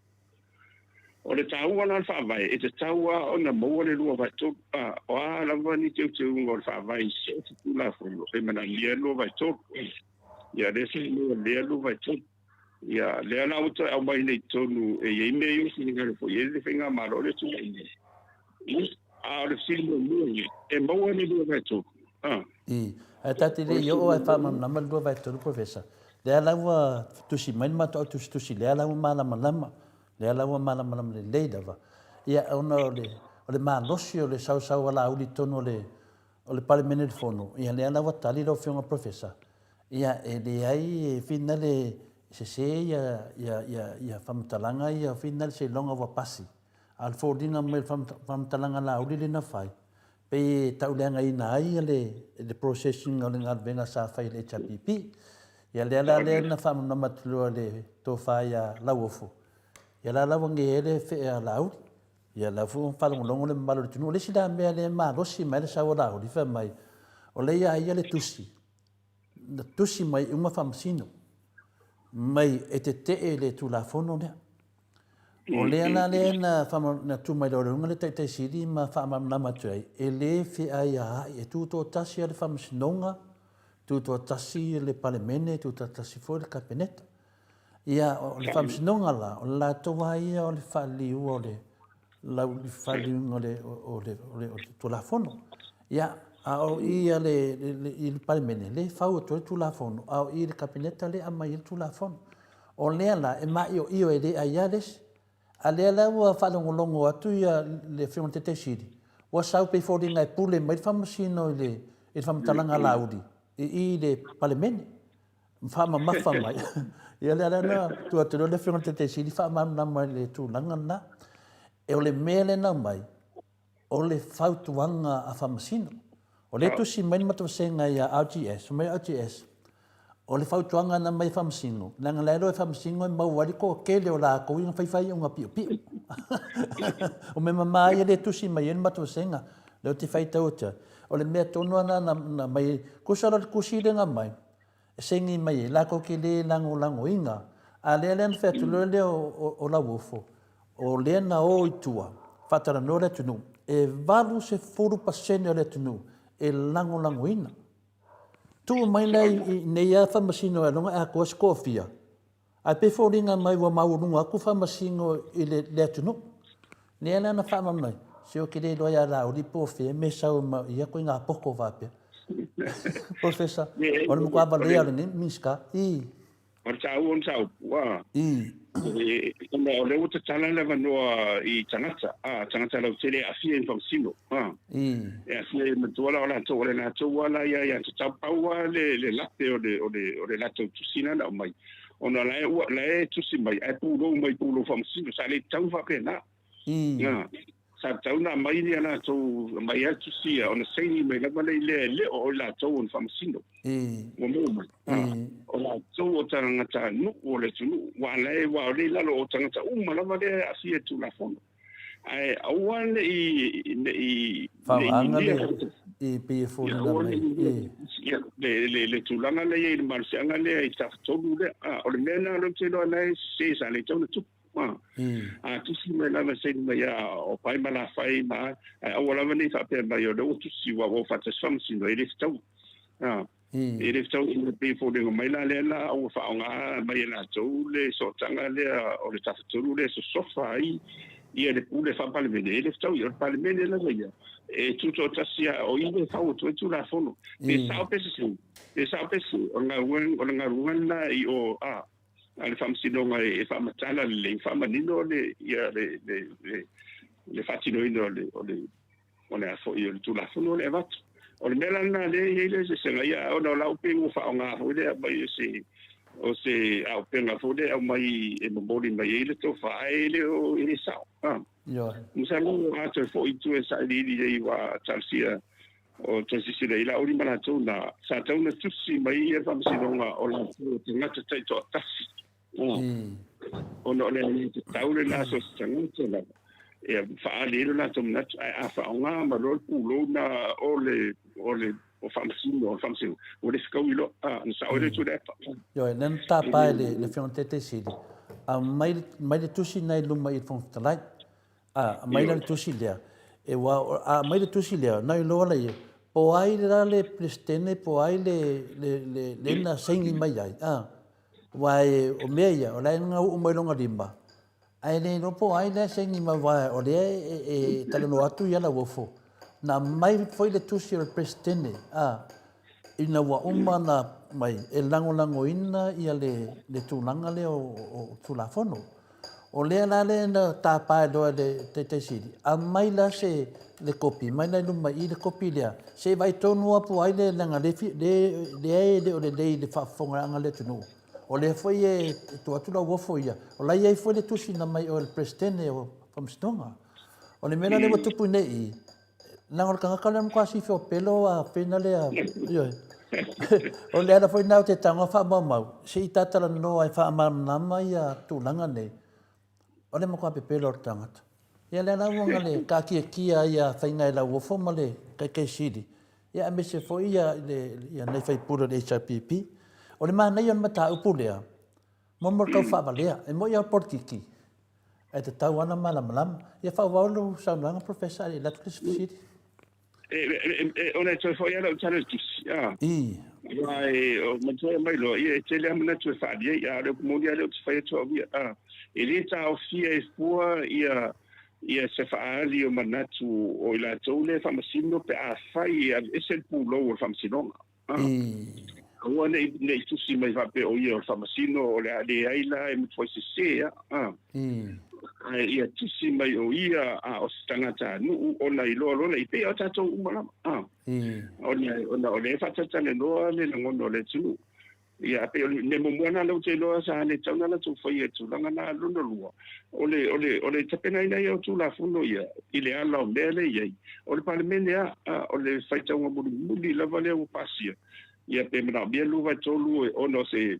o le taua na whaavai, e te taua o na maua le lua vai tō, o a lawa ni te utu ungo le whaavai, se o te tūla whono, e mana lia lua vai tō, ia rese lua lia lua vai tō, ia lea na uta au mai nei tōnu, e iei mea iu sini ngare fo, e le whenga maro le tūla ine. A o le sini lua, e maua ni lua vai tō. E tati le i o e whaamam nama lua vai tō, professor. Lea lawa tusi mainmata o tusi lea lawa malama lama. Le alawa malama le leidava ia ona o le malosi o le sau ala uli tono o le palemene le fono ia le alawa tali lo fionga professor ia e le ai fina le se ia famtalanga ia fina se longa wa pasi al fordinga me famtalanga la uli le na fai pe taulenga ina ai le processing o le ngalvenga sa fai le chapipi ia le ala le na fam na matlo le to fai la wofu ia la wange ele fe lau ia la fu falongo le malo le tunu le sida me le malo si me le sa ora o fa mai o le ia le tusi mai uma famsino mai e le tu la fono ne o le ana le na fam na tu mai lo ngale te sidi ma fam na ma tui e le fe ai e tu to tasi le famsinonga tu to tasi le palemene tu to tasi fo le capeneta ia o le famsinonga la o la toa ia o le fali o le la fali o le tulafono ia o ia le palemene le fau o tulafono o ia le capeneta le ama il tulafono o le la e mai o io e le aiales a le la o falongolongo atu ia le fionte te sidi o sau pe fodinga e pule mai famsino le famtalanga laudi i le palemene fama mafa mai ia le ana tu atu le fionte te sidi fama na mai le tu langa e o le mele na mai o le fautuanga a famsino o le tu si mai matu senga ia RGS mai RGS o le fautuanga na mai famsino langa le ro famsino e mau wali ko kele o la ko inga fai unga piu o me mama ia le tu si mai en matu senga le te fai tauta o le mea tonu ana na mai kusara kusile nga mai sengi mai la ko kele lango inga A lea lea na whetulua lea o la wofo. O lea na o i tua. Whatara no le tunu. E valu se 4% o le tunu. E lango lango ina. Tu mai nei a whamasino e longa e ako skofia. Ai pe fōringa mai wa maurunga aku whamasino i le tunu. Nea lea na whamamai. Se o kere loa ia rao ripo whea me sau ma ia koe ngā poko whapea. Professor, ona mo kwa balea le miska. O tau on tau. Wa. O le uta tala le vanoa i tangata. Tangata lau tere a fia in whamsino. E a fia i matuala o la tau. O le nā tau wala ia te tau paua le late o le lato tusina na o mai. Ona lae tusi mai. E pūlo mai pūlo whamsino. Sa le tau whapea na. Sa tau na mai ni ana tau mai atu sia ona sei mai la vale le o la tau on famsino o mo o la tau o tanga ta no o le tunu wa le la o tanga ta la vale asia tu la fondo ai awan i e pe fo na mai le tu langa le mar sanga le i ta tolu le o le mena lo te lo nei se sa le tau tu tu si me la se me ya o pai mala fai ma o la veni fa per mai o tu si wa o fa te som si no ele stau ele stau in pe fo de mai la la o fa nga mai la tu le so tanga le o le ta tu le so sofa i le pule fa pa le veni ele stau i pa le mene la ya e tutto tasia o i fa o tu la fono e sa pesi o nga wen la i o ale famsidonga e famatala le famanino le ia le fatino ino le afo i le tula fono le vat o le melana le se ia o la upingo fa nga ho le mai se au penga fo le au mai e moboli mai le to fa ele o ele sa yo musalo ato fo i tu sa li wa talsia o transisi le ila o li mana tu na sa tau na tusi mai e famsidonga o la ngata tai to tasi o no le tau le la so tsangu la e fa le la tomna a fa nga ma lo pulo na o famsino o le skawilo an sa o le tu le yo nen ta pa le fionte te sili a mai le tusi nai luma i fon talai mai le tusi le e wa a mai le tusi le nai lo la ye po ai le prestene po ai le na sengi mai ai wai o meia o lai nga o mai longa limba ai le no po ai le sengi ma vai o le tale no atu ia la wofo na mai foi le tusi o prestene ina wa umana mai e lango ina ia le tulanga le o tulafono o le na tapa do te siri a mai la se le kopi mai la numa i le kopi le se vai tonu apu ai le langa le o le fa fonga anga le tunu o le foi e tu la wofo ia o la ia foi le tusi na mai o le presidente o famstonga o le mena le tupu nei na o kanga kala mo kwasi fo pelo a pena le yo o le ana foi na te tanga fa mau se i tatala no ai fa na mai a tu langa nei o le mo kwa pe pelo tangata ia le na wanga le ka kia ia fainga la wofo male kai sidi ia me se foi ia nei fai puro de HPP o le mana ia mata upulea mo ka fa valea e mo ia portiki e te tau ana malam ia fa valo sa langa professor e electricity ona to foi ala channel vai o mo mai lo ia te le amna to fa dia ia le mundial le fa to via ele ta o fia e fua ia se fa ali o manatu o ila tole fa masino pe a fai ese pulo o fa masino o ne tu si mai va pe o ia fa masino o le ai la e mo foi se ia tu si mai o ia o stangata nu o na ilo i pe o tato umala o le fa tata le no le ngono le tu ia pe ne mo mona lo te lo sa le tau na tu foi e tu langa na lo lo o le tapena ina ia tu la fundo ia ile ala o mele ia o le parlamento o le fai tau muli la vale o pasia ia pe mena bia lu va tolu o no se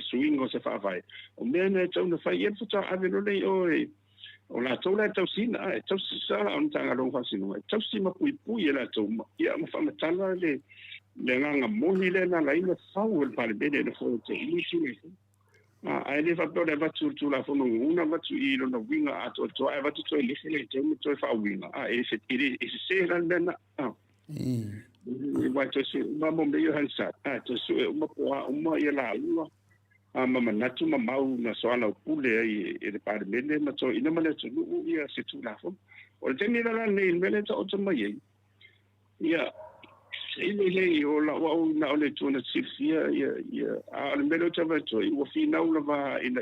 swing o se fa vai o mena tau na fai e futa ave no le o la tau la tau sina tau sa on tanga lo fa sino tau sima pui la tau ia mo fa matala le nganga moni le na laina fau el parlamento no foi te inicio ai le fa pole va tu la fono una va tu I lo no winga a to ai va tu to le le te mi to fa winga e se ran na wa to se ma mo me yo hansa to su ma po ma ia la una ma manatu ma mau na so ala pule ai e departamento ma to ina mana tu ia se tu la fono o te ni la nei mele to mai ia ile o la wa na ole tu na sifia ia a le melo te va to I wa fina ula va ina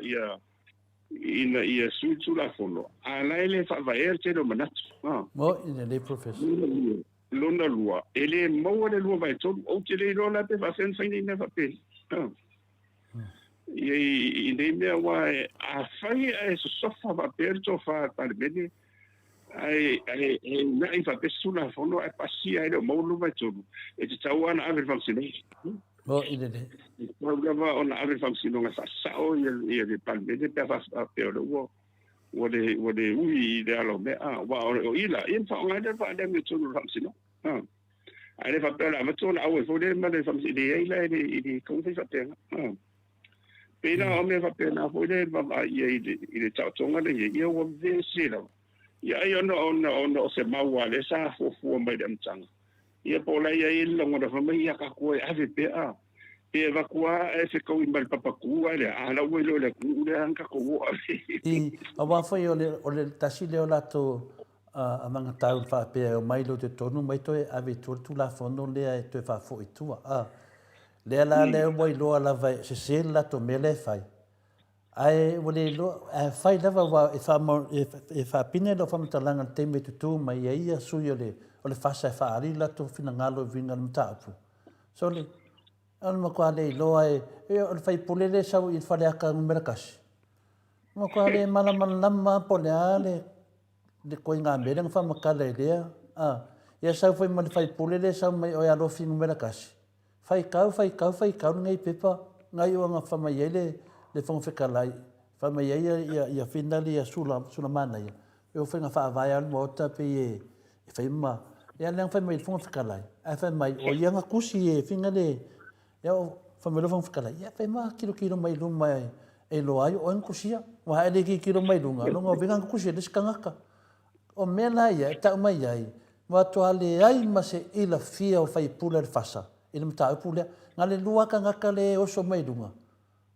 su la fono a la ele fa va te do manatu mo ina le professor lona lua ele mo le lua vai to o te le lona pe va sen fine ne va pe i nei mea wa a fai e sofa va per to fa par bene ai na I fa pesula fono e passia e mo lu vai to e te tau ana ave function mo ina le programa ona ave function nga fa sao ia de par bene pe fa pe o wo de ui de alo me wa o ila in fa nga de fa de me to lu function ai fa pe la ma to na o fo de ma de function de ila de ko fa pe pena o me fa pe na fo de ba ia I de tau tonga de ia wo ve sila ia ona se maua le sa fu mai de mtanga ia po la ia I longo da fama ia ka ko ave pe e va kwa e se ko I mal papa ku ale ala wo le ku le anka ko wo I a wa foi o le tasi le o lato a manga tau fa pe o mai lo te tonu mai to e ave tu la fondo le e to fa fo I tua le la le mo I lo la vai se la to mele fai ai wole lo fai lava wa e fa pine lo fa mtalanga te me tu mai ia su yo le o le fasa fa ari la to fina ngalo vinga mtapu so le al ma kwa le lo ai o fai pule le sa I fa le aka merkas ma kwa le mala lama pole ale de ko nga mbele fa ma kala le ia sa foi ma fai pule le sa mai o ya lo finga merkas fai kau ngai pepa ngai o nga fa mai le fong fekalai fa mai ia finali ia sula mana ia eu fenga fa vai al mota pe e fai ma ia lang fai mai fong fekalai ai fai mai o ia nga kusi e finale ia fa mai fong fekalai ia fai ma kilo mai lu mai e lo ai o en kusia wa ele kilo mai lunga lo ngo vinga kusi de skangaka o mela ia ta mai ai wa to ale ai ma se ila fia o fai pula fasa ina mta pula ngale lua ka ngaka le o so mai lunga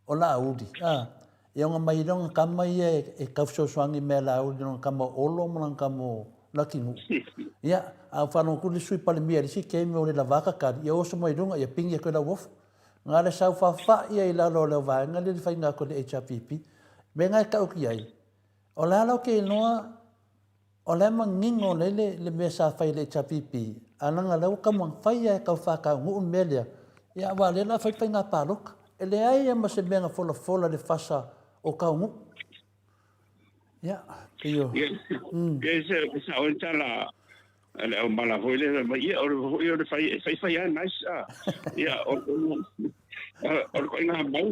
o la udi e nga mai longa kama e ka swangi me la udi longa kama olo mo kama lakingu ia a fa no ku sui pale mi ari si ke me o le lavaka ka e o so mai lunga e pingi ko la wof nga le sa fa ia I la lo le va nga le fa nga ko le HPP me nga ka o ki ai o la lo ke noa o le mangingo le me sa fa le HPP ana nga le ka mo fa ia ka fa ka ngu melia ia wa le la fa nga palok ele ai ma se benga fola de fasa o kaungu ya pio que se o tala o mala foi le ma ia o fai nice ia o ko ina mau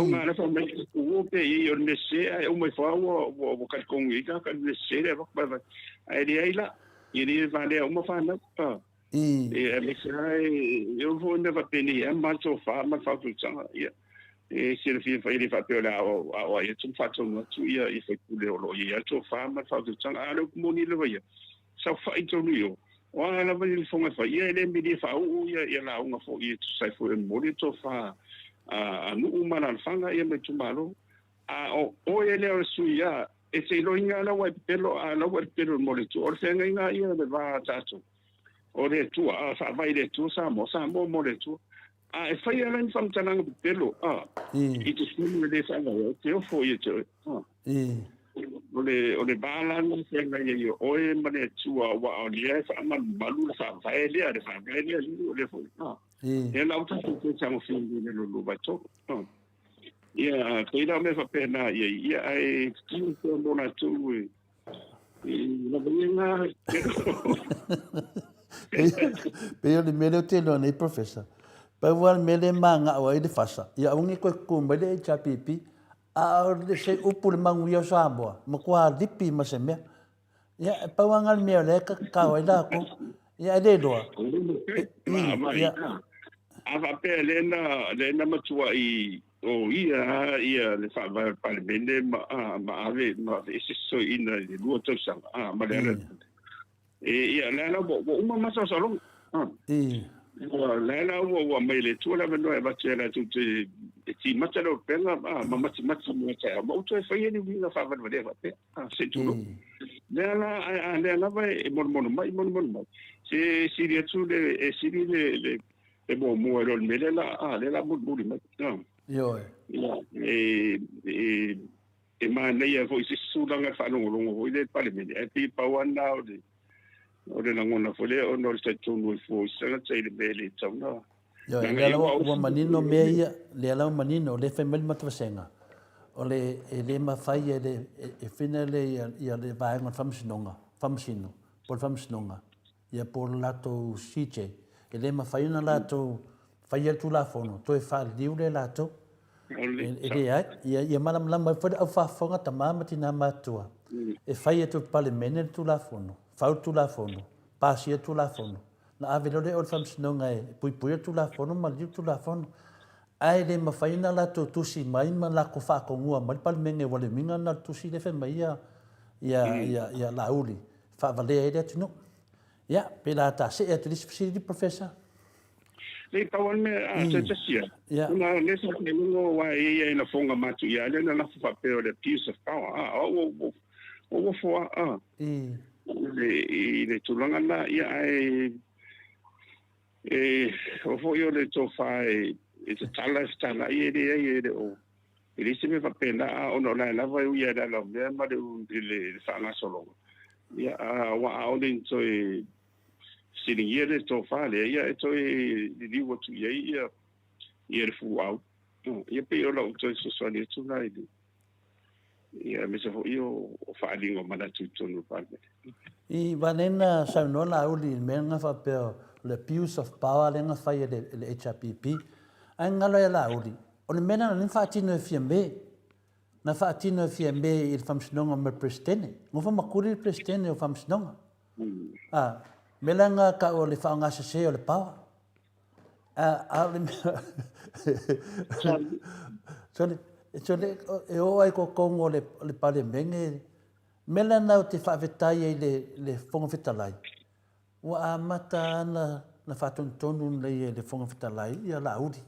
na fa me o pe I o ne se o mai fa o ka kong I ka ne se le ba ai dei la I va le o ma fa na e me sai eu vou ainda para penir mas o fa mas falta o chão e se ele faz ele faz pela o aí tu faz um tu ia e foi por o ia tu fa mas falta o chão ah como ni le vai só faz tu no o ela vai ele foi fa ia ele me dia fa o ia lá uma foi ia tu sai foi um bonito fa no uma na fanga ia me tu malo o ele o suia e se lo inga na vai pelo na vai pelo molito o se inga ia de va tato o le tu fa vai le tu sa mo mo le tu e fai ala ni fam tanang pelo I te sunu le sa o te o fo ye te o le bala no se na ye o e ma le tu wa o le fa ma malu sa vai le ale fa le le fo e la uta tu te sa mo fin de lo ba to ia te ila me fa pena ia ai tu mo na tu la venga Pero le mele o te lo nei professor. Pa wal mele manga o ele fasa. Ia ungi ko kumbele chapipi a le se upu le mangu ia sabo. Ma kwa dipi ma se me. Ia pa wangal me le ka o ila ko. Ia le do. Ia a va pe le na matua I ia le whaavai pale mene ma ave ese so ina le lua tausanga ma le ala ia le ala wo uma masa salong le ala wo mai le tua meno e vati ala tu te ti mata lo penga ma mati mo to e fai ni vinga whaavai vade vate se tu le ala vai mon mai se siria tu le siri le mo ero le la muri mai Yo. Ma nei foi se sulanga fa longo ile pale me e pi pa wana o de na ngona fole o no se tonu fo se na tsaile bele tsona Yo, le la manino meia le la manino le fe mel matvasenga o le ma fai e finale ia le vai ngon famsino por famsnonga ia por lato siche le ma fai na lato fai tu la fono to e fa liu le lato ia malam mai foi au fa fonga tamama tina matua e fai tu pale mene tu la fono fa tu la fono pasi tu la fono na ave le o fam snonga e pui tu la fono ma liu tu la fono ai le ma fai na lato tu si mai ma la ko fa ko ngua mal pal menge wale minga na tu si le fe mai ia la uli fa vale e tu no ia pela ta se e tu di professor le tawan me a sia na le sa ke no wa e na fonga matu ya le na fa pe o le piece of power o fo le tulanga na ya o fo yo le to fa e te tala ye o ile se me fa pena o no la va ya da lo me ma de le fa na solo ya wa o le to sitting here to fale ia e toi li watu ia le fu au ia pe o la to so ni tu na ia me se fo io o falingo mana tu tonu pale I vanena sa no la uli menga fa pe le abuse of power lenga fa le HRPP anga lo la uli o le mena na fa tino fiambe na fa tino fiambe il famsnonga me presidente ngo fa makuri il presidente o famsnonga melanga ka o le whaanga se o le pawa. So le e o ai ko kongo le pale menge melana o te whaawetai le whonga whitalai. Wa amata na whatonu le whonga whitalai ia la uri.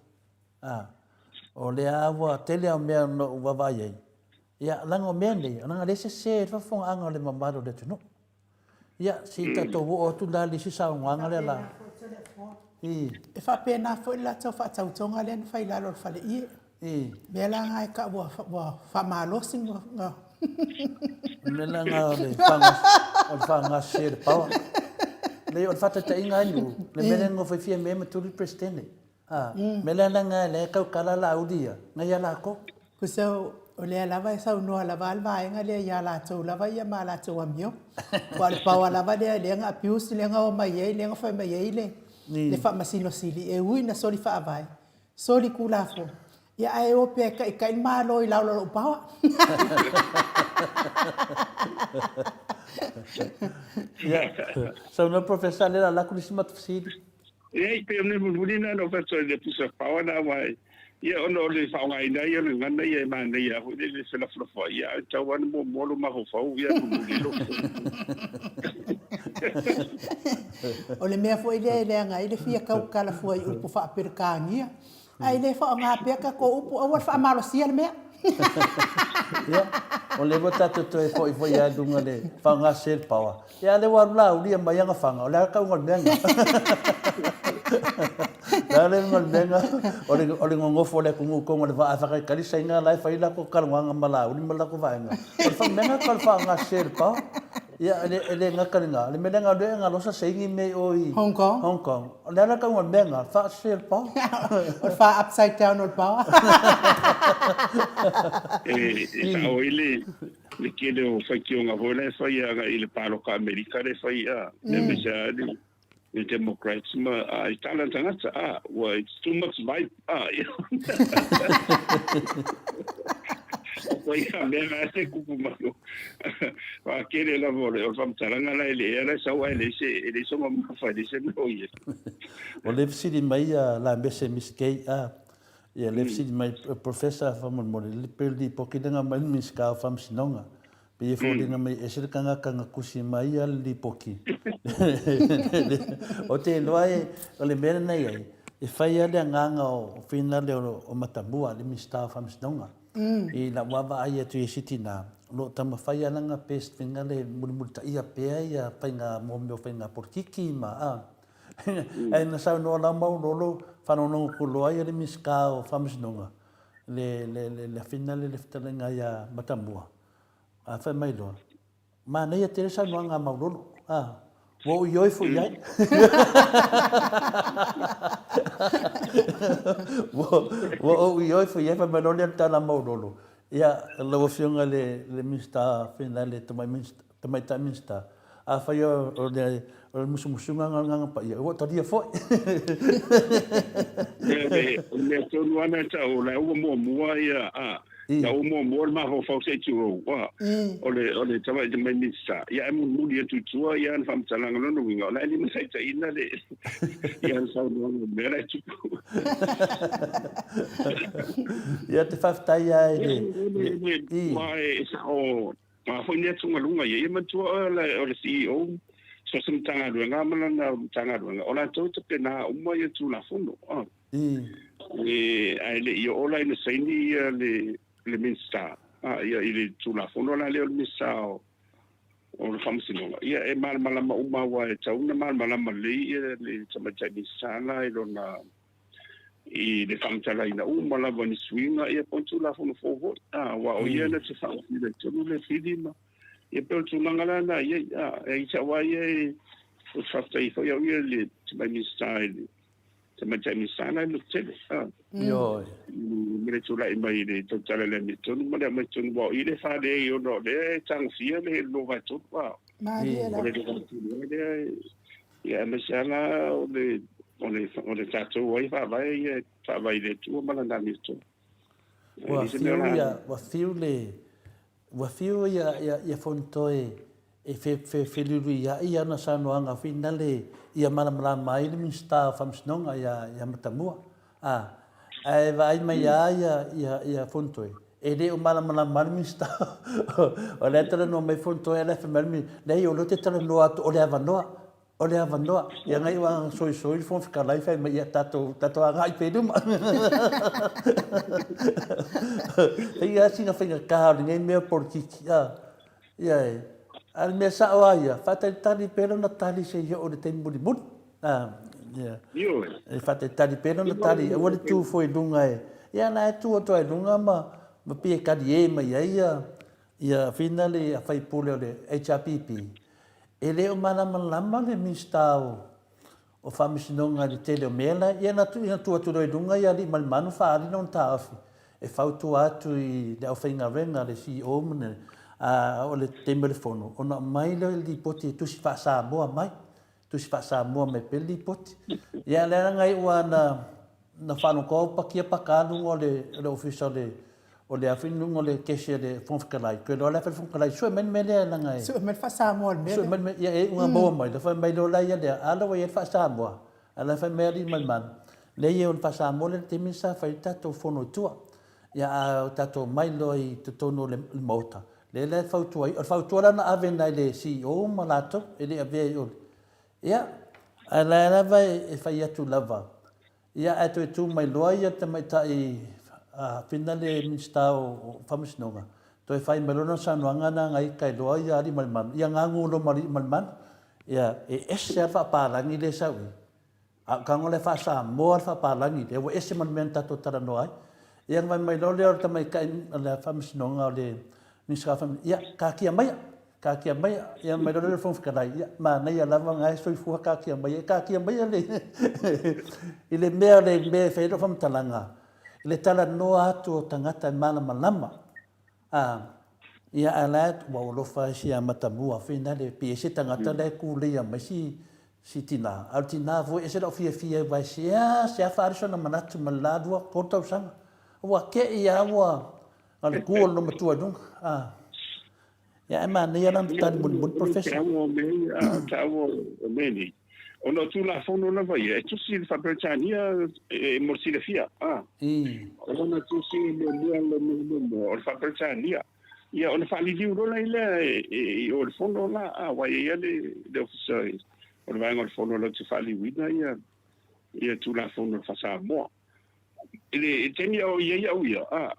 O le awa tele au mea no wawai ei. Ia langa o mea nei, langa lese se whawhonga anga o le mamaro le tunu. Ia, si tato o tu lali si sa nganga le la. E fa pena foi la tau fa tau tonga le fa ila lo fa le i. Me la nga ka wa fa malo sing nga. Me la nga le fa nga se le pa. Le o fa ta inga ni. Le me ngo fa fie me tu le presidente. Me la nga le ka kala la udia. Nga ya la ko. Ku o le lava e sau noa lava alva e nga le ia la tau lava ia ma la tau amio. Wa le pawa lava le nga apius le nga o mai e le nga fai mai e le fa masino sili e ui na soli fa avai. Soli kulafo. Ia ai o pe ka in malo i laulo o pawa. So no professor le la kulisima tfsidi. E pe ne mulina no fa so le pisa pawa na mai. Ia ono le whaonga ina ia le ngana ia e mana ia hui le whela whalafa ia tau anu mo molo maho whau ia kumuli lo. O le mea fwoi le anga i le fia kau kala fwoi upu wha apirkangia. Ai le whaonga apeka ko upu awar wha amalo sia le mea. Ia, o le wata to e fwoi a dunga le whaonga sel pawa. Ia le warula ulia mai anga whanga o le haka unga menga. Dale ngol benga ole ngofo le kungu ko le va fa ka lisa inga lai fa ila ko kal wanga mala uli mala ko vaenga fa menga kal fa nga serpa ya ele nga kalinga le menga de nga losa seingi me oi Hong Kong le ala ka ngol benga fa serpa o fa upside down or power sa oile le kele o fa ki nga vola fa ya ga ile palo ka america le fa ya le mesa the Democrats Italian tangata well it's too much vibe Wai me na se kupu malo wa kere la vole o fam taranga la ele era sa wa ele so ma fa de se no ye o le fsidi mai la mese miskei ia le fisi mai professor fa mo le perdi pokidanga mai miska fam sinonga pe e fodinga mai e sir kanga kusi mai al li poki o te loai o le mena nei ai e fai ale nganga o fina le o matamua le mista fam sinonga i la wava ai tu e sitina lo tama fai alanga pest finga le multa ia pe ia painga mo me finga porkiki ma a e na sa no la mau lolo fa no no ku loai le miska o fam sinonga le finale le fitalenga ia matamua a fa mai lo ma nei te sa no nga mau lo wo yoi fu ia wo yoi fu ia fa mai lo le tala mau lo ia lo fionga le mista finale tomai ta mista a fa yo o musumunga nga pa ia o tadia foi le tonu ana ta o la o mo ia la o mo ma ho fa se tu o le tama de minista ia mo mudi tu tu ia fam talanga no winga la ni sai ta ina le ia sa no mera tu ia te fafta ia mai o ma foi ne tu lunga ia ma tu o le CEO so some tanga ruanga mana tanga ruanga ola to te na uma ia tu la fono ai le io ola ina saini le minsta ia ile tu la fono la le minsta o le famsino ia e mal mala ma uma wa e tau na mal mala ma le tama tani sala i lona i le famtala ina uma la vani swinga ia pontu la fono fo wa o ia na se fa le tu le filima e pe tu mangala na ia e sa wa ia o fafta i fo ia le tama ni style tama tani sala no tele yo mire tu la mai le to tala le mi tu mo le mai tu bo i le fa le yo no le tang fia le lo va tu wa Maria la ia me sala o le tato wai fa vai le tu ma na mi tu wa fiu ia fontoe e fe lulu ia na sanoanga finale ia mala mai le minsta famsnonga ia matamua ai vai mai ia fontoe e le o mala mai minsta o le tala no mai fontoe le fa mai le o lo te tala no o le avanoa ia ngai wa soi fon fica lai fa mai ia tato ngai pe dum ia singa finga ka ngai me por kikia ia al me sa oia fata tali pelo na tali se yo o te mudi mud ia e fata tali pelo na tali o le tu foi lunga ia na tu o toi lunga ma pe ka die mai ia finale a fai pole le HRPP ele o malama le mistao o famisinonga le tele o mela ia na tu doi lunga ia li malmanu fa ali non tafi e fautu atu i le au fainga renga le CEO mene o le telefono ona mai le li poti tu si fa sa mo mai pe li poti ia le ngai ua na fanu ko pakia pakalu o le official o le afinu o le kese le fonfkalai ko le fonfkalai so men le ngai so men fa sa mo so men ia e unha boa mai le fa mai lo la ia le ala wa ia fa sa mo ala fa meri man le ia on fa sa mo le timisa fa tato fono tua ia tato mai lo i tono le mota le fautua na ave nai le CEO malato e le ave o ia ala vai e fai atu lava ia atu tu mai loa ia te mai tai finale minsta o famisnonga to e fai melona sa noanga na ngai kai loa ia ali malman ia ngangu lo malman ia e ese fa palangi le sawi a kango le fa sa mo fa palangi e wo ese man menta to tara noai ia mai lo le te mai kai le famisnonga le ni skafam ia ka kia mai ia mai do fon fikalai ia ma nei ala ngai soi fu ka kia mai le ile me fe do fam talanga ile tala no atu tangata malama ia ala wa lo fa sia matamua finale pese tangata le ku le mai si tina altina vo ese do fia vai sia fa arso na manatu malado ko tau sang wa ke ia wa al kuol no matua dung ya ema ne ya nan tan bun professor tawo meni Ona tu la fono na vai e tu si fa perchania e morsi le fia ona tu si le o fa perchania ia ona fa li liu la ile e o fono la wa ia le officers ona vai ngol fono la tu fa li wina ia tu la fono fa sa mo ile teni o ia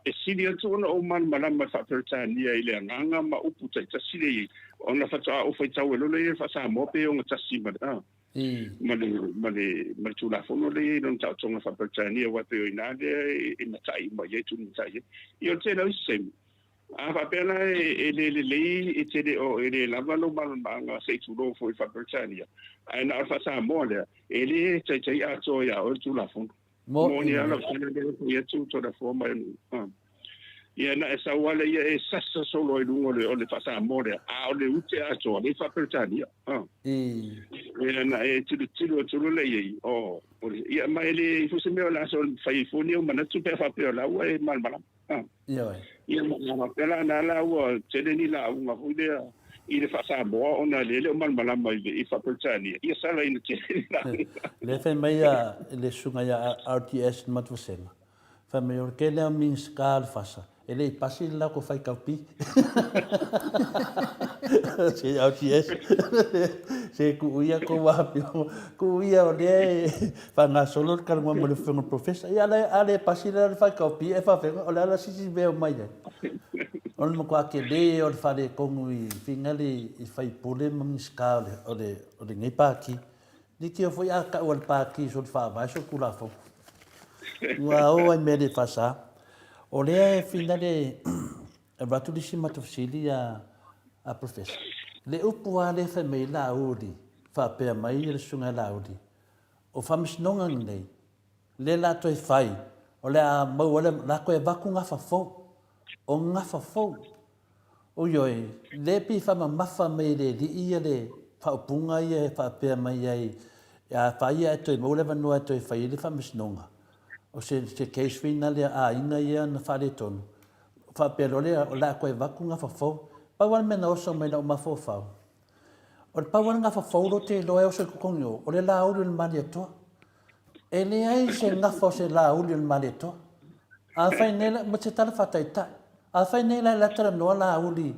e sili atu ona o man malama fa perchania ile nganga ma upu ta sili ona fa o fa tau le fa sa mo pe o ngata ma ma tu la fono le non ta tonga fa perchania wa pe ina de ina tai ma ye tu tai io te lo sem fa pena le te de o la valo ma se tu lo fo fa perchania ana fa sa mo le ele tai a to ya o tu la fono mo ni ala fana de ye tu to da forma ia na esa wale ia e sasa solo i lungo le ole fa sa mo le a ole ute a to le fa perchania ia na e tulu le ye ia ma ele fu se me la so fai fu ni ma na tu pe fa pe la wa e mal mal ia ma pela na la wa te ni la uma fu de i le fa sa mo ona le mal mal ma i fa perchania ia sala ina te le fe mai a le sunga ya RTS matvusenga fa me or ke le min skal fasa ele pasi la ko fai kapi se RTS se ku ia ko wa ku ia o le fa na solo ka mo le fo professor ia ale pasi la fai kapi e fa fe o la si be o mai on mo kwa ke le o fa le kongui fingali i fai pole min skal o le ngai pa ki ni ke foi a ka o pa ki so fa ba so kula fo wa o ai me de fasa o le finale e batu di sima tofsili a professor le upu ale fa me la udi fa pe mai le sunga la udi o fa misnonga nei le la to fai o le a mo le la ko e vaku nga fa fo o nga fa fo o yo le pi fa ma fa me le di ia le fa punga ia fa pe mai ai ya fa ia to mo le no to fai le fa misnonga o se case finale a ina ia na fa le tonu fa pero le la ko e vaku nga fa fo pa wan me no so me no ma fo fa o pa wan nga fa fo lo te lo e o se ko nyo o le la o le mali to e le ai se nga fo se la o le mali to a fa nela mo se tala fa ta a fa nela la tra no la o li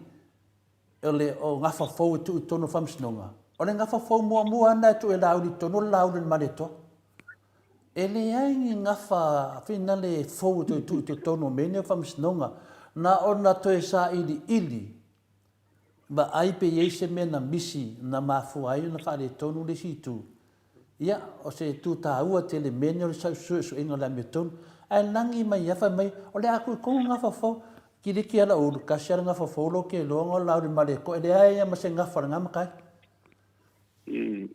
o le o nga fa fo tu tonu fa msnonga o le nga fa fo mo ana tu e la o li tonu la o le mali to ele ai nga fa finale fo tu tonu mene fa msnonga na ona to e sa ili ba ai pe yese mena misi na mafu ai na fa le tonu le situ ia o se tu ta ua te le mene o sa su inga la metonu ai nangi mai ia fa mai o le aku ko nga fa fo ki le ki ala o ka shara nga fa fo lo ke lo ngo la o male ko ele ai ma se nga fa nga ma kai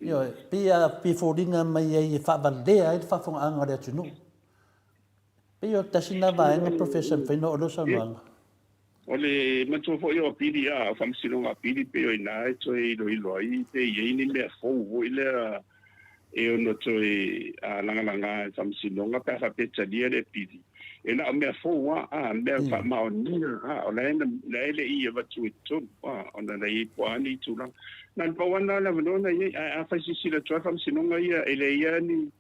yo pi fodinga mai ai fa valea ai fa fo anga le tunu pe yo tasina va nga professor fe no lo sa nga ole mato fo yo pidi a fa msino nga pidi pe yo ina to i lo i pe ye ni me fo wo ile e ono to i langa fa msino nga pa fa pe tsadia le pidi ena me fo wa me fa ma oni ole na ile i va tu ona na i po ani tu la na pa wana la no na a fa si la to fa msino nga ia ele ia ni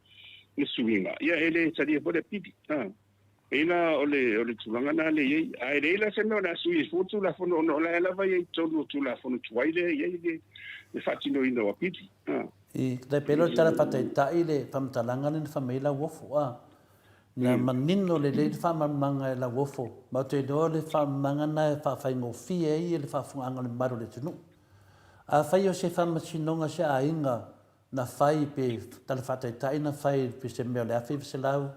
suinga ia ele tsadia po le pidi ina ole tulanga na le ye ai le la se no na sui futu la fono no la va ye tonu tu la fono tuaile ye le fatino ina wa piti i le pelo tala fata ile famtalanga ni famela wofo na manino le famanga la wofo ma te do le famanga na fa ngo fie i le fa funga le maro le tunu a fa yo se fam sinonga se ainga na fai pe tala fata ina fai pe se me le afi se lau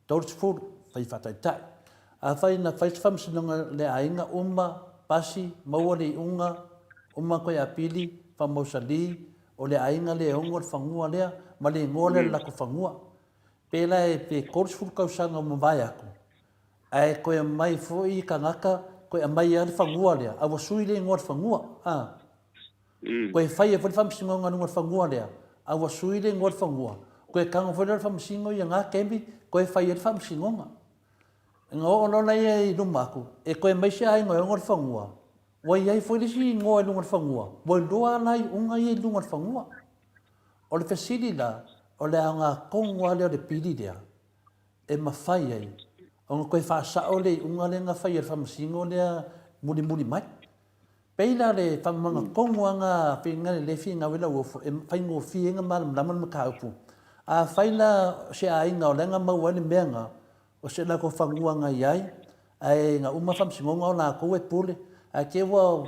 Dortsford fai fatai a fai na fai fam sinonga le ainga pasi mawali uma ko ya pili famosali o le ainga le ongor fangua le ma le ngole la ko fangua pela e pe Dortsford ka sanga mo vai aku ai ko e mai foi ka ngaka ko e mai al fangua le a wasui le ngor fangua ko e fai e fam sinonga ngor fangua le a wasui le ngor fangua ko e kanga foi le fam singo ia nga kembi ko e fai e fam sinonga ngo no na e lumaku e ko e mai sai ngo ngor fangua wa ia foi le si ngo e ngor fangua bo doa nai unga e ngor fangua O le fesili la, o le anga kongoa leo le pili lea, e mawhai ai. O nga koe whaasao le unga le nga whai e whamasingo lea muli muli mai. Peila le whamanga kongoa nga whinga le lefi nga wila uofo, e whaingo whienga malam laman makaupu. A whaila se a inga o lenga maua le meanga, o se la ko whangua nga iai, ai nga uma whamsingonga o nā koe pule, a ke wa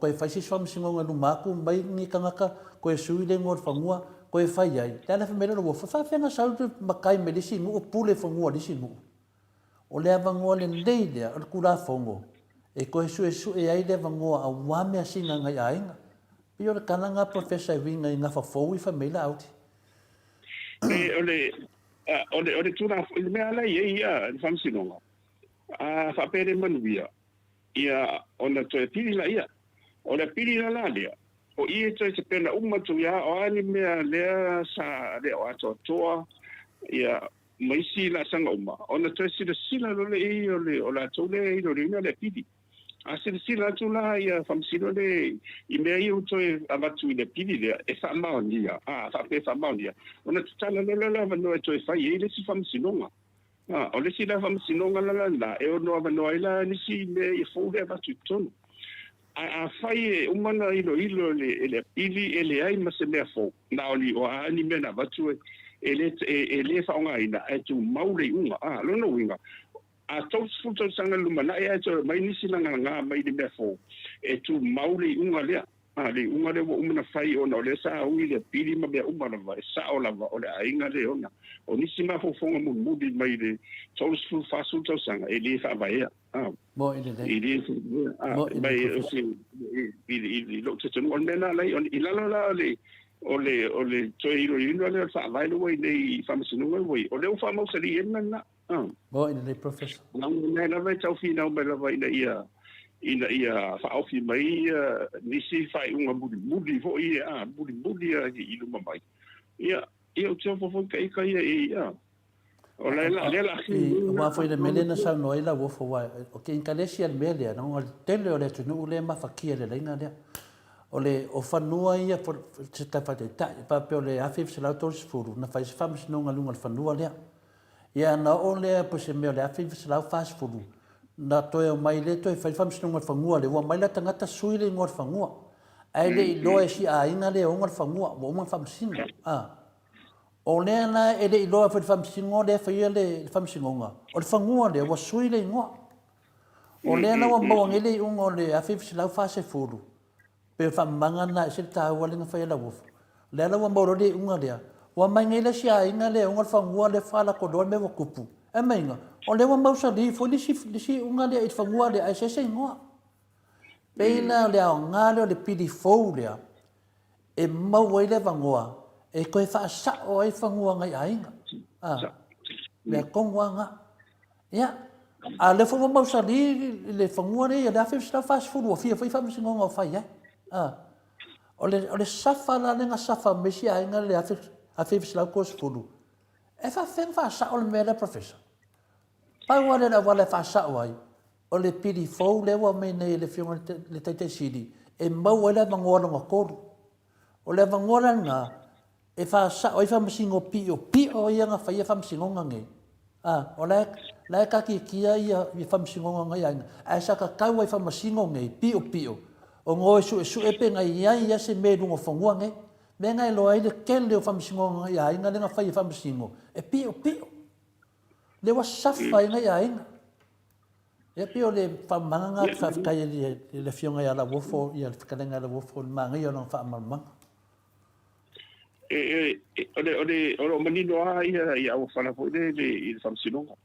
koe whaisis whamsingonga lumaku, mai ni kangaka, koe sui le ngor whangua, koe whai ai. Tēnā whamera lo wofo, whawhenga sautu makai me lisi ngu, o pule whangua lisi ngu. O lea wangoa le nei lea, o le kura whango, e koe su e ai le wangoa a wame singa ngai ainga. Pio le kananga professor winga i ngafa fōi whamela auti. Ole tūna, ile mea ala ia whamsinonga. Whapere manuia. Ia, ona toe piri la ia. Ona piri la lea. O ie toi te pena umatu ia, o ani mea lea sa lea o ato toa. Ia, maisi la sanga uma. Ona toi sila lole i o la tole i lore ina le piri. A sila tu la ia whamsino le i mea i utoi avatu i le piri lea e whamao nia. Whape whamao nia. Ona tutala lala wanoa toi whai e le si whamsinonga. O le si la whamsinonga lala e ono wanoa ila nisi me i fōre avatu tonu. A whai e umana ilo le pili e le ai ma se mea fō. Na oli o a ani mea na avatu e le whaonga ina e tu maure unga. Lono winga. A tau futo sanga lumana e ato mai nisi langa ngā mai le mea fō. E tu maure unga lea. Le unga le wa umana whai ona o le sa ui le pili ma mea umana wa e sa o lava o le ainga le ona. O nisi ma fofonga mudi mai le tau fasu tau sanga e le whawaea. Mo i le I le mai i lo te tonu. O mena lai i lalo la o le toi iro ino le whawaelo wai nei whamasinunga wai. O le u whamausari e na. Mo i le professor. Nā vai tau whina o mai lawa ina ia whaofi mai nisi whai unga mudi fo i mudi i luma mai. Ia o teo fofo kai ia. O lela o ma foi le melena sa no ila wo fo wa o ke inkalesi al melia no o tele o le tunu le ma fakia le inga le o le o fanua ia por se ta fate ta pa pe o le afif se la tos furu na fai fam se no ngalunga le fanua le ia na o le po se me le afif se la fast furu na to e mai le to e fai fam se no ngal fangua le wa mai la tangata sui le ngor fangua ai le lo e si a inga le o ngal fangua wo man fam singa o lea na e le iloa whai whamsingo le whaia le whamsingonga. O le whangua le wa sui le ingoa. O lea na wa mawang ele unga o le awhiwisi lau whase furu. Pe whamanga na e se taha walinga whaia la wufu. Lea na wa mawro le unga lea. Wa maingela si a inga le unga whangua le whala kodoa me wa kupu. E mainga. O le wa mausa li fo lisi unga lea i whangua lea e se ingoa. Peina lea o ngā lea le pidi fau lea. E mau le wangua. E koe whaasao ai whangua ngai ainga. Lea kongua nga. Ia. A le whangu mausa li le whangua re, le awhi whislau whaas furu o fia whai whamsingonga o whai ai. O le safa la lenga safa mesi ainga le awhi whislau kos furu. E whawhenga whaasao le mea le professor. Paua le la wale whaasao ai. O le piri fau le wa me nei le whiunga le teite siri. E mau ele wangua longa koru. O le wangua nga e fa sa o fa masingo pio ia nga fa ia fa masingo ngai o la ka ki ia fa masingo ngai ai sa ka ka wa fa masingo ngai pio o ngo su e pe ngai ia se me lungo fongua ngai me ngai lo ai le ken le fa masingo ngai ai nga le nga fa ia fa masingo e pio le wa sa fa ngai ai e pio le fa manga fa ka le fionga ia la wofo ia ka lenga la wofo manga ia no fa mama o manino ia o fala po le il famsinonga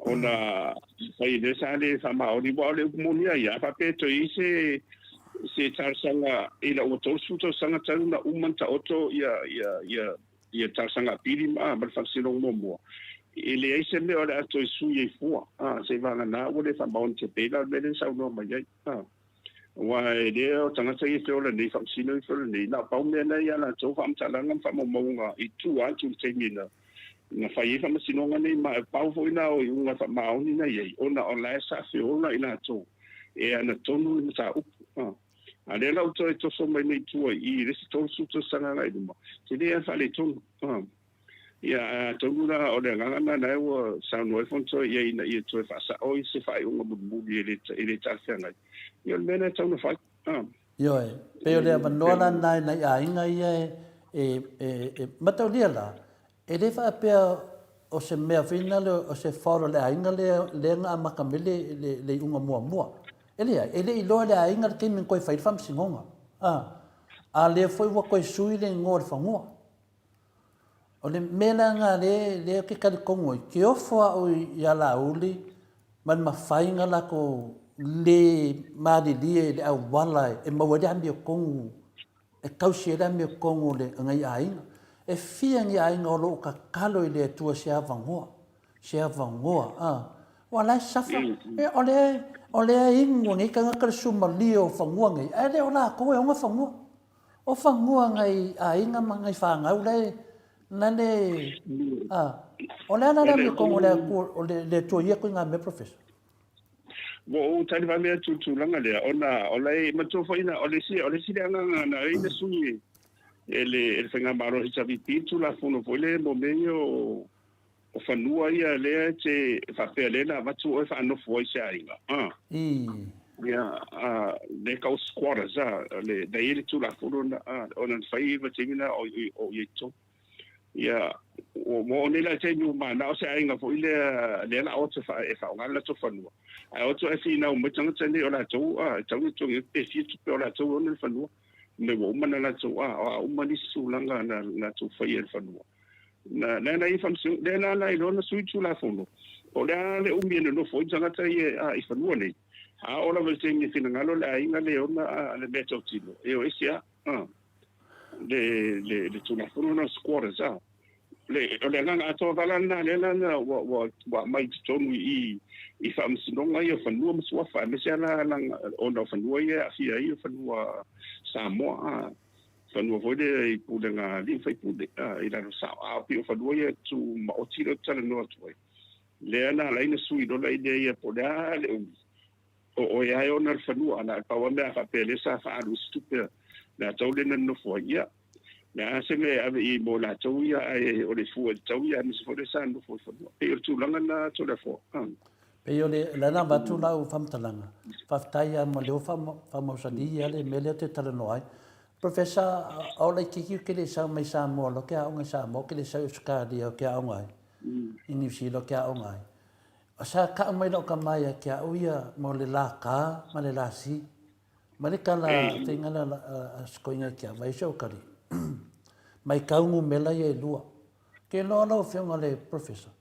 ona sai de sale sama o ni bole monia ia pa peto i se tarsanga ila o to suto sanga tana umanta oto ia tarsanga pili ma famsinonga mo ele ai se me ora to su ye fu se va na o le fama on te pela le sa no ma ia wa ele o tanga sai te ola nei famsino i fole nei na pau me na ia na to fam talanga fam monga i tu a tu te mina na fai famsino nei ma pau foi na o una fama oni na ia ona o la sa se ona ina to e ana tonu sa Ale la uto e toso mai nei tua I le sto su to sanga ngai mo. Se le fa le tonu. Ia tongula o le nganga na o sa no fonso ia ina ia to fa sa o se fa un bu ile ta sanga. Ia mena tonu fa. Yo e pe o le manola nai nai a inga ia e mataulia la. E le fa pe o se mea fina le o se foro le a inga le nga makamele le unga mua. Ele i loa le a inga ke min koe whairwham singonga. A le foi wa koe sui le ngor whangoa. O le mena ngā le ke kari kongo i ke ofua o i ala uli man ma whainga la ko le maari lie le au wala e maua le ami o kongo e kausi le ami o kongo le ngai a inga. E fiangi a inga o lo ka kalo i le tua se a vangoa. Se a vangoa. Wala e safa. O le ingo ngai ka ngakara suma lio whangua ngai. E le o la koe o ngā whangua. O whangua ngai a inga ma ngai whangau le. Nane. O le ana rami kongo le tua ia koe ngā me professor. Wo tani va mea tu langa le ona o le matofo ina o le si le anga na ina sui ele fenga maro hi sabi pitu la fono foi mo meio o fanua ia le te fa pele na matu o fa no foi sa inga ya le ka squatters le dai tu la fono na ona fai va tingina o yeto ya o mo ne la te nu ma na o sa inga foi le la o te fa e fa ngala to fanua ai o to e fina o mo tanga tene o la to tanga to e pe fi tu pe o la to o le fanua me wo mana la to o mani sulanga na to fa ye fanua na I famsu le na i lona sui tu la fono o le umi no foi tanga te I fanua nei o la vete ni fina ngalo la inga le ona le beto tino e o isia le tu la fono na squatters le nganga ato valana le na wa mai tonu I famsu no ngai fanua mswa fa me sala ona fanua ia afia ia fanua Samoa fanua foi I pulenga li fai pude I la sa a pio fanua ia tu ma o tiro tala no tu le ana la ina sui do la idea po da le o ia e ona fanua ana pa wa me fa pele sa fa alu stupe na tole na no foi ia na se me ave I mo la tu ia o le fu tu ia ni se foi sa no foi fanua e tu langa na to le fo Pe yo le lana batu la u famtalanga. Faftaia mo le famosadia le mele te tala noai. Professor o le kiki ke le sa mai sa mo lo ke a nga sa mo ke le sa uska dia ke a ngai. Ini si lo ke a ngai. Asa ka mai lo ka mai ke a uia mo le la ka ma le la si. Ma le kala te ngala skoinga ke a vai so kari. Mai ka ngu mela ye lua. Ke lo lo fionga le professor.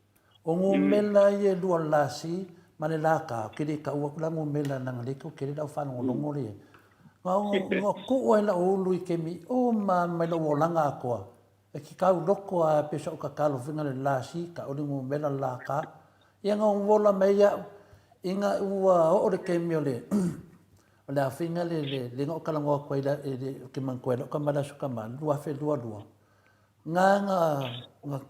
O ngu mela ye lua lasi, ma le la ka, kere ka ua kula ngu mela nanga leko, kere lau whanau longo rea. Ngā ko e la olu I kemi, o mai lo o langa a koa. E ki kau loko a pesa o ka kalo whinga le lasi, ka ori ngu mela la ka. Ia ngā wola mei au, I ngā ua o le kemi o le, o le a whinga le ngā o kalangoa koe la, ke man koe la, o ka mara suka man, lua fe lua. Ngā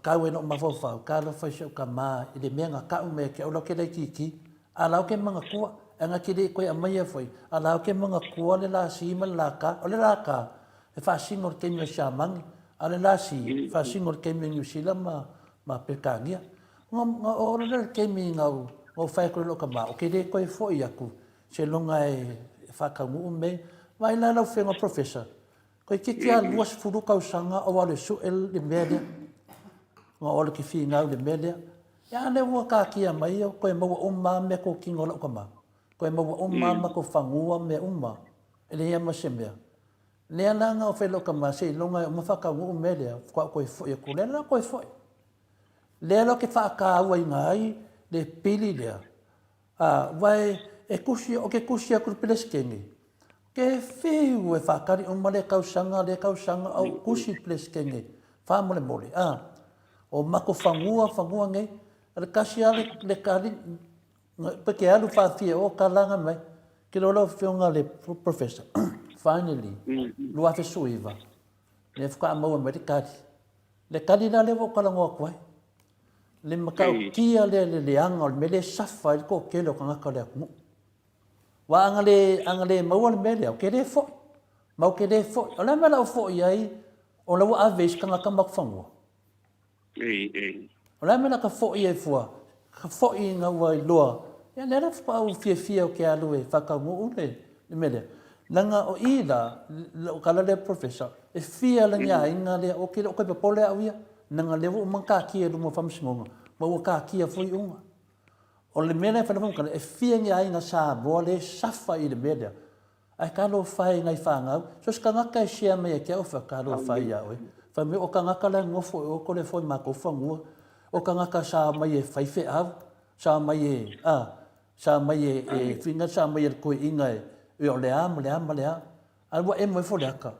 kau e no mawhawhau, ka la whaisa o ka maa, I le mea ngā kau mea ke o lau ke rei kiki, a lau ke mga kua, e ngā ki rei koe a mai a whai, a lau ke mga kua le la si ma la ka, o le la ka, e whaasingor ke mea shamangi, a le la si, whaasingor ke mea New Zealand ma pekangia. Ngā o le ke mea ngau, o whai koe lo ka maa, o ke rei koe fwoi aku, se longa e whakaungu o me, mai la lau whenga professor, koe ke kia luas furu kausanga o wale suel le mea lea, ngā ole ki whi ngau le mea lea. Ia ane ua ka kia mai o, koe maua umma me ko kingo lau ka ma. Koe maua umma ma ko whangua me umma, e le ia ma se mea. Lea na ngā o whelo ka ma, se longa o mawhakaungu o mea lea, koe fwoi aku, lea na koe fwoi. Lea lo ke whaaka aua I ngai, le pili lea. Vai, e kusi, o ke kusi aku peleskengi. Ke whiu e whakari umma le kausanga au kusi peleskengi. Whamole mole, o mako whangua ngai, ale kasi ale le kari, peke alu whaathia o ka langa mai, ke lola whionga le professor. Finally, lua fe suiva, le whaka maua mai le kari. Le kari na le wakalangoa koe. Le makau kia le anga, me le safa il ko kelo ka ngaka le akungu. Wa anga le maua le mele, o ke le fo. mau ke de fo ola mala fo yai o la wa ves kanga kama fango ola mala ka fo ye fo ka fo i nga wa loa ya le ra fa o fie o ke alu e fa ka mo ule mele nanga o ila o kala le professor e fia la nya inga le o ke o ka pole awia nanga le o manka ki e mo fam singonga ma o ka ki fo i unga o le mele fa mo kala e fia nya inga sa bo le safa i le mele ai ka lo fai ngai fanga so ska ngaka share me ke o fa ka lo fai ya we fa me o ka ngaka la ngofo o ko le fo ma ko fangu o ka ngaka sa mai e fai fe av sa mai e finga sa mai ko inga e o le am al wa e mo fo le aka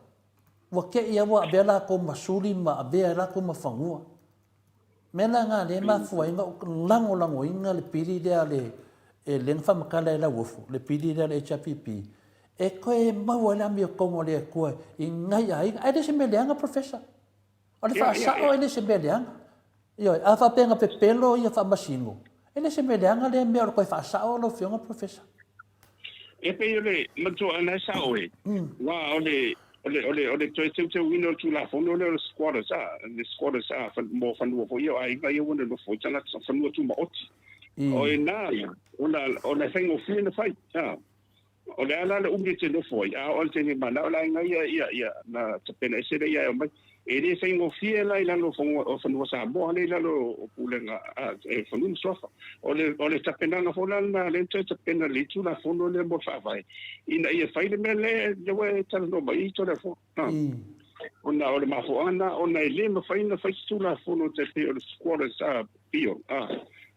wa ke ia wa bela ko masuli ma bela ko ma fangu mena nga le ma fu inga lango inga le pili de ale e le fa makala la wofu le pili de le HPP e koe mau ala mi o kongo le koe i ngai ai le se meleanga professor o le fa sa o le se meleanga io a fa penga pe pelo ia fa masingo e le se meleanga le me o koe fa sa o lo fionga professor e pe le mato ana sa o e wa ole te wino tu la fono le squatters fa mo fa no fo io ai ngai wona no fo tana fa no tu ma oti o e na ona fengo fina fai o le ala le umri te no foi a o te ni mana o la nga ia na te pena ese le ia mai e le sai ngo fie la ila no fongo o fongo sa bo le la lo pulenga e fongo sofa o le te pena nga fola na le te pena le tu la fono le mo fa vai ina ia fai le mele le we tala no mai to le fo ona o le mafo ana ona le mo fai na fai tu la fono te pe o le squad sa pio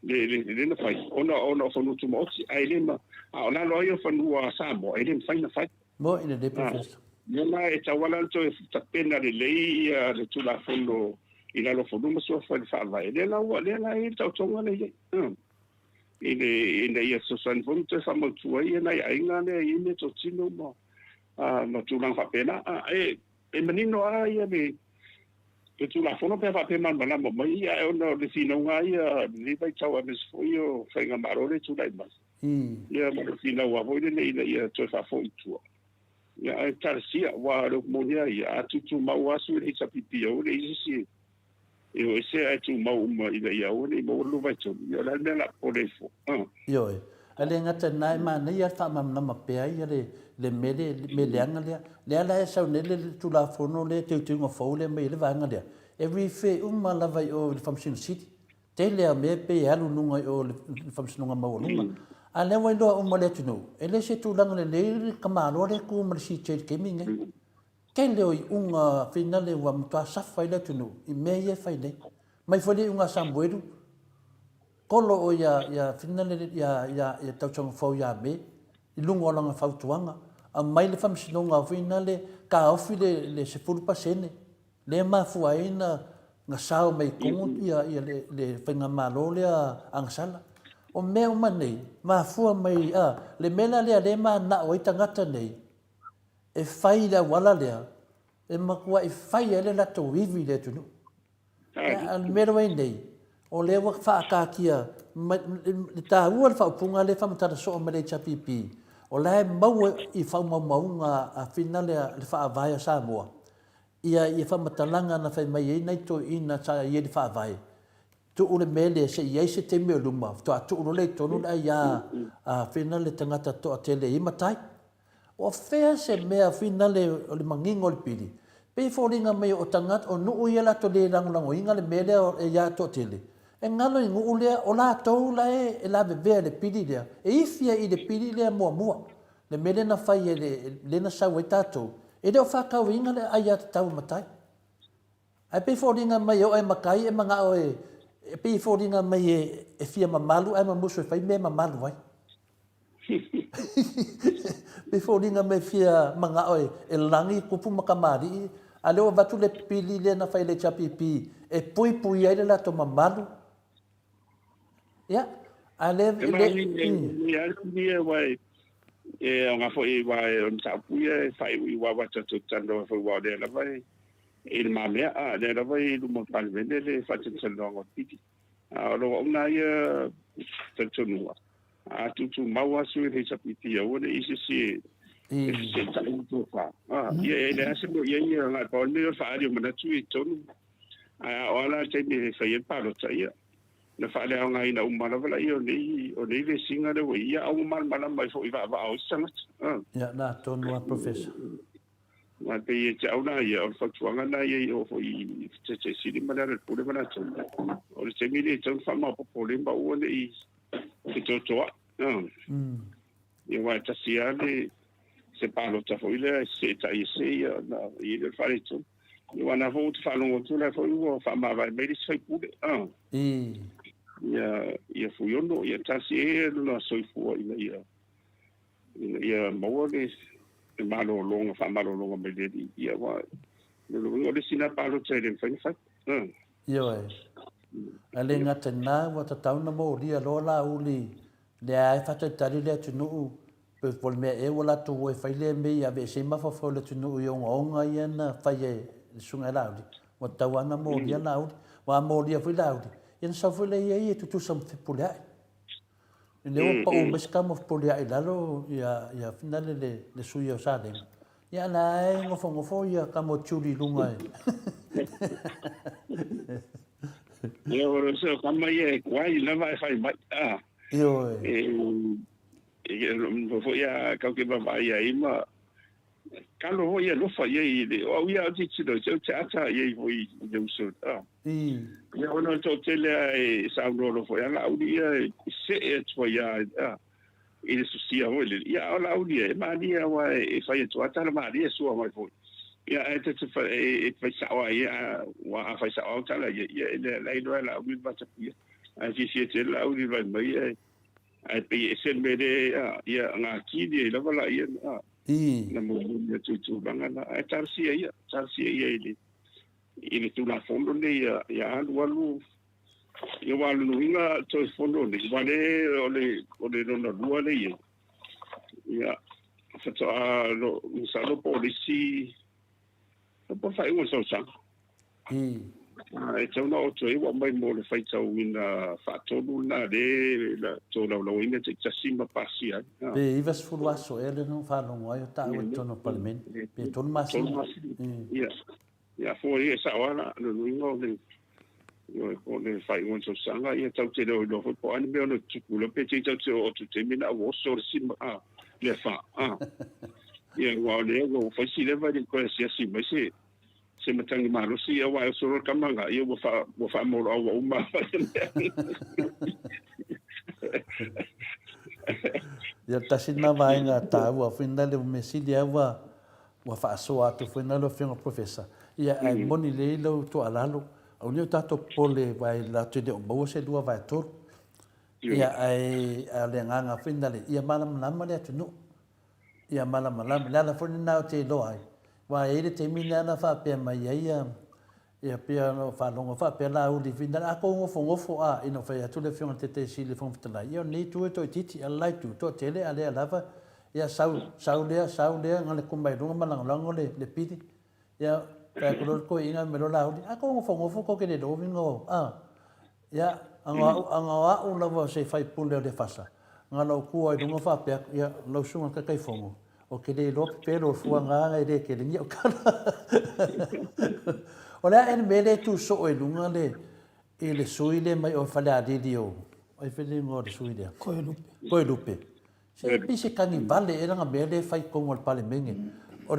le na fai ona fongo tu mo ai le ma ona lo io fanua sambo e le fai na fai mo ina de professor Yama e tawala to ta pena le lei le tula fondo ina lo fondo mo so fa vai le la e ta tonga le ine ia so san fondo te fa mo tu ai na ia inga le ine to tino mo no tu lang fa pena e menino ai me ke tu la fondo pe fa pe man bala mo mai ia no le sino ngai ni vai tawa mes fo io fa nga marole tu dai mas ia mo sino wa vo le ia to fa fo tu ya tarsia wa lo monia ya tu mau asu le sa pipio le isi e se ai tu mau ma ida ya o le mo lo vai tu ya la mela polefo yo ale ngata nai ma nei ya fa mam na ma pe ai le mele anga le la sa ne le tu la fono le te ngo fo le me le vanga le every fe ma la vai o le function city te le me pe ya lu nunga o le function nga ma lunga ale wai lo o mole tunu ele se tu lang le kamalo le ku mer si che ke minge ke le unga finale wa mta sa fai le tunu I me ye fai le mai fo le unga sambueru kolo o ya finale ya tau chong fo ya me I lungo langa fa tuanga a mai le fam sinonga finale ka ofi le se fulu pasene le ma fu aina nga sao mai ko ya le fenga malo le ang sala o me o manei ma fua mai le mela le ma na o tangata nei e fai la wala le e makua e fai ele la to vivi le tunu al mero nei o le wa fa ka kia ta ua fa punga le fa mata so me le chapipi o le mau I fa mau a finale le fa vai sa moa ia fa mata langa na fa mai nei to ina sa ye fa vai tu ule mele se ye se te me luma to tu ule to no ya a finale tangata to tele I matai o fe se me a finale o le mangingo le pili pe folinga me o tangata o nu ia la to le lango inga le mele o ya to tele e ngalo I ule o la to la e la be le pili le e ifia I le pili le mo le mele na fai le na sa wetato e de o fa ka winga le aya tau matai ai pe folinga me o ai makai e manga o e pe foringa mai e fia mamalu ai mamuso fai me mamalu vai pe foringa mai fia manga oi e langi kupu makamari ale o vatu le pili le na fai le chapipi e pui ai le la to mamalu ya ale le vai nga fo vai on sa pui fai wa to tando fo wa le la vai il mamea le la vai lu mo palvene le faccio salongo piti lo una ia tonu tu mau asu le sapiti o le isi se ta to fa ye le se mo ye nga ko ne fa ri mo na tu to ona te me fa ye pa lo tsa na fa le nga ina umana wala o nei le singa le ia au mal mai fo iwa va au sanga ya na tonu a professor ma pe ye tau na ia o fa tuanga na ia o fo I te siri mana le pule mana tau o le te mili tau fa ma po pole ba o nei te to ia wa ta sia le se palo ta fo ile se ta se ia na ia le fa le tu ia na fo fa lo tu la fo o fa ma va me se pule ia fuiono ia tasi no soi fu ia mo le malo longa fa malo longa me le ia wa no le sina palo tele fa fa io ale ngata na wa ta tauna mo ria lo la uli le ai fa ta tali le tunu pe pol me e wala tu we fa le me ia be se ma fa fo le tunu yo nga ia na fa ye sunga la uli wa ta wa na mo ria la uli wa mo ria fu la uli in sa fu le ia tu sam fi pula le o pa o mes ka mo pula I lalo ia finale le suia sa le ia na ngofo ia ka mo churi lunga ia o se kama ia kwai na vai fai mai io fo ia ka ke ba ia ima kalo ho ia lo fa ia le o ia ti do se cha ia voi de uso ia ona to tele e sa lo fo ia la ia se e to ia ile su sia ho ile ia la ia ma dia wa e fa ia to ata ma dia su ma fo ia e te fa e fa sa wa ia wa fa sa o tala ia ile la ilo la wi ba ta ia a si si te la wi ba mai ai pe se me de ia nga ki di la la ia na mo ia tu banga na e tar si ia ile tu la fondo ne ia alu ia wa lu inga to fondo ne vale ole no lua le ia fa to lo sa lo policy po fai un so sa e tau na o to e wa mai mo le fai tau ina fa to na de la to la lo ina te sima pasi pe ivas fuluaso ele non fa no ai ta o to no parlamento pe to mas ia fo ia sa wala no ingo le yo ko le fai un so sanga ia tau te lo po ani me no tuku lo pe te tau te o tu te mina o so sima le fa ia wa le go fa si le va di ko sia si me se matangi malo si ia wa so kamanga ia wo fa mo o uma ia tasina vai nga ta wa finda le mesidia wa fa so atu finda lo finga professor ia ai moni le lo to alalo au ni tato pole vai la te de bo se dua vai to ia ai ale nga finda le ia malam nama le tunu ia malam la fo ni na te lo ai wa ele te mina na fa pe mai ia pe no fa longo fa pe la u di finda a ko ngofo ino fa ya tu le fion te si le fon tala io ni tu to titi a lai tu to tele ale lava ia sau le ngale kumbai runga malang le piti ia ka ko inga melo la u a ko ngofo ko ke le do vingo ia anga u lava se fai pule de fasa ngalo ku ai runga fa pe ia lo sunga ka kai fongo o ke le lo pero fuanga e de ke le o kala ola en mele tu so e lunga le suile mai o fala di dio ai fele ngo de suile ko lupe se pise kangi vale era nga mele fai ko ngol pale menge o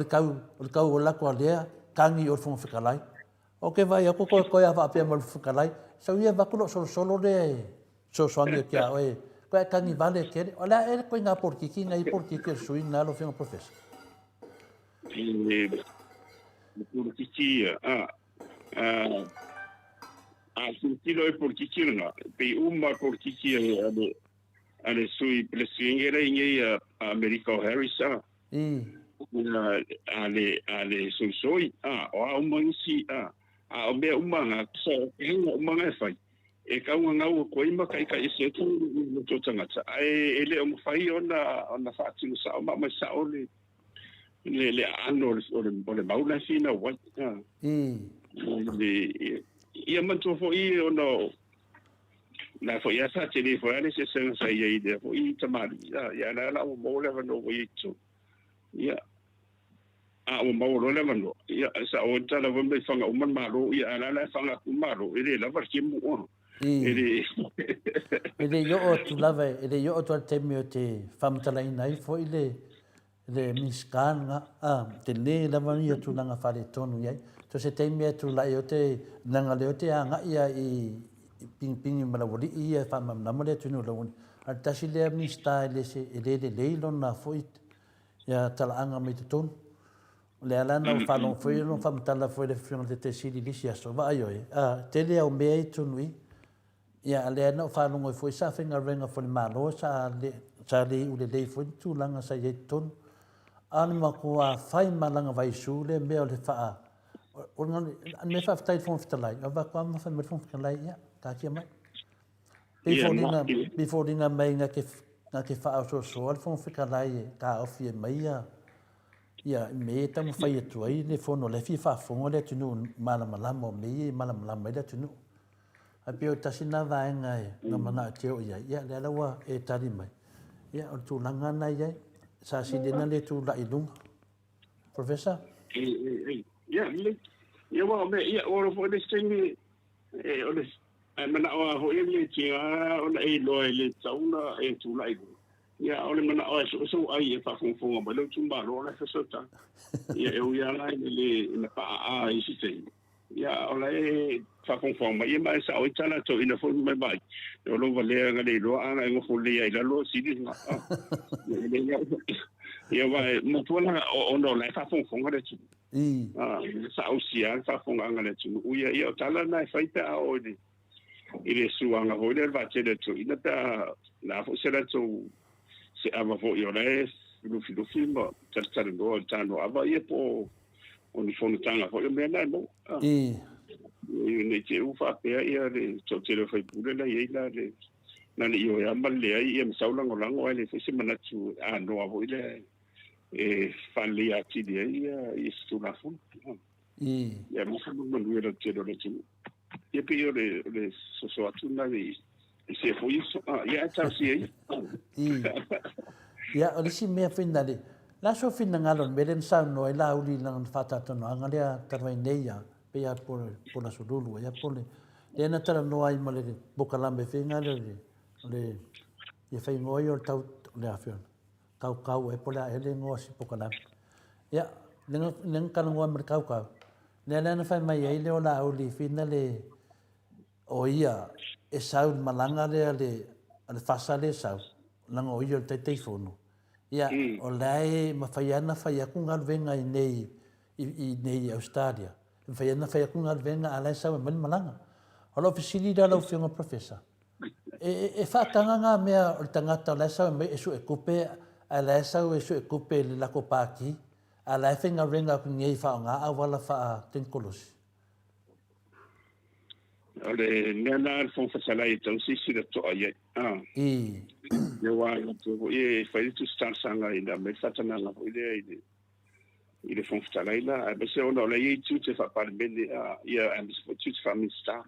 kau la ko le kangi o fon fikalai o ke vai ko ya va pe mo fikalai so ia va ko solo de so ange ke ai ko kangi vale ke ola e ko nga portiki ngai portiki suina lo fion professor portiki sentilo e portiki na pe uma portiki ale sui plesingere inge America Harris ale soi o uma si o me uma nga so uma nga fai e ka nga ko ima kai se tu to tanga ele o fai ona fatu sa ma sa ole le ano le maula fina wa ia manto fo I ono na fo ia sa tele fo ale se sen sa ia ide fo I tamari ia la mo le no wi tu ia o mauro le mano ia sa o tala wa me fanga uman maro ia ala la fanga maro ele la var kimu o ele yo o tu lava ele yo o tu te mi o te famtala inai fo ile le miskan te le la mani o tu nanga fale tonu ia to se te mi tu la o te nanga le o te anga ia i ping malawori ia fa mamna mole tu no lo al tasi le mista le se ele le lo na fo ia tala anga me te tonu le ala na falon foi no famtala foi le fiona de te sili lisi aso va ayo te le o me tu nui ia le na falon foi sa finga renga foi malo sa le u le foi tu langa sa ye ton an ma ko a fai malanga vai su le me o le fa o me fa tai fon fitalai va kwa ma fa me fon fitalai ia ka kia mai before dinga mai nga ke fa so fon fitalai ka ofi mai ia me tamu fai atu ai le fono le fifa fongo le tunu malamalama me malamalama le tunu a pio tasina vaenga na mana teo ia le lawa e tari mai ia o tu langa na ia sa si dena le tu la ilung professor ia wa me ia o fo de semi o le mana o ho ia tia o le lo le tauna e tu la ilung ia ole mana o so ai e fa fonga ba lo tumba lo la so ta ia e ia la le na pa a i si te ia ole fa fonga ia mai sa o tala to ina fo mai bai o lo vale nga le lo ana ngo fo le ia lo si di na ia vai mo tola o no la fa fonga le tu sa o si an fa fonga nga le tu ia tala na fa ita o di ile suanga ho le va che de tu ina ta la fo se la tu se ava fo io le lu film tata no tano ava ia po oni fono tanga fo me na no ne che u fa pe ia le to te le fai pure la ia le na ni io ya mal le ia me saula ngolango le se mana tu a no avo ile e falli a ti dia ia stu na fu ia mo fa no no le te le tu ia pe io le so atu na le se foi isso ia ta si ia o lisi mea finale la so fina ngalon belen sa no la uli lang fata to no angalia tarwai neia pe ya por la sudulu ya pole le na tara no ai male bokalambe finga le ye fai ngoi o tau le afion kau e pole ele ngo si bokalambe ya neng kan ngo mer kau le na fai mai ele o la uli finale o ia e sau malanga le fasa le sau langa o ia te fono ia o lai ma faiana faia ku ngal venga nei nei Australia faiana faia ku ngal venga ala sau mal malanga olo fisili da lo fiona professor e fa tanga me o tangata la sau me e su e kupe ala sau e su e kupe la kopaki ala finga venga ku nei fa nga awala fa tenkolos ole nena fon fasala e tau sisi da to ai ye wa to e fai tu star sanga ina me fatana la ile fon fasala ila be se ona le ye tu te fa par bene ia am tu family star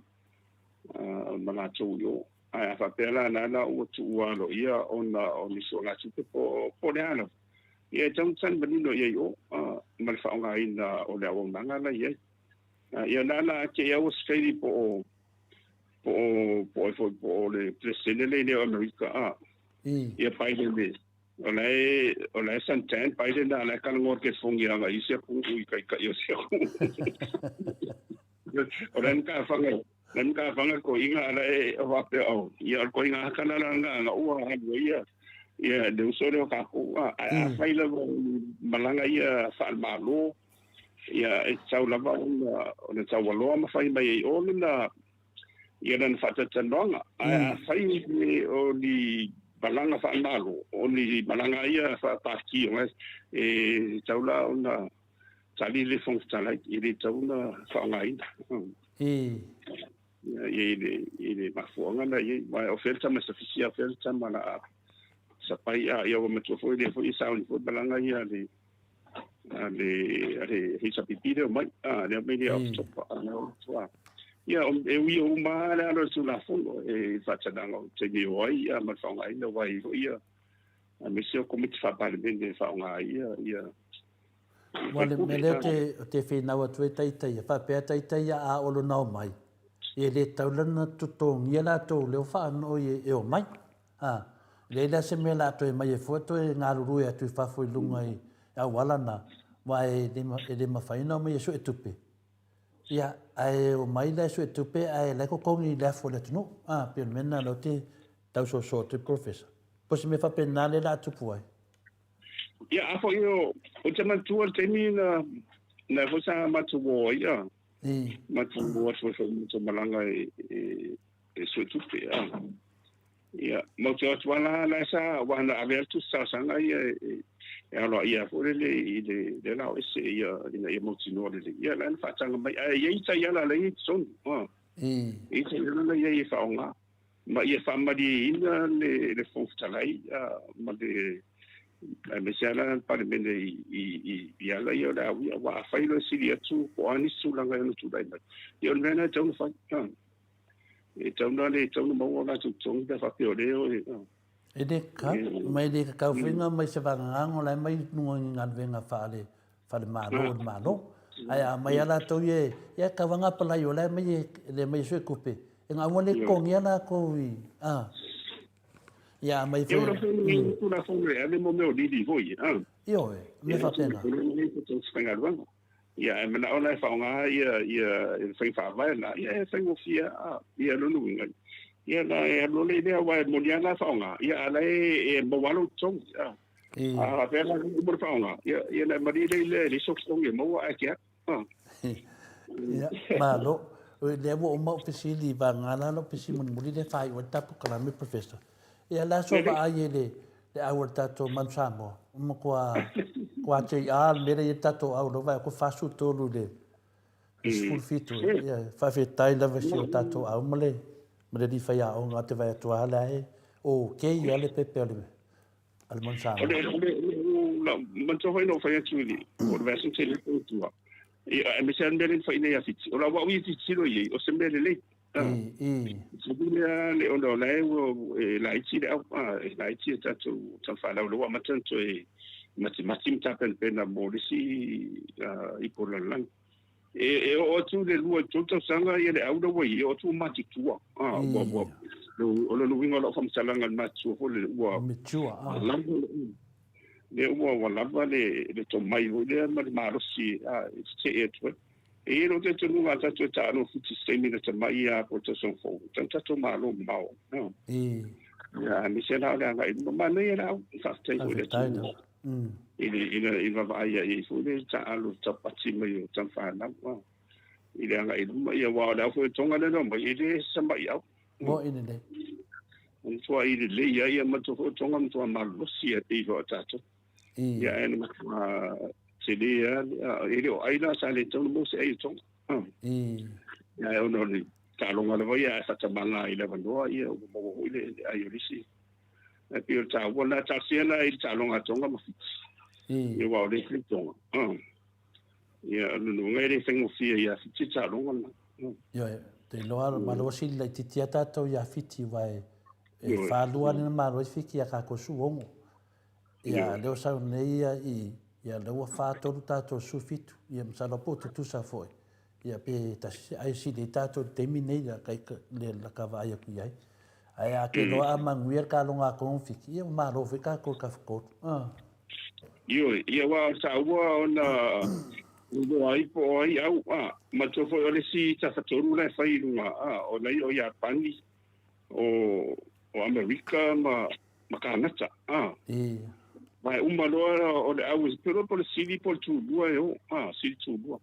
mana to yo a fa pela na o tu wa lo ia ona oni so la tu po le ano ye tau san benino ye yo mal fa nga ina o le o nanga la ye ia na ke ya o skeli po le presidente de America ia Biden le olai santan Biden na la kan ngor ke fongi anga isia ku kai yo sia olen ka fanga ko inga ala e wa pe o ia ko inga kana nga ua ia de usoro ka ku a faila malanga ia fa malo ia e tau lava ona tau waloa ma fai mai o na ia dan whatatanonga. A whai o ni balanga whanalo, o ni balanga ia whapaki o e taula o na tali le whongtalai, i le tauna whaongaina. I le mafuanga na i mai o wheltama sa fisia wheltama na sapai a ia o matua fo i le fo i sauni fo balanga ia le hisa pipire o mai, le mai le au topa o tua. Ia e ui o maare alo tu la fono e whatananga o te ni oai ia ma whaonga ina wai o ia me se o komiti whapalemene whaonga ia. Wale me leo te whenau atu e taitai, whapea taitai a olo nao mai. E le taulana tutongi e la tau leo whaano e o mai. Le la se me la to e mai e fuato e ngā ruru e atu i whafo i lunga i au walana. Wa e le mawhaina mai e so e tupe. Ia, ai o mai la so e tupe, ai la ko kongi le afo le tunu. Pio mena lo te tau so te professor. Posi me whapena le la tupu ai. Ia, afo o te matua temi na hosa matuo ia. Matuo so malanga e so e tupe, ia. Mau te atuala la sa wana avertu sa sanga ia e alo ia fore le lao ese ia ia motino le ia la fa tanga mai ia ita ia la le son ita ia la ia fa onga ma ia fa ma di ina le fontalai ma de me sala pa de mene ia la ia la wa fa ilo si ia tu ko ani sulanga no tu dai ia mena tau fa e tau na le tau mo ona tu tong da fa pio leo e de ka mai de ka finga mai se vanga ngo lai mai nunga ngan venga fa le malo ai a mai ala to ye ya ka vanga pala yo lai mai le mai se kupe e nga mo le kong ya na ko wi ya mai fe tu na fo le ame mo me o di hoi yo me fa pena ia e mana ona fa nga ia fai fa vai na ia fai mo fia ia no no ia na e no le ia wa mo dia na fa nga ia ala e mo walo tong a pela mo fa nga ia na mari le so tong e mo a kia ia malo o le mo mo pesi li va ngala no pesi mo muri le fai o tapu kala me professor ia la so va ai le awar tato mansamo mo kwa te mere e tato au no vai ko fasu tolu le full fit ia fa fe tai la versi tato au male di fai au ngate vai to ala e o ke ia le pepe al mansamo man so no fai tu ni o versi te le tu ia me sen belen fai ne afit o la wa wi ti silo ye o sembele le Sebenarnya le ono lai wo lai chi le lai chi tato fa la lo ma tanto e mati tapen pena morisi I polan e o tu le lu tu sanga ye le au do we o tu mati tua bo lo lo wingo lo fam salanga matu ho le wa mitua le wa lava le to mai ho le ma rosi se e tu e no te tunu nga tatu ta no futi semi na mai a po to son fo tanto malo mau no ya mi se na nga ma ne era sa te ko le il va ia e fu le ta alu ta pati mai o tan fa na wa il nga ia wa da fu tonga le no mai ile sa mai au mo ine le un so ile le ia ma to tonga mo ma lo si e vo tato ya en ma sedia ele o aina sa le tonu mo se ai tong ya o no ni ta longa le vai a sa mala ile vando ia mo ile ai risi e pio ta wona ta siena il ta longa tonga mo ia wa le tonga ia no ngere fengo fia ia fiti ta longa ia te loa ma lo si le titiata to ia fiti vai e fa lua ni ma lo fiki ka ko suongo ia le sa nei ia le ua whātoru tātou sufitu, ia msalapo te tusa foi. Ia pe ai si le tātou temi nei la kai le la kawa ai aku iai. Ai a ke loa manguia ka longa konfiki, ia maro fika ko ka whakot. Ia wa sa ua ona ugo ai po ai au, ma to foi ole si ta whatoru le whai runga, o nei o ia pani, o Amerika ma Kanata. Mai umaloa o le au pero por sili por tu dua yo sili tu dua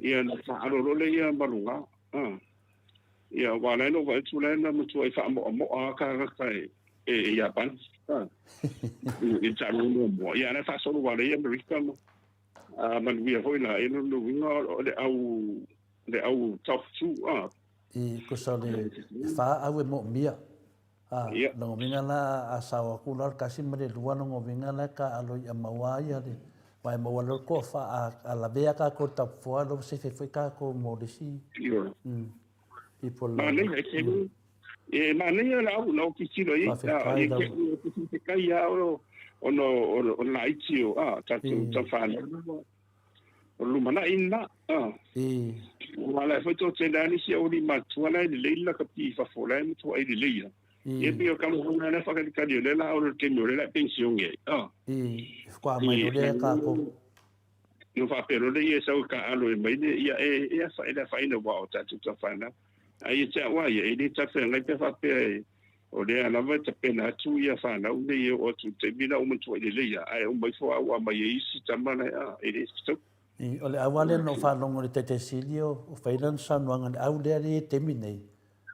ia na fa ro le ia malunga ia wala no va tu le na mutu ai fa mo ka e ia pan i ta no mo ia na fa so wala ia America mo man vi ho na e no winga le au top tu ko sa le fa au mo mia no vinga la asawa kula kasi mare lua no vinga la ka alo ya mawaya le vai mo lo ko fa a la vea ka ko tap fo lo se fe ka ko modisi people ma ne e ma ne la no ki silo e ke ka ya o ono la itio tatu tafana o lumana ina wala foi to tendani si o di matuala di leila kapi fa fola mo to ai di leila e pio kam hona na fa ka di lela o ke no lela pension ye kwa mai no le ka ko no fa pero le ye sa ka alo e mai ia fa ina wa o tatu tafana ai cha wa ye e ta fa ngai pe fa pe o le ala va te pena tu ia fa na u le o tu te mina o mo to ai leila ai o mai fo wa mai isi tamana e so o le awale no fa longo le tete silio o failan sanuanga au le te minei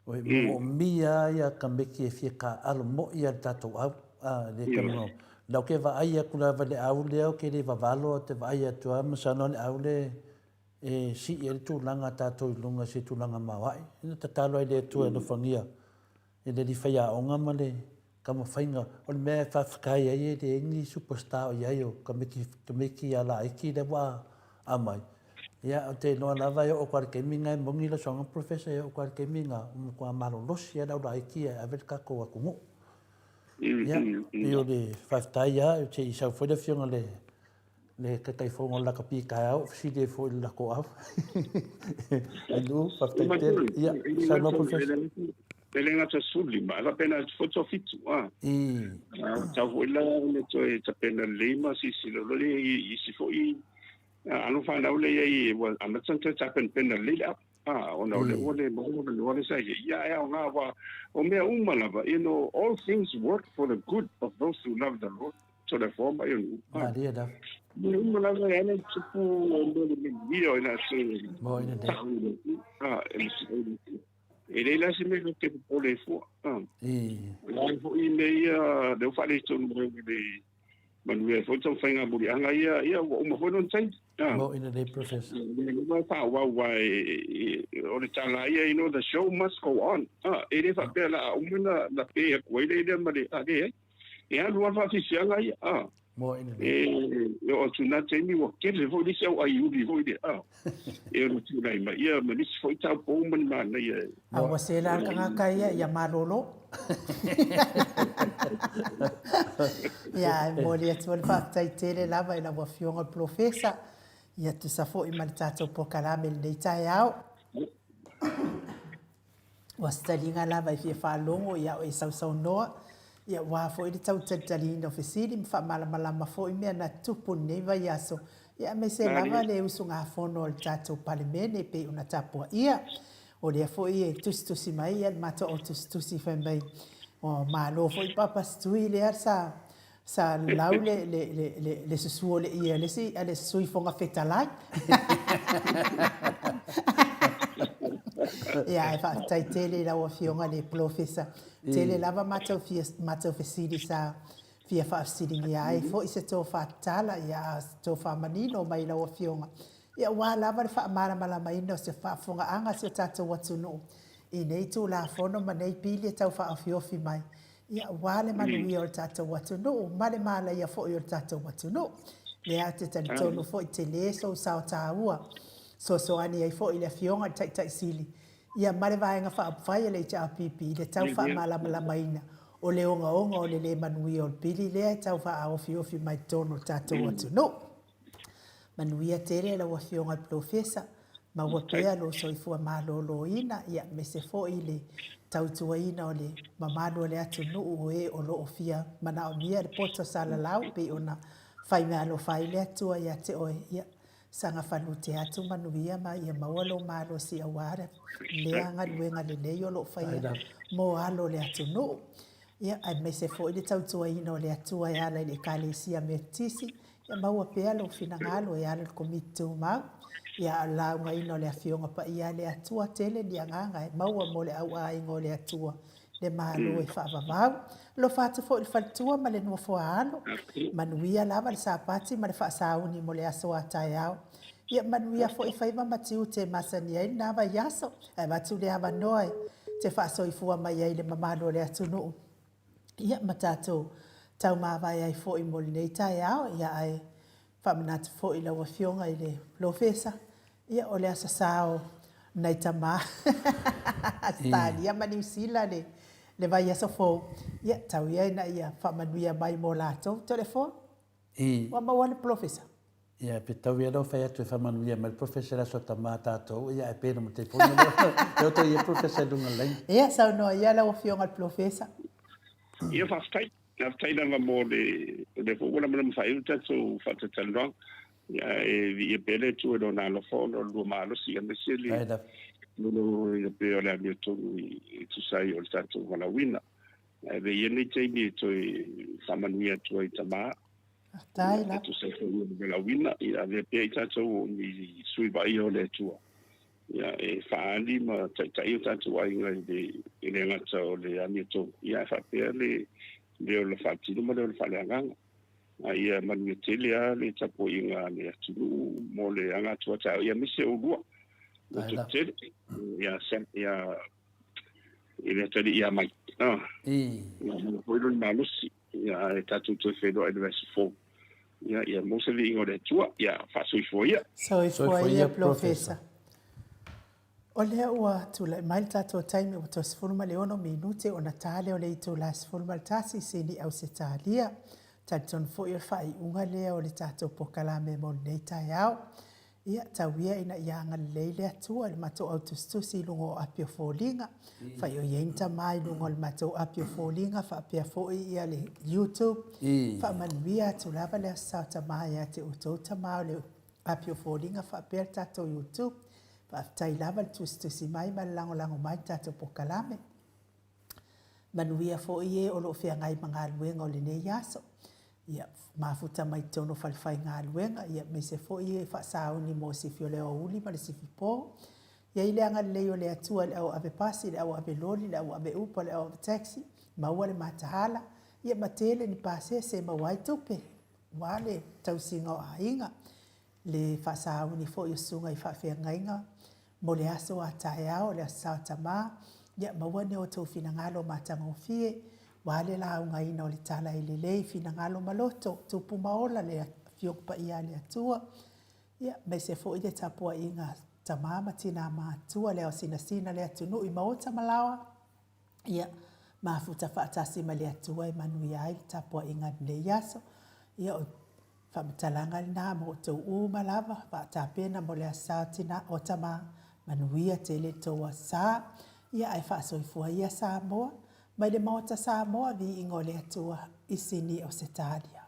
o mia ia ka meki e fika alo mo ia tato au le kamo lau ke va ai kula va le au le o ke le va valo te va ai tu am sanon au le e si e tu langa tato lunga si tu langa mawai ina tatalo ai le tu no fangia e le di faia onga male kama fainga o le me fa kai ai de ni superstar ia yo ka meki ala iki le wa amai ia te no lava o kwar ke minga mongi la songa professor o kwar ke minga ko malo los ia da iki a ver ka ko akumu ia io le fafta ia te isa foi de fiona le ka kai fo la ka pi ka au si de fo la ko au lu fafta te ia sa no professor Pelenga ta suli ma la pena foto fitu ta voila le to ta pena lema si lo le I si fo I anu fa na le I wa ama tsanta ta pena le ona le mo sa ya nga wa o me uma la ba all things work for the good of those who love the Lord so the form dia da uma la ba ene tupu le video na so mo ina de ele la se me que por le fo la fo I me ia de fa le ton mo de manu fo ton fa nga buri anga ia o mo fo non sai mo ina de professor no fa wa o le tala ia the show must go on ele fa pela umuna na pe ko ile de ma de e a lua fa fi anga ia mo ina o tuna te ni wo ke le fo di se ai u di fo de e ro tu lai ma ia ma ni fo ta po man ma na ia a wa se la ka ka ia malolo ia mo le tu fa tai tele la va ina wa fionga professor ia tu sa fo I mal tato po kala me le tai au wa stalinga la va fi fa longo ia o sau noa ia wa fo I tau tali no fesili fa mala fo I me na tupu nei va yaso ia me se lava le usunga fono o tato palimene pe una tapua ia o le fo I tusi mai ia mato o tusi fa mai o malo fo I papa stui le sa lau le susuo le ia le si ale sui fonga fetalai ia e fa tai tele la o fionga le professor tele lava mato fesili sa fia fa sidi ia e fo I se to fa tala ia to fa manino mai la o fionga ia wa lava fa mala mai no se fa fonga anga se tato watu no I nei tu la fono ma nei pili tau fa afiofi mai ia wale manuia o tato watu no male mala ia fo o tato watu no le ate tali tono fo I te le so sao taua so ani ai fo I le fionga tai sili ia male vaenga fa fai le cha pipi le tau fa mala maina o le onga o le manuia o pili le tau fa afiofi mai tono tato watu no manuia tele la wa fionga professor ma wa pea lo soifua malolo ina ia me se fo I le tautua ina o le mamano le atu nuu o lo ofia mana o mia le poto sala lau pe ona fai mea lo fai le atua ia te oe ia sanga whanu te atu manuia ma ia mawalo malo si aware lea ngaluenga le leio lo fai mo alo le atu nuu ia ai me se fo I le tautua ina o le atua ia la le kalesia me tisi ia maua pea lo fina ngalo ia le komitu mau ia la nga ino le afionga pa ia le atua tele dia nganga maua mo le au ai ngo le atua le malo e fa vavau lo fatu fo il fatua ma le no fo ano manuia lava le sapati ma le fa sauni mo le aso ataiao ia manuia fo I faiva matiu te masani ai na va yaso ai matu le ava noi te fa so I fua mai ai le mamano le atunu ia matato tau ma vai ai fo I mo le nei taiao ia ai famanat fo I la wa fionga I le professor ia o le asasao nai tama stadi ia mani sila le le vai aso fo ia tau ia na ia whamanuia mai mo lato telefon I wa maua le professor ia pe tau ia lo fai atu whamanuia mai professor aso tama tātou ia e pēna mo te pōna leo tau ia professor dunga lai. ia sau no ia la ofionga le professor Ia whaftai nanga mo le fōkona mana mwhai uta so whatatanrong. Ia e pele tu e dona lo fo no lu malo si ame sili. Ai da No ia pe ole a miotongu I tu sai o le tatu wana wina. Ve ia nei teini to I whamanuia tu ai tama. tai la Tu sai fo wana wina. Ia ve pe I tatu ni sui vai o le tua. Ia e whaali ma tai o tatu ai ngai le ngata o le a miotongu. Ia e whapea le o le whatino ma le o le whaleanganga. Ia manu tele a le tapo inga le atunu mo le anga tua tau ia mise o lua o te tele ia sem ia ile tele ia mai I ia mo poilo ni malusi ia e tatu to fedo advice fo ia mo se le inga le tua ia faso fo ia so i fo ia professor o le ua tula mai le tatou taimi o tosifulu ma le ono minute ona tale o le itu la sifulu ma le tasi sini au se talia Tanton fo ia fai unga lea o le tatou pokala me mo nei tai au. Ia tauia ina ianga leile atua le matou autustusi lungo o apio fōlinga. Fai o ieinta mai lungo le matou apio fōlinga fa apia fo ia le YouTube. Fa manuia atu lava le asau tamai a te utou tamau le apio fōlinga fa apia le tatou YouTube. Fa tai lava le tustusi mai ma lango lango mai tatou pokala me. Manuia fo ie o lo fia ngai mga luenga o le nei aso. Ia mafuta mai tono falfai ngā luenga, ia me se fo i fa sauni mo si fio leo uli ma le si fipo. Ia ile anga leo le atua le au ave pasi, le au ave loli, le au ave upa, le au ave taxi, maua le matahala. Ia matele ni pase se mawai tupe, wale tausinga o hainga. Le fa sauni fo i sunga I fa fia ngainga, mo le aso a tae au, le asao tama. Ia maua ne o tau fina ngalo matanga o fie, wale la unga ina o le tala I le lei fina ngalo maloto tupu maola le fiokpa ia le atua ia me se fo I le tapua inga tamama tina maatua le o sina le atunu I maota malawa ia mafuta whaatasi ma le atua I manui ai le tapua inga le yaso ia o whamatalanga le nā mo tau umalava whaatapena mo le asa tina o tama manuia te le toa sa ia ai whaasoifua ia sa moa mai le maota Samoa vi ingo le atua I sini o se talia.